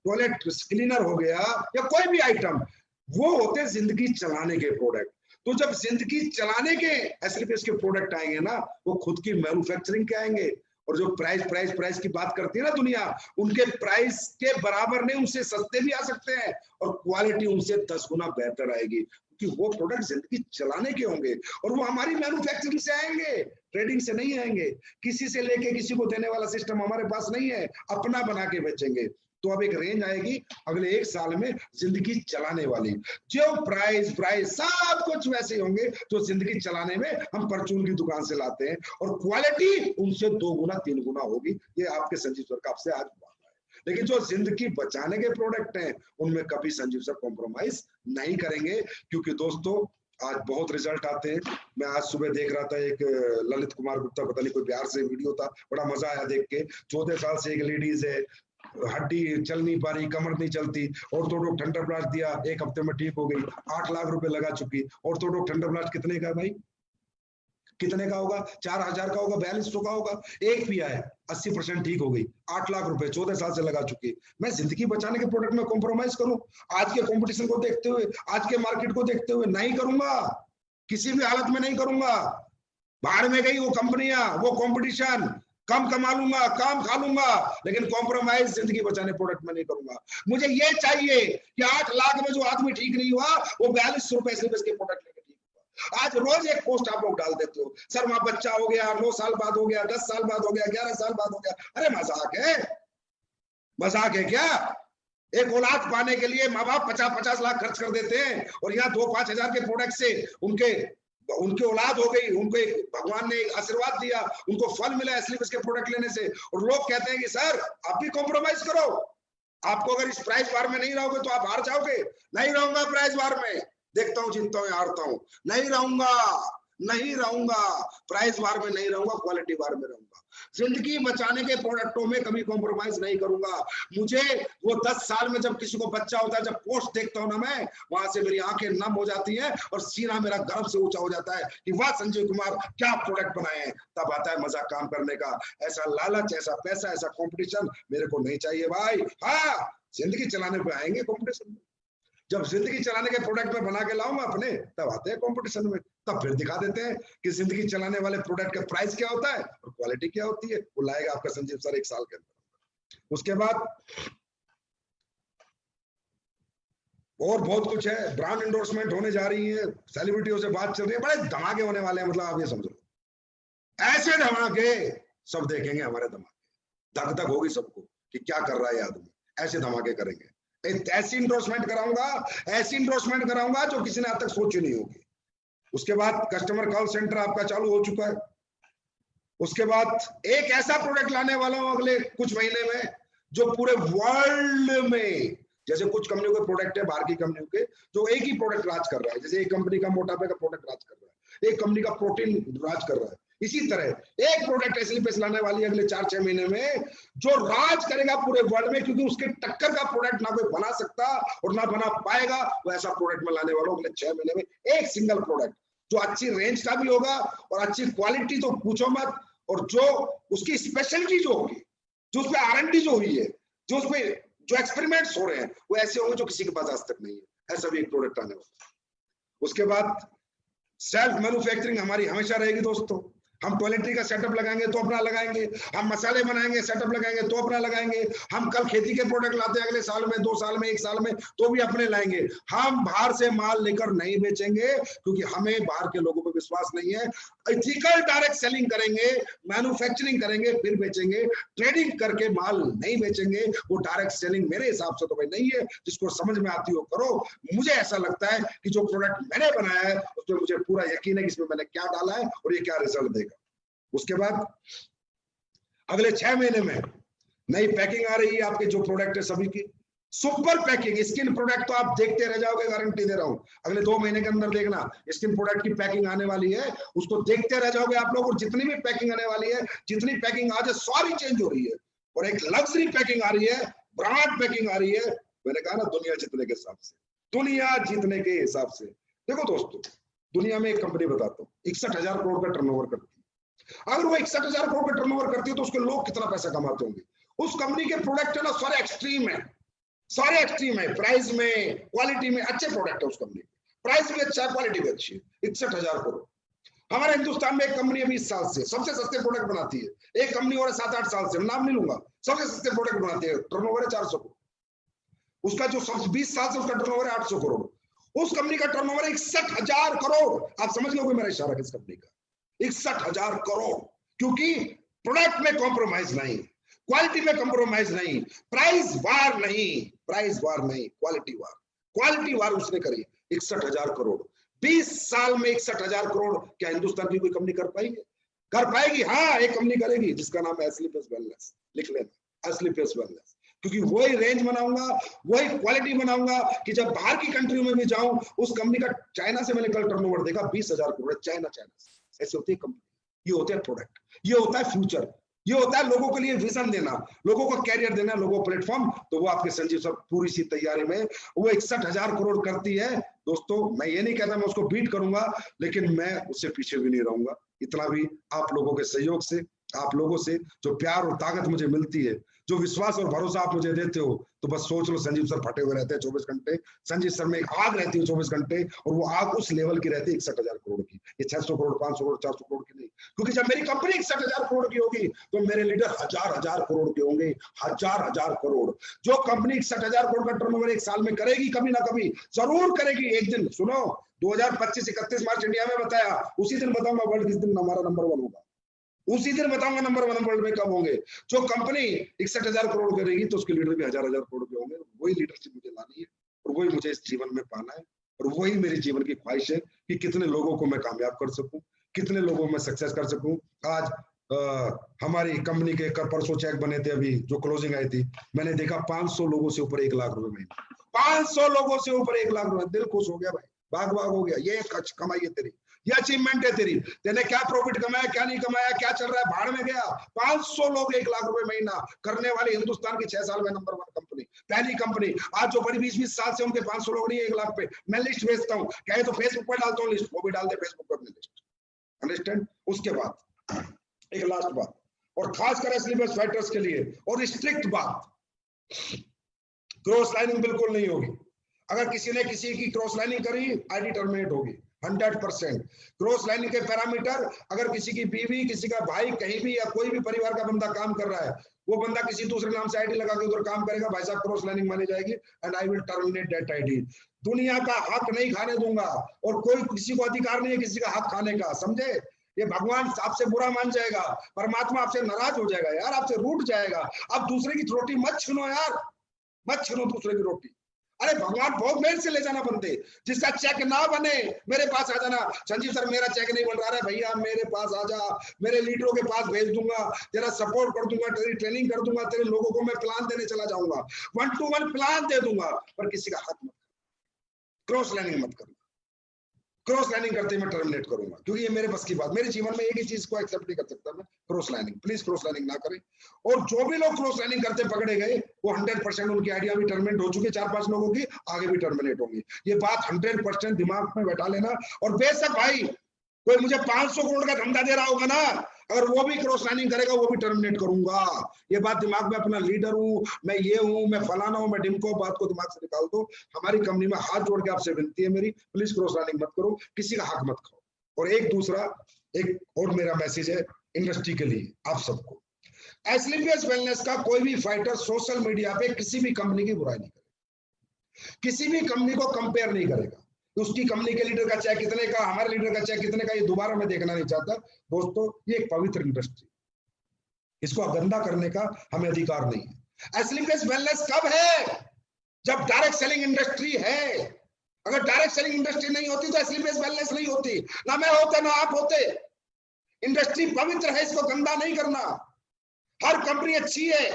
टॉयलेट क्लीनर हो गया, या कोई भी आइटम, वो होते हैं जिंदगी चलाने के प्रोडक्ट। तो जब जिंदगी चलाने के एसलीपीएस के प्रोडक्ट आएंगे ना, वो खुद की मैन्युफैक्चरिंग के आएंगे, और जो प्राइस की बात करती है ना दुनिया, उनके प्राइस के बराबर नहीं, उनसे सस्ते भी आ सकते हैं, और क्वालिटी उनसे 10 गुना बेहतर आएगी, कि वो प्रोडक्ट जिंदगी चलाने के होंगे, और वो हमारी मैन्युफैक्चरिंग से आएंगे, ट्रेडिंग से नहीं आएंगे, किसी से लेके किसी को देने वाला सिस्टम हमारे पास नहीं है, अपना बना के बेचेंगे। तो अब एक रेंज आएगी अगले 1 साल में जिंदगी चलाने वाली, जो प्राइस सब कुछ वैसे होंगे जो जिंदगी चलाने में हम परचून की दुकान से लाते हैं, और क्वालिटी उनसे 2 गुना 3 गुना होगी। ये आपके संजीव सर का आपसे आज बात है। लेकिन जो जिंदगी बचाने के प्रोडक्ट हैं उनमें कभी संजीव सर कॉम्प्रोमाइज नहीं करेंगे, क्योंकि दोस्तों आज बहुत रिजल्ट आते हैं। मैं आज सुबह देख रहा था एक ललित कुमार गुप्ता, पता नहीं कोई बिहार से वीडियो था, बड़ा मजा आया देख के। 14 साल से एक लेडीज है, हड्डी चल नहीं पा रही, कमर नहीं चलती, ऑर्थोडॉक्स ठंडा ब्लास्ट दिया, 1 हफ्ते में ठीक हो गई, 8 लाख रुपए लगा चुकी। ऑर्थोडॉक्स ठंडा ब्लास्ट कितने का है भाई, कितने का होगा? 4000 का होगा, 4200 का होगा। एक पिया है, 80% ठीक हो गई, 8 लाख रुपए 14 साल से लगा चुकी। मैं जिंदगी बचाने के प्रोडक्ट में कॉम्प्रोमाइज करूं? आज के कंपटीशन को देखते हुए, आज के मार्केट को देखते हुए नहीं करूंगा, किसी भी हालत में नहीं करूंगा। बाहर में गई वो कंपनियां, वो कंपटीशन, कम कमा लूंगा, काम खा लूंगा, लेकिन कॉम्प्रोमाइज जिंदगी बचाने प्रोडक्ट में नहीं करूंगा। मुझे ये चाहिए कि 8 लाख में जो आदमी ठीक नहीं हुआ, वो 4200 रुपए से के प्रोडक्ट लेके ठीक हुआ। आज रोज एक पोस्ट आप लोग डाल देते हो, सर वहां बच्चा हो गया, 9 साल बाद हो गया, 10 साल बाद हो गया, 11 साल बाद हो गया। अरे मजाक है, मजाक है क्या? एक औलाद पाने के लिए माँ बाप 50-50 लाख खर्च कर देते हैं, और यहाँ 2-5 हजार के प्रोडक्ट से उनके औलाद हो गई, उनको एक भगवान ने आशीर्वाद दिया, उनको फल मिला एसलीपीएस के प्रोडक्ट लेने से। और लोग कहते हैं कि सर आप भी कॉम्प्रोमाइज करो, आपको अगर इस प्राइस बार में नहीं रहोगे तो आप हार जाओगे। नहीं रहूंगा प्राइस बार में, देखता हूँ, जीतता हूँ, हारता हूँ, नहीं रहूंगा प्राइस बार में, नहीं रहूंगा क्वालिटी बार में रहूंगा। जिंदगी बचाने के प्रोडक्टों में कभी कॉम्प्रोमाइज नहीं करूंगा। मुझे वो 10 साल में जब किसी को बच्चा होता है, जब पोस्ट देखता हूं ना, मैं वहां से मेरी आंखें नम हो जाती हैं और सीना मेरा गर्व से ऊंचा हो जाता है कि वाह संजीव कुमार क्या प्रोडक्ट बनाए हैं। तब आता है मजा काम करने का। ऐसा लालच, ऐसा पैसा, ऐसा कॉम्पिटिशन मेरे को नहीं चाहिए भाई। हाँ, जिंदगी चलाने पे आएंगे कॉम्पिटिशन में, जब जिंदगी चलाने के प्रोडक्ट में बना के लाऊंगा अपने, तब आते हैं कंपटीशन में, तब फिर दिखा देते हैं कि जिंदगी चलाने वाले प्रोडक्ट का प्राइस क्या होता है और क्वालिटी क्या होती है। वो लाएगा आपका संजीव सर 1 साल के अंदर। उसके बाद और बहुत कुछ है, ब्रांड एंडोर्समेंट होने जा रही है, सेलिब्रिटियों से बात चल रही है, बड़े धमाके होने वाले हैं। मतलब आप ये समझो, ऐसे धमाके सब देखेंगे, हमारे धमाके, धक धक होगी सबको कि क्या कर रहा है आदमी। ऐसे धमाके करेंगे, ऐसी इंडोर्समेंट कराऊंगा जो किसी ने आज तक सोची नहीं होगी। उसके बाद कस्टमर कॉल सेंटर आपका चालू हो चुका है। उसके बाद एक ऐसा प्रोडक्ट लाने वाला हूं अगले कुछ महीने में जो पूरे वर्ल्ड में, जैसे कुछ कंपनियों के प्रोडक्ट है बाहर की कंपनियों के, जो एक ही प्रोडक्ट राज कर रहा है। जैसे एक कंपनी का मोटापे का प्रोडक्ट राज कर रहा है, एक कंपनी का प्रोटीन राज कर रहा है, इसी तरह एक प्रोडक्ट एसलीपीएस लाने वाली है अगले 4-6 महीने में जो राज करेगा पूरे वर्ल्ड में, क्योंकि उसके टक्कर का प्रोडक्ट ना कोई बना सकता और ना बना पाएगा। वो ऐसा प्रोडक्ट में लाने वाला हूं अगले 6 महीने में, एक सिंगल प्रोडक्ट जो अच्छी रेंज का भी होगा और अच्छी क्वालिटी तो पूछो मत, और जो उसकी स्पेशलिटी जो होगी, जो उसमें R&D जो हुई है, जो उसमें जो एक्सपेरिमेंट्स हो रहे हैं, वो ऐसे होंगे जो किसी के पास आज तक नहीं है। ऐसा भी एक प्रोडक्ट आने वाला है। उसके बाद सेल्फ मैन्युफैक्चरिंग हमारी हमेशा रहेगी दोस्तों। हम टॉयलेटरी का सेटअप लगाएंगे तो अपना लगाएंगे, हम मसाले बनाएंगे सेटअप लगाएंगे तो अपना लगाएंगे, हम कल खेती के प्रोडक्ट लाते हैं अगले साल में, 2 साल में, 1 साल में तो भी अपने लाएंगे। हम बाहर से माल लेकर नहीं बेचेंगे क्योंकि हमें बाहर के लोगों पर विश्वास नहीं है। एथिकल डायरेक्ट सेलिंग करेंगे, मैन्युफैक्चरिंग करेंगे, फिर बेचेंगे। ट्रेडिंग करके माल नहीं बेचेंगे। वो डायरेक्ट सेलिंग मेरे हिसाब से तो भाई नहीं है। जिसको समझ में आती हो करो। मुझे ऐसा लगता है कि जो प्रोडक्ट मैंने बनाया है उसमें मुझे पूरा यकीन है कि इसमें मैंने क्या डाला है और ये क्या रिजल्ट देगा। उसके बाद अगले 6 महीने में नई पैकिंग आ रही है आपके जो प्रोडक्ट है सभी की, सुपर पैकिंग। स्किन प्रोडक्ट तो आप देखते रह जाओगे, गारंटी दे रहा हूं। अगले 2 महीने के अंदर देखना स्किन प्रोडक्ट की पैकिंग आने वाली है, उसको देखते रह जाओगे आप लोग। और जितनी भी पैकिंग आने वाली है, जितनी पैकिंग आज है सारी चेंज हो रही है और एक लग्जरी पैकिंग आ रही है, ब्रांड पैकिंग आ रही है। मैंने कहा ना दुनिया जीतने के हिसाब से, दुनिया जीतने के हिसाब से। देखो दोस्तों, दुनिया में एक कंपनी बताता हूँ 61,000 करोड़ का टर्नओवर करती है। अगर वो 61,000 करोड़ का टर्नओवर करती है तो उसके लोग कितना पैसा कमाते होंगे। उस कंपनी के प्रोडक्ट है ना सारे एक्सट्रीम है, सारे एक्सट्रीम है, प्राइस में, क्वालिटी में अच्छे प्रोडक्ट है उस कंपनी। प्राइस भी अच्छा है, क्वालिटी भी अच्छी है। 61,000 करोड़। हमारे हिंदुस्तान में एक कंपनी है 20 साल से सबसे सस्ते प्रोडक्ट बनाती है। एक कंपनी और 7-8 साल से, नाम नहीं लूंगा, सबसे सस्ते प्रोडक्ट बनाती है, टर्नओवर है 400 करोड़। उसका जो 20 साल से उसका टर्नओवर है 800 करोड़। उस कंपनी का टर्नओवर है 61,000 करोड़। आप समझ लोगे मेरा इशारा किस कंपनी का। 61,000 करोड़। क्योंकि प्रोडक्ट में कॉम्प्रोमाइज नहीं, क्वालिटी में कॉम्प्रोमाइज नहीं, प्राइस वार नहीं, प्राइस वार नहीं, क्वालिटी वार, क्वालिटी वार उसने करी। 61,000 करोड़ 20 साल में 61,000 करोड़। क्या हिंदुस्तान की कोई कंपनी कर पाएगी? कर पाएगी। हाँ, एक कंपनी करेगी जिसका नाम है एस्लीपेस वेलनेस। लिख लेना, एस्लीपेस वेलनेस। क्योंकि वही रेंज बनाऊंगा, वही क्वालिटी बनाऊंगा कि जब बाहर की कंट्रियों में भी जाऊं, उस कंपनी का चाइना से मैंने कल टर्नओवर देखा 20,000 करोड़। चाइना से ऐसे होती है कंपनी। ये होते हैं प्रोडक्ट, ये होता है फ्यूचर, ये होता है लोगों के लिए विजन देना, लोगों को कैरियर देना, लोगों को प्लेटफॉर्म। तो वो आपके संजीव सर पूरी सी तैयारी में वो 61,000 करोड़ करती है। दोस्तों मैं ये नहीं कहता मैं उसको बीट करूंगा, लेकिन मैं उससे पीछे भी नहीं रहूंगा। इतना भी आप लोगों के सहयोग से, आप लोगों से जो प्यार और ताकत मुझे मिलती है, जो विश्वास और भरोसा आप मुझे देते हो, तो बस सोच लो संजीव सर फटे हुए रहते हैं 24 घंटे। संजीव सर में एक आग रहती है 24 घंटे, और वो आग उस लेवल की रहती है 61,000 करोड़ की। ये 600 करोड़, 500 करोड़, 400 करोड़ की नहीं। क्योंकि जब मेरी कंपनी 61,000 करोड़ की होगी तो मेरे लीडर हजार करोड़ के होंगे, हजार करोड़। जो कंपनी 61,000 करोड़ का टर्नओवर एक साल में करेगी, कभी ना कभी जरूर करेगी एक दिन। सुनो, 2025 31 मार्च इंडिया में बताया, उसी दिन बताऊंगा वर्ल्ड किस दिन हमारा नंबर 1 होगा। उसी दिन बताऊंगा नंबर 1 वर्ल्ड में कब होंगे। जो कंपनी 61,000 करोड़ करेगी तो उसके लीडर भी हजार करोड़ के होंगे। वही लीडरशिप मुझे लानी है और वही मुझे इस जीवन में पाना है, और वही मेरी जीवन की ख्वाहिश है कि कितने लोगों को मैं कामयाब कर सकूं, कितने लोगों में सक्सेस कर सकूं। आज हमारी कंपनी के परसों चेक बने थे, अभी जो क्लोजिंग आई थी, मैंने देखा 500 लोगों से ऊपर 1 लाख रुपए महीना। 500 लोगों से ऊपर 1 लाख रुपए। दिल खुश हो गया भाई, बाग बाग हो गया। ये कमाई है तेरी, ये अचीवमेंट है तेरी। तेने क्या प्रॉफिट कमाया, क्या नहीं कमाया, क्या चल रहा है, भाड़ में गया। 500 लोग 1 लाख रुपए महीना करने वाली हिंदुस्तान की 6 साल में नंबर 1 कंपनी, पहली कंपनी। आज जो बड़ी 20-20 साल से उनके 500 लोग नहीं 1 लाख पे। मैं लिस्ट भेजता हूँ, कहे तो फेसबुक पर डालता हूँ लिस्ट, वो भी डाल दे फेसबुक पर अपनी लिस्ट। अंडरस्टैंड। उसके बाद एक लास्ट बात, और खासकर एस्लीपेस फाइटर्स के लिए और स्ट्रिक्ट बात, क्रॉस लाइनिंग बिल्कुल नहीं होगी। अगर किसी ने किसी की क्रॉस लाइनिंग करी, आईडी टर्मिनेट होगी 100%। क्रॉस लाइनिंग के पैरामीटर, अगर किसी की बीवी, किसी का भाई, कहीं भी या कोई भी परिवार का बंदा काम कर रहा है, वो बंदा किसी दूसरे नाम से आईडी लगा के उधर काम करेगा, भाई साहब क्रॉस लाइनिंग मानी जाएगी, and I will terminate that ID. दुनिया का हक नहीं खाने दूंगा, और कोई किसी को अधिकार नहीं है किसी का हक खाने का, समझे। ये भगवान आपसे बुरा मान जाएगा, परमात्मा आपसे नाराज हो जाएगा यार, आपसे रूठ जाएगा। अब दूसरे की रोटी मत छीनो यार, मत छीनो दूसरे की रोटी। अरे भगवान बहुत मेहनत से ले जाना बनते। जिसका चेक ना बने मेरे पास आ जाना, संजीव सर मेरा चेक नहीं बन रहा है, भैया मेरे पास आ जा, मेरे लीडरों के पास भेज दूंगा, तेरा सपोर्ट कर दूंगा, तेरी ट्रेनिंग कर दूंगा, तेरे लोगों को मैं प्लान देने चला जाऊंगा, 1-to-1 प्लान दे दूंगा। पर किसी का हक मत, क्रॉस लाइनिंग मत करना। क्रॉस लाइनिंग करते मैं टर्मिनेट करूंगा, क्योंकि ये मेरे बस की बात। मेरे जीवन में एक ही चीज को एक्सेप्ट नहीं कर सकता मैं, cross lining. Please cross lining ना करें। और जो भी लोग क्रॉस लाइनिंग करते पकड़े गए, वो 100% उनकी आइडिया भी टर्मिनेट हो चुकी, 4-5 लोगों की आगे भी टर्मिनेट होंगी। ये बात 100% दिमाग में बैठा लेना। और बेशक भाई कोई मुझे 500 करोड़ का धंधा दे रहा होगा ना, अगर वो भी क्रॉस लाइनिंग करेगा, वो भी टर्मिनेट करूंगा। ये बात दिमाग में, अपना लीडर हूं मैं, ये हूं मैं, फलाना हूं मैं, डिम्को, बात को दिमाग से निकाल दो। हमारी कंपनी में हाथ जोड़ के आपसे विनती है मेरी, प्लीज क्रॉस लाइनिंग मत करो, किसी का हक मत खाओ। और एक दूसरा, एक और मेरा मैसेज है इंडस्ट्री के लिए आप सबको, एस्क्लेपियस वेलनेस का कोई भी फाइटर सोशल मीडिया पे किसी भी कंपनी की बुराई नहीं करेगा, किसी भी कंपनी को कंपेयर नहीं करेगा, उसकी कंपनी के लीडर का चाहे कितने का, हमारे लीडर का चाहे कितने का, ये दोबारा मैं देखना नहीं चाहता दोस्तों। ये एक पवित्र इंडस्ट्री, इसको गंदा करने का हमें अधिकार नहीं है। एस्क्लेपियस वेलनेस कब है? जब डायरेक्ट सेलिंग इंडस्ट्री है। अगर डायरेक्ट सेलिंग इंडस्ट्री नहीं होती तो एस्क्लेपियस वेलनेस नहीं होती, ना मैं होता ना आप होते। इंडस्ट्री पवित्र है, इसको गंदा नहीं करना। हर कंपनी अच्छी है,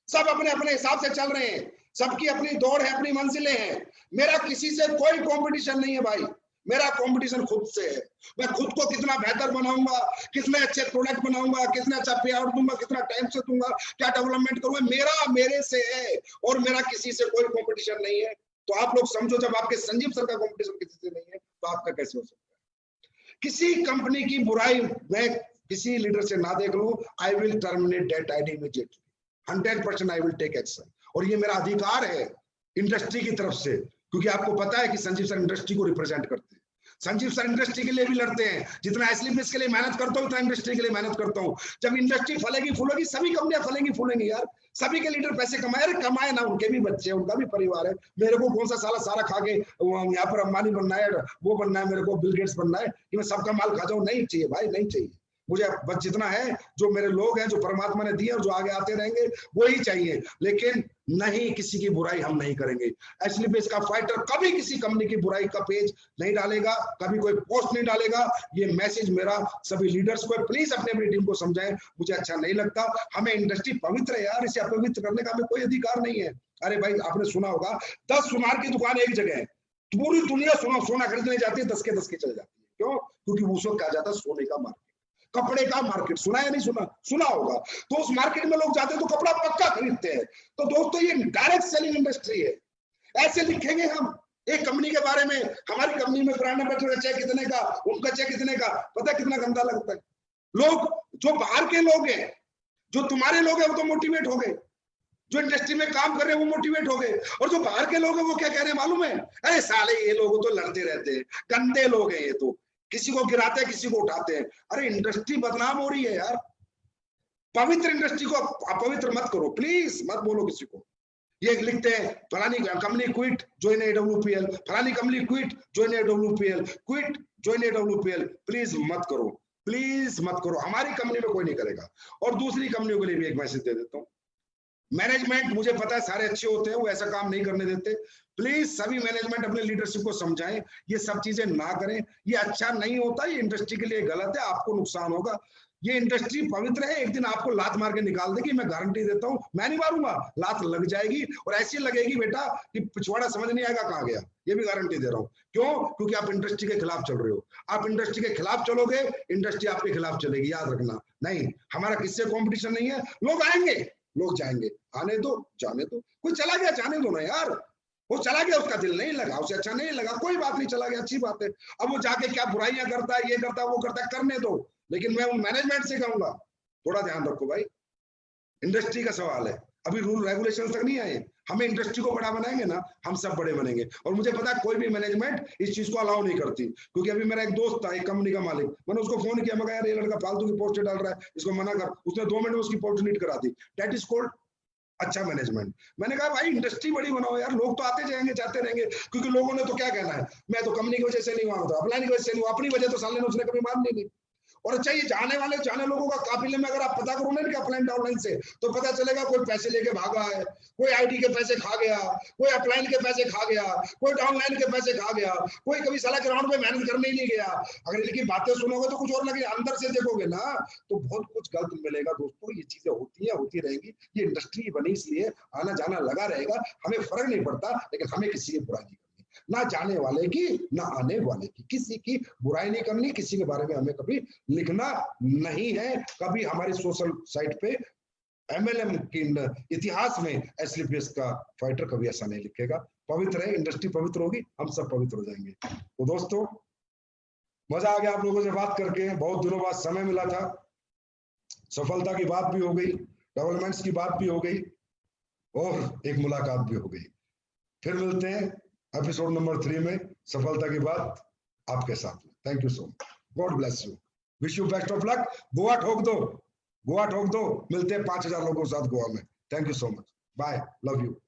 सब अपने अपने हिसाब से चल रहे हैं, सबकी अपनी दौड़ है, अपनी मंजिलें हैं। मेरा किसी से कोई कंपटीशन नहीं है भाई, मेरा कंपटीशन खुद से है। मैं खुद को कितना बेहतर बनाऊंगा, कितने अच्छे प्रोडक्ट बनाऊंगा, कितना अच्छा पे आउट दूंगा, कितना टाइम से दूंगा, क्या डेवलपमेंट करूंगा, मेरा मेरे से है और मेरा किसी से कोई कंपटीशन नहीं है। तो आप लोग समझो, जब आपके संजीव सर का कंपटीशन किसी से नहीं है तो आपका कैसे हो सकता है? किसी कंपनी की बुराई मैं किसी लीडर से ना देख लूं, I will terminate that ID immediately, 100% I will take action. और ये मेरा अधिकार है इंडस्ट्री की तरफ से, क्योंकि आपको पता है कि संजीव सर इंडस्ट्री को रिप्रेजेंट करते हैं। संजीव सर इंडस्ट्री के लिए भी लड़ते हैं, जितना एस्क्लेपियस के लिए मेहनत करता हूँ उतना इंडस्ट्री के लिए मेहनत करता हूँ। जब इंडस्ट्री फलेगी फूलेगी, सभी कंपनियां फलेंगी फूलेंगी यार, सभी के लीडर पैसे कमाए, अरे कमाए ना, उनके भी बच्चे, उनका भी परिवार है। मेरे को कौन सा सारा खा के यहाँ पर अंबानी बनना है, वो बनना है, मेरे को बिल गेट्स बनना है कि मैं सबका माल खा जाऊं? नहीं चाहिए भाई, नहीं चाहिए मुझे। बस जितना है, जो मेरे लोग हैं, जो परमात्मा ने दिए और जो आगे आते रहेंगे, वो ही चाहिए। लेकिन नहीं, किसी की बुराई हम नहीं करेंगे। एस्क्लेपियस का फाइटर कभी किसी कंपनी की बुराई का पेज नहीं डालेगा, कभी कोई पोस्ट नहीं डालेगा। ये मैसेज मेरा सभी लीडर्स को है, प्लीज अपने अपनी टीम को समझाएं। मुझे अच्छा नहीं लगता, हमें इंडस्ट्री पवित्र है यार, इसे अपवित्र करने का हमें कोई अधिकार नहीं है। अरे भाई, आपने सुना होगा 10 सुनार की दुकान एक जगह है, पूरी दुनिया सोना खरीदने जाती है, 10 के 10 की चल जाती है। क्यों? क्योंकि उस वक्त कहा जाता है सोने का मार्केट, कपड़े का मार्केट। सुना या नहीं सुना? सुना होगा। तो उस मार्केट में लोग जाते हैं तो कपड़ा पक्का खरीदते हैं। तो दोस्तों, ये डायरेक्ट सेलिंग इंडस्ट्री है। ऐसे लिखेंगे हम एक कंपनी के बारे में, हमारी कंपनी में ब्रांड एम्बेसडर चेक कितने का, उनका चेक कितने का, पता कितना गंदा लगता है। लोग जो बाहर के लोग हैं, जो तुम्हारे लोग हैं, वो तो मोटिवेट हो गए, जो इंडस्ट्री में काम कर रहे हैं वो मोटिवेट हो गए, और जो बाहर के लोग हैं वो क्या कह रहे हैं मालूम है? अरे साले, ये लोग तो लड़ते रहते हैं, गंदे लोग हैं ये तो, किसी को गिराते हैं, किसी को उठाते हैं। अरे इंडस्ट्री बदनाम हो रही है यार। पवित्र इंडस्ट्री को अपवित्र मत करो, प्लीज मत बोलो किसी को। ये लिखते हैं फलानी कंपनी क्विट ज्वाइन AWPL, फलानी company quit join AWPL, quit join AWPL। Please मत करो, प्लीज मत करो, हमारी कंपनी में कोई नहीं करेगा। और दूसरी कंपनियों के लिए भी एक मैसेज दे देता हूँ। मैनेजमेंट, मुझे पता है सारे अच्छे होते हैं, वो ऐसा काम नहीं करने देते। प्लीज सभी मैनेजमेंट अपने लीडरशिप को समझाएं, ये सब चीजें ना करें। ये अच्छा नहीं होता, ये इंडस्ट्री के लिए गलत है, आपको नुकसान होगा। ये इंडस्ट्री पवित्र है, एक दिन आपको लात मार के निकाल देगी, मैं गारंटी देता हूँ। मैं नहीं मारूंगा, लात लग जाएगी, और ऐसी लगेगी बेटा कि पिछवाड़ा समझ नहीं आएगा कहाँ गया। ये भी गारंटी दे रहा हूँ। क्यों? क्योंकि आप इंडस्ट्री के खिलाफ चल रहे हो। आप इंडस्ट्री के खिलाफ चलोगे, इंडस्ट्री आपके खिलाफ चलेगी, याद रखना। नहीं, हमारा किससे कॉम्पिटिशन नहीं है। लोग आएंगे, लोग जाएंगे, आने दो, जाने दो। कोई चला गया, जाने दो ना यार। वो चला गया, उसका दिल नहीं लगा, उसे अच्छा नहीं लगा, कोई बात नहीं, चला गया, अच्छी बात है। अब वो जाके क्या बुराइयां करता है, ये करता है, वो करता है, करने दो। लेकिन मैं उन मैनेजमेंट से कहूंगा, थोड़ा ध्यान रखो भाई, इंडस्ट्री का सवाल है, अभी रूल रेगुलेशन तक नहीं आए। हमें इंडस्ट्री को बड़ा बनाएंगे ना, हम सब बड़े बनेंगे। और मुझे पता है कोई भी मैनेजमेंट इस चीज को अलाउ नहीं करती। क्योंकि अभी मेरा एक दोस्त था, एक कंपनी का मालिक, मैंने उसको फोन किया, मैं कहा यार ये लड़का फालतू की पोस्ट डाल रहा है, इसको मना कर। उसने 2 मिनट में उसकी पोस्ट डिलीट करा दी। दैट इज कॉल्ड अच्छा मैनेजमेंट। मैंने कहा भाई इंडस्ट्री बड़ी बनाओ यार, लोग तो आते जाएंगे, जाते रहेंगे, क्योंकि लोगों ने तो क्या कहना है, मैं तो कंपनी की वजह से नहीं हुआ, तो अपलाइन की वजह से नहीं हुआ, अपनी वजह तो साले ने उसने कभी माननी नहीं। और अच्छा, ये जाने लोगों का काफिले में अगर आप पता करो ना कि अपलाइन डाउनलाइन से, तो पता चलेगा कोई पैसे लेके भागा है, कोई आईटी के पैसे खा गया, कोई अपलाइन के पैसे खा गया, कोई डाउनलाइन के पैसे खा गया, कोई कभी साला ग्राउंड पे मेहनत करने ही नहीं गया। अगर इनकी बातें सुनोगे तो कुछ और लगे, अंदर से देखोगे ना तो बहुत कुछ गलत मिलेगा। दोस्तों, ये चीजें होती है, होती रहेंगी। ये इंडस्ट्री बनी इसलिए आना जाना लगा रहेगा, हमें फर्क नहीं पड़ता। लेकिन हमें किसी की बुराई नहीं करनी, ना जाने वाले की, ना आने वाले की, किसी की बुराई नहीं करनी। किसी के बारे में हमें कभी लिखना नहीं है। कभी हमारी सोशल साइट पे MLM के इतिहास में एस्क्लेपियस का फाइटर कभी ऐसा नहीं लिखेगा। पवित्र है, इंडस्ट्री पवित्र होगी, हम सब पवित्र हो जाएंगे। तो दोस्तों, मजा आ गया आप लोगों से बात करके, बहुत दिनों बाद समय मिला था। सफलता की बात भी हो गई, डेवलपमेंट्स की बात भी हो गई, और एक मुलाकात भी हो गई। फिर मिलते हैं एपिसोड नंबर 3 में, सफलता की बात आपके साथ में। Thank you so much, God bless you. Wish you best of luck. Goa ठोक दो, गोवा ठोक दो। मिलते हैं 5000 लोगों के साथ गोवा में। Thank you so much, bye, love you.